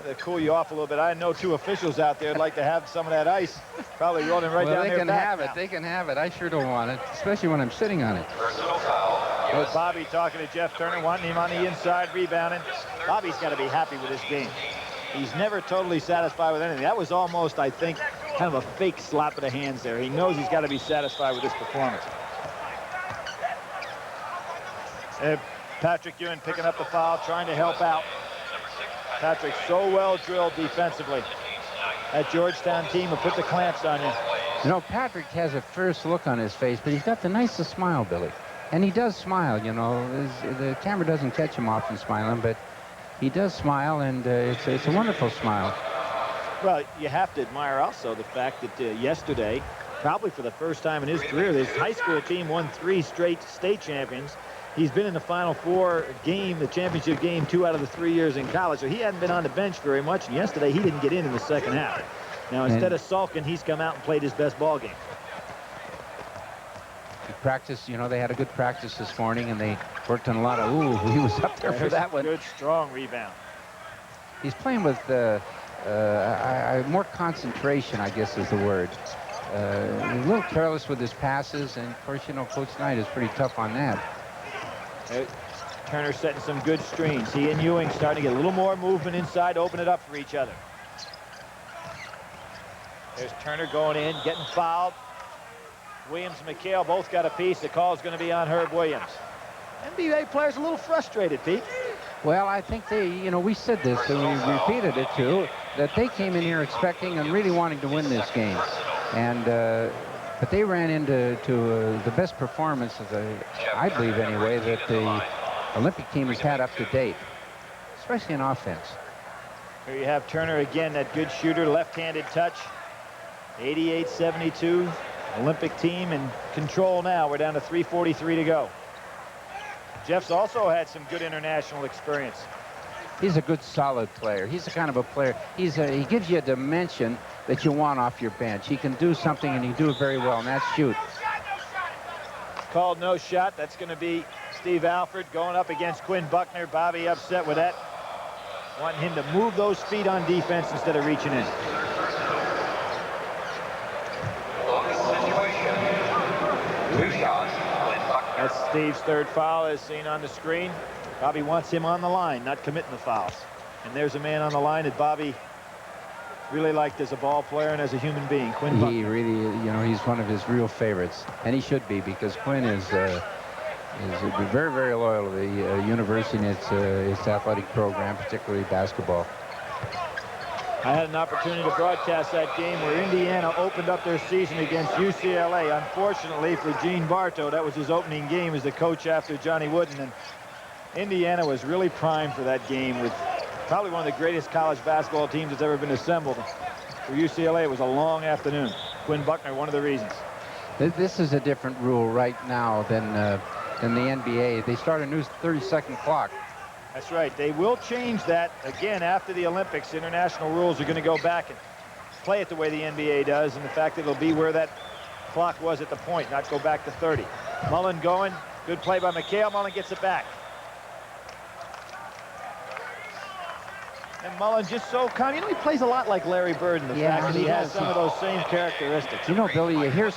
To cool you off a little bit. I know 2 officials out there would like to have some of that ice. Probably rolling right down their back. They can have it. They can have it. I sure don't want it, especially when I'm sitting on it. Personal foul. With Bobby talking to Jeff Turner, wanting him on the inside, rebounding. Bobby's got to be happy with this game. He's never totally satisfied with anything. That was almost, I think, kind of a fake slap of the hands there. He knows he's got to be satisfied with this performance. Patrick Ewing picking up the foul, trying to help out. Patrick so well drilled defensively. That Georgetown team will put the clamps on you. You know, Patrick has a fierce look on his face, but he's got the nicest smile, Billy. And he does smile, you know. The camera doesn't catch him often smiling, but he does smile, and it's a wonderful smile. Well, you have to admire also the fact that yesterday, probably for the first time in his career, this high school team won 3 straight state champions. He's been in the Final Four game, the championship game, 2 out of the 3 years in college. So he hadn't been on the bench very much. And yesterday, he didn't get in the second half. Now, instead of sulking, he's come out and played his best ball game. He practiced, you know, they had a good practice this morning, and they worked on a lot of, he was up there for that one. Good, strong rebound. He's playing with more concentration, I guess is the word. A little careless with his passes, and of course, you know, Coach Knight is pretty tough on that. Turner setting some good screens. He and Ewing starting to get a little more movement inside, open it up for each other. There's Turner going in, getting fouled. Williams and McHale both got a piece. The call is going to be on Herb Williams. NBA players a little frustrated, Pete. Well, I think they, you know, we said this and we repeated it too, that they came in here expecting and really wanting to win this game. And but they ran into the best performance, I believe anyway, that the Olympic team has had up to date, especially in offense. Here you have Turner again, that good shooter, left-handed touch. 88-72, Olympic team in control now. We're down to 3:43 to go. Jeff's also had some good international experience. He's a good, solid player. He's the kind of a player. He gives you a dimension that you want off your bench. He can do something, and he do it very well, and that's shoot. Called no shot. That's going to be Steve Alford going up against Quinn Buckner. Bobby upset with that. Wanting him to move those feet on defense instead of reaching in. That's Steve's 3rd foul as seen on the screen. Bobby wants him on the line, not committing the fouls. And there's a man on the line that Bobby really liked as a ball player and as a human being, Quinn Buckner. He really, you know, he's one of his real favorites, and he should be, because Quinn is very, very loyal to the university and its athletic program, particularly basketball. I had an opportunity to broadcast that game where Indiana opened up their season against UCLA. Unfortunately for Gene Bartow, that was his opening game as the coach after Johnny Wooden. And Indiana was really primed for that game with probably one of the greatest college basketball teams that's ever been assembled. For UCLA, it was a long afternoon. Quinn Buckner, one of the reasons. This is a different rule right now than the NBA. They start a new 30-second clock. That's right. They will change that again after the Olympics. International rules are going to go back and play it the way the NBA does, and the fact that it'll be where that clock was at the point, not go back to 30. Mullin going. Good play by McHale. Mullin gets it back. And Mullin just so calm. You know, he plays a lot like Larry Bird in the fact that he has some of those same characteristics. You know, Billy, you hear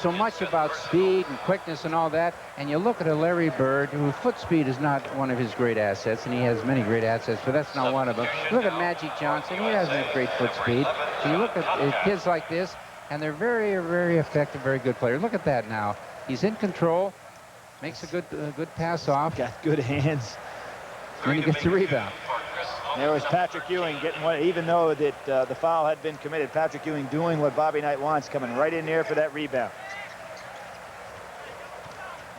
so much about speed and quickness and all that, and you look at a Larry Bird, whose foot speed is not one of his great assets, and he has many great assets, but that's not one of them. Look at Magic Johnson. He doesn't have great foot speed. And you look at kids like this, and they're very, very effective, very good players. Look at that now. He's in control, makes a good pass off. Got good hands. And he gets the rebound. There was Patrick Ewing getting one, even though that the foul had been committed. Patrick Ewing doing what Bobby Knight wants, coming right in there for that rebound.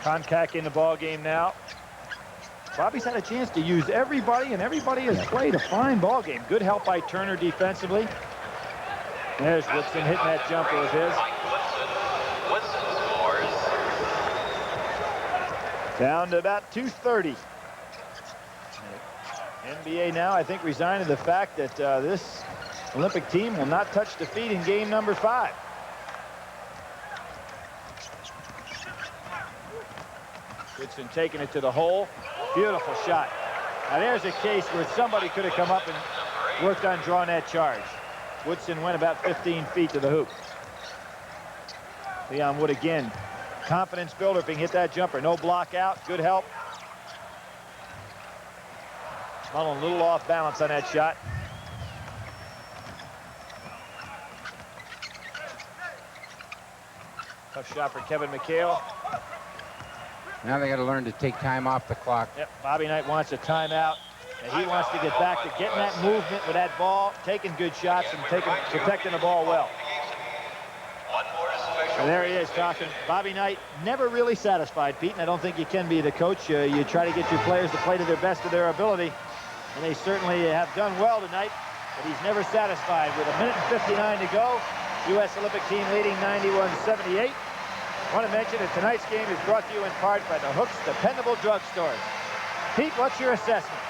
Contact in the ball game now. Bobby's had a chance to use everybody, and everybody has played a fine ball game. Good help by Turner defensively. There's Woodson hitting that jumper of his. Woodson scores. Down to about 2:30. NBA now, I think, resigned to the fact that this Olympic team will not touch defeat in game number 5. Woodson taking it to the hole. Beautiful shot. Now there's a case where somebody could have come up and worked on drawing that charge. Woodson went about 15 feet to the hoop. Leon Wood again. Confidence builder if he can hit that jumper. No block out. Good help. Mullin a little off balance on that shot. Tough shot for Kevin McHale. Now they got to learn to take time off the clock. Yep, Bobby Knight wants a timeout, and he wants to get back to getting that movement with that ball, taking good shots and protecting the ball well. And there he is talking. Bobby Knight never really satisfied, Pete, and I don't think you can be the coach. You try to get your players to play to their best of their ability, and they certainly have done well tonight, but he's never satisfied. With 1:59 to go, U.S. Olympic team leading 91-78. I want to mention that tonight's game is brought to you in part by the Hooks Dependable Drugstores. Pete, what's your assessment?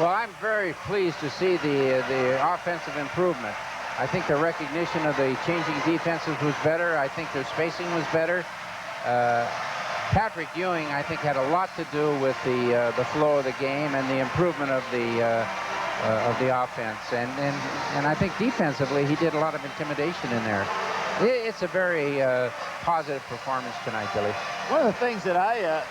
Well, I'm very pleased to see the offensive improvement. I think the recognition of the changing defenses was better. I think their spacing was better. Patrick Ewing, I think, had a lot to do with the flow of the game and the improvement of the offense. And I think defensively, he did a lot of intimidation in there. It's a very positive performance tonight, Billy. One of the things that I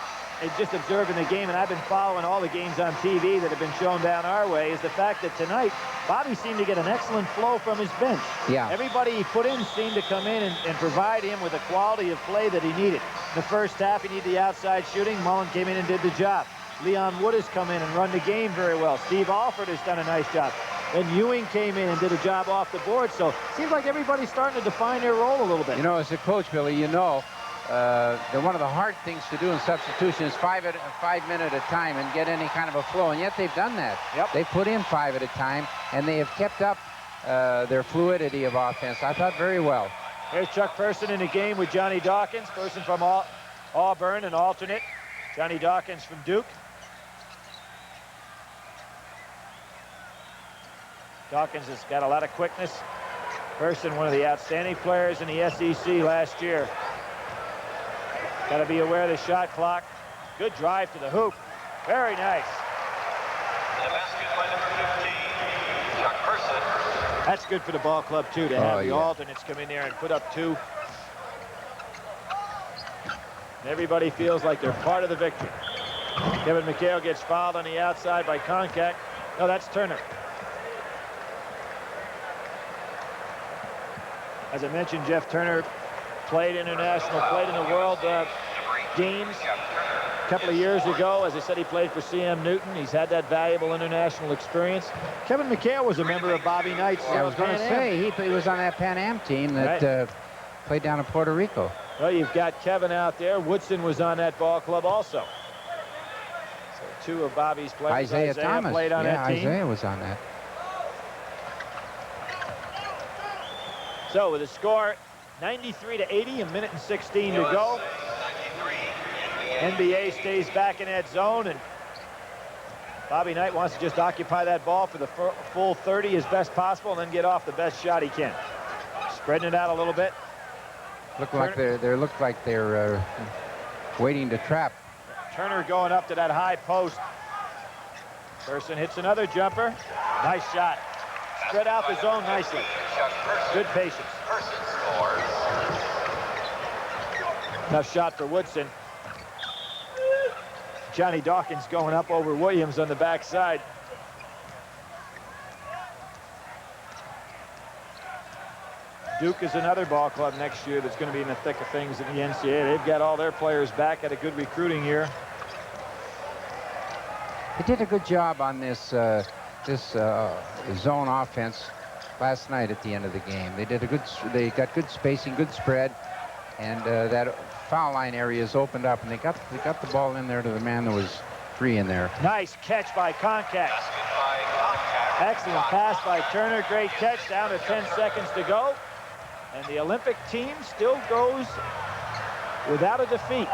just observed in the game, and I've been following all the games on TV that have been shown down our way, is the fact that tonight, Bobby seemed to get an excellent flow from his bench. Yeah. Everybody he put in seemed to come in and provide him with the quality of play that he needed. In the first half, he needed the outside shooting. Mullin came in and did the job. Leon Wood has come in and run the game very well. Steve Alford has done a nice job. And Ewing came in and did a job off the board. So it seems like everybody's starting to define their role a little bit. You know, as a coach, Billy, you know, one of the hard things to do in substitution is 5 minutes at a time and get any kind of a flow. And yet they've done that. Yep. They've put in 5 at a time, and they have kept up their fluidity of offense. I thought very well. Here's Chuck Person in the game with Johnny Dawkins. Person from Auburn, an alternate. Johnny Dawkins from Duke. Dawkins has got a lot of quickness. Person, one of the outstanding players in the SEC last year. Got to be aware of the shot clock. Good drive to the hoop. Very nice. The basket by number 15, Chuck Person. That's good for the ball club, too, to have the yeah. alternates come in there and put up 2. And everybody feels like they're part of the victory. Kevin McHale gets fouled on the outside by Konkak. No, that's Turner. As I mentioned, Jeff Turner played international, played in the World Games a couple of years ago. As I said, he played for CM Newton. He's had that valuable international experience. Kevin McHale was a member of Bobby Knight's I was going to Pan Am. say, he was on that Pan Am team that played down in Puerto Rico. Well, you've got Kevin out there. Woodson was on that ball club also. So 2 of Bobby's players. Isiah Thomas played on that team. Isiah was on that. So with a score 93-80, 1:16 to go. NBA stays back in that zone, and Bobby Knight wants to just occupy that ball for the full 30 as best possible and then get off the best shot he can. Spreading it out a little bit. Look like they're waiting to trap. Turner going up to that high post. Person hits another jumper. Nice shot. Spread out the zone nicely. Good patience. Tough shot for Woodson. Johnny Dawkins going up over Williams on the backside. Duke is another ball club next year that's going to be in the thick of things in the NCAA. They've got all their players back, had a good recruiting year. They did a good job on this zone offense last night at the end of the game. They got good spacing, good spread, and that foul line area is opened up, and they got the ball in there to the man that was free in there. Nice catch by Konkak. Excellent pass by Turner. Great catch. Down to 10 seconds to go. And the Olympic team still goes without a defeat.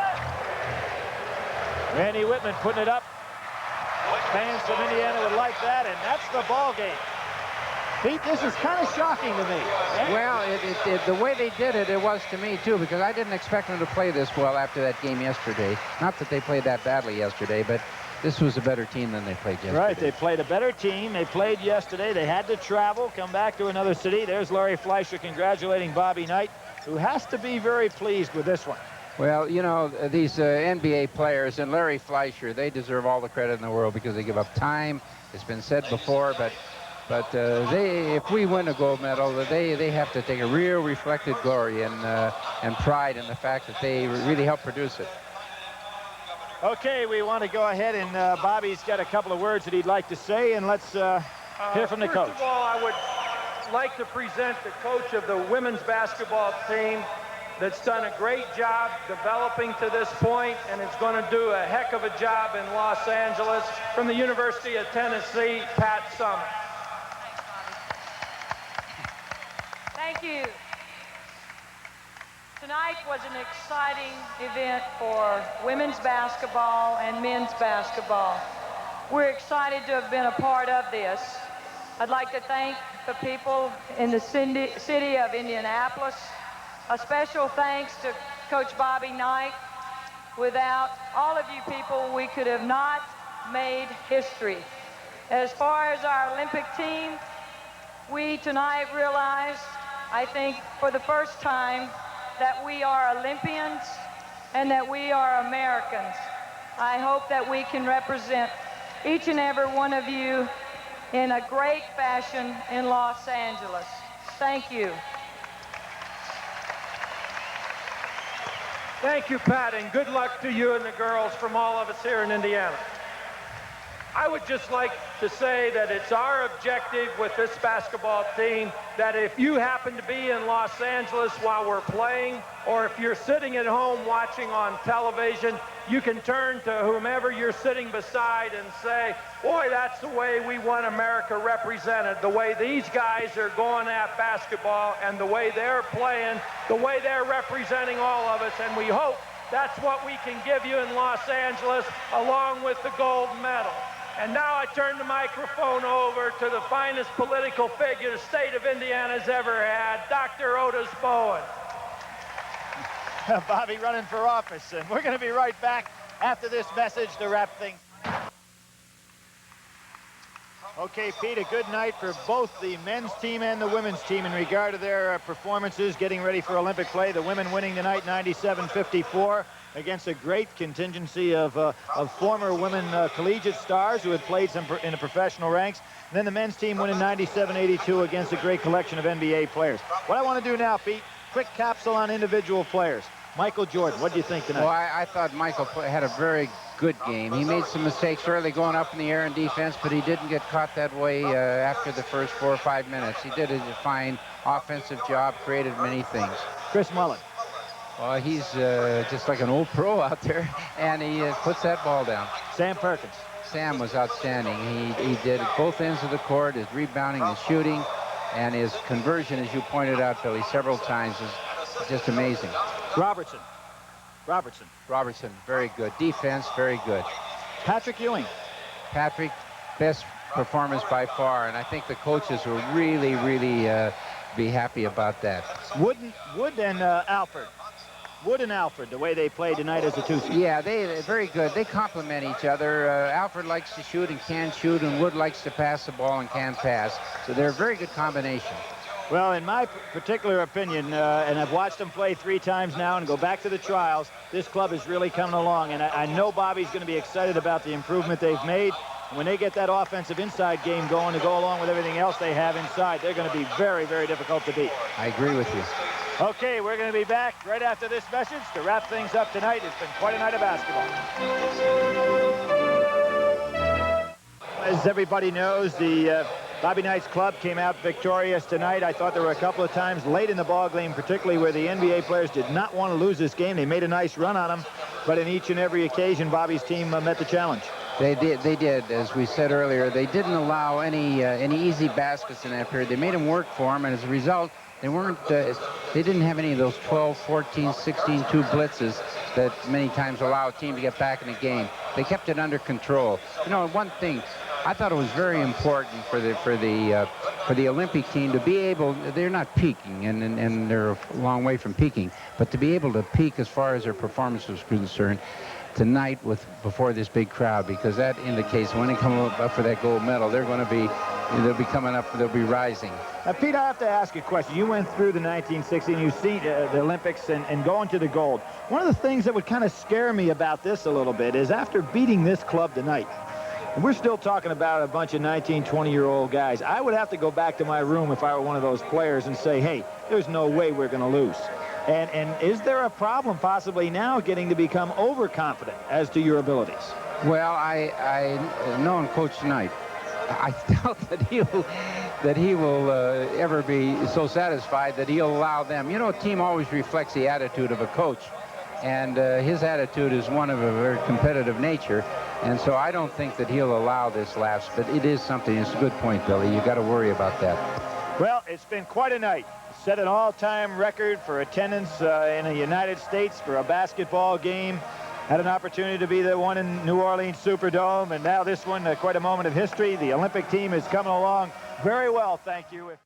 Randy Whitman putting it up. Fans from Indiana would like that, and that's the ball game. Pete, this is kind of shocking to me. Well, the way they did it, it was to me, too, because I didn't expect them to play this well after that game yesterday. Not that they played that badly yesterday, but this was a better team than they played yesterday. Right, they played a better team. They played yesterday. They had to travel, come back to another city. There's Larry Fleischer congratulating Bobby Knight, who has to be very pleased with this one. Well, you know, these NBA players and Larry Fleischer, they deserve all the credit in the world because they give up time. It's been said before, but if we win a gold medal, they have to take a real reflected glory and pride in the fact that they really helped produce it. Okay, we want to go ahead, and Bobby's got a couple of words that he'd like to say, and let's hear from the coach. First of all, I would like to present the coach of the women's basketball team that's done a great job developing to this point and is going to do a heck of a job in Los Angeles, from the University of Tennessee, Pat Summitt. Thank you. Tonight was an exciting event for women's basketball and men's basketball. We're excited to have been a part of this. I'd like to thank the people in the city of Indianapolis. A special thanks to Coach Bobby Knight. Without all of you people, we could have not made history. As far as our Olympic team, we tonight realized, I think for the first time, that we are Olympians and that we are Americans. I hope that we can represent each and every one of you in a great fashion in Los Angeles. Thank you. Thank you, Pat, and good luck to you and the girls from all of us here in Indiana. I would just like to say that it's our objective with this basketball team that if you happen to be in Los Angeles while we're playing, or if you're sitting at home watching on television, you can turn to whomever you're sitting beside and say, boy, that's the way we want America represented, the way these guys are going at basketball and the way they're playing, the way they're representing all of us, and we hope that's what we can give you in Los Angeles along with the gold medal. And now I turn the microphone over to the finest political figure the state of Indiana's ever had, Dr. Otis Bowen. Bobby running for office, and we're going to be right back after this message to wrap things. Okay, Pete, a good night for both the men's team and the women's team in regard to their performances getting ready for Olympic play. The women winning tonight 97-54 against a great contingency of former women collegiate stars who had played in the professional ranks. And then the men's team winning 97-82 against a great collection of NBA players. What I want to do now, Pete, quick capsule on individual players. Michael Jordan, what do you think tonight? Well, I thought Michael had a very good game. He made some mistakes early going up in the air in defense, but he didn't get caught that way after the first 4 or 5 minutes. He did a fine offensive job, created many things. Chris Mullin. Well, he's just like an old pro out there, and he puts that ball down. Sam Perkins. Sam was outstanding. He did both ends of the court, his rebounding, his shooting, and his conversion, as you pointed out, Billy, several times, is just amazing. Robertson, very good. Defense, very good. Patrick Ewing. Patrick, best performance by far, and I think the coaches will really, really be happy about that. Wood and Alford. Wood and Alford, the way they played tonight as a two-seed. Yeah, they're very good. They complement each other. Alford likes to shoot and can shoot, and Wood likes to pass the ball and can pass. So they're a very good combination. Well, in my particular opinion, and I've watched them play 3 times now and go back to the trials, this club is really coming along, and I know Bobby's going to be excited about the improvement they've made. When they get that offensive inside game going to go along with everything else they have inside, they're going to be very, very difficult to beat. I agree with you. Okay, we're going to be back right after this message to wrap things up tonight. It's been quite a night of basketball. As everybody knows, the Bobby Knight's club came out victorious tonight. I thought there were a couple of times late in the ball game, particularly where the NBA players did not want to lose this game. They made a nice run on them, but in each and every occasion, Bobby's team met the challenge. They did, as we said earlier. They didn't allow any easy baskets in that period. They made them work for them, and as a result, they didn't have any of those 12, 14, 16, 2 blitzes that many times allow a team to get back in the game. They kept it under control. You know, one thing, I thought it was very important for the Olympic team to be able, they're not peaking, and they're a long way from peaking, but to be able to peak as far as their performance was concerned tonight before this big crowd, because that indicates when they come up for that gold medal, they'll be coming up, they'll be rising. Now, Pete, I have to ask you a question. You went through the 1960 and you see the Olympics and going to the gold. One of the things that would kind of scare me about this a little bit is after beating this club tonight, and we're still talking about a bunch of 19, 20-year-old guys, I would have to go back to my room if I were one of those players and say, hey, there's no way we're going to lose. And is there a problem possibly now getting to become overconfident as to your abilities? Well, I know and Coach tonight, I doubt that he will ever be so satisfied that he'll allow them. You know, a team always reflects the attitude of a coach, and his attitude is one of a very competitive nature, and so I don't think that he'll allow this lapse, but it is something. It's a good point, Billy. You got to worry about that. Well, it's been quite a night. Set an all-time record for attendance in the United States for a basketball game. Had an opportunity to be the one in New Orleans Superdome, and now this one, quite a moment of history. The Olympic team is coming along very well, thank you.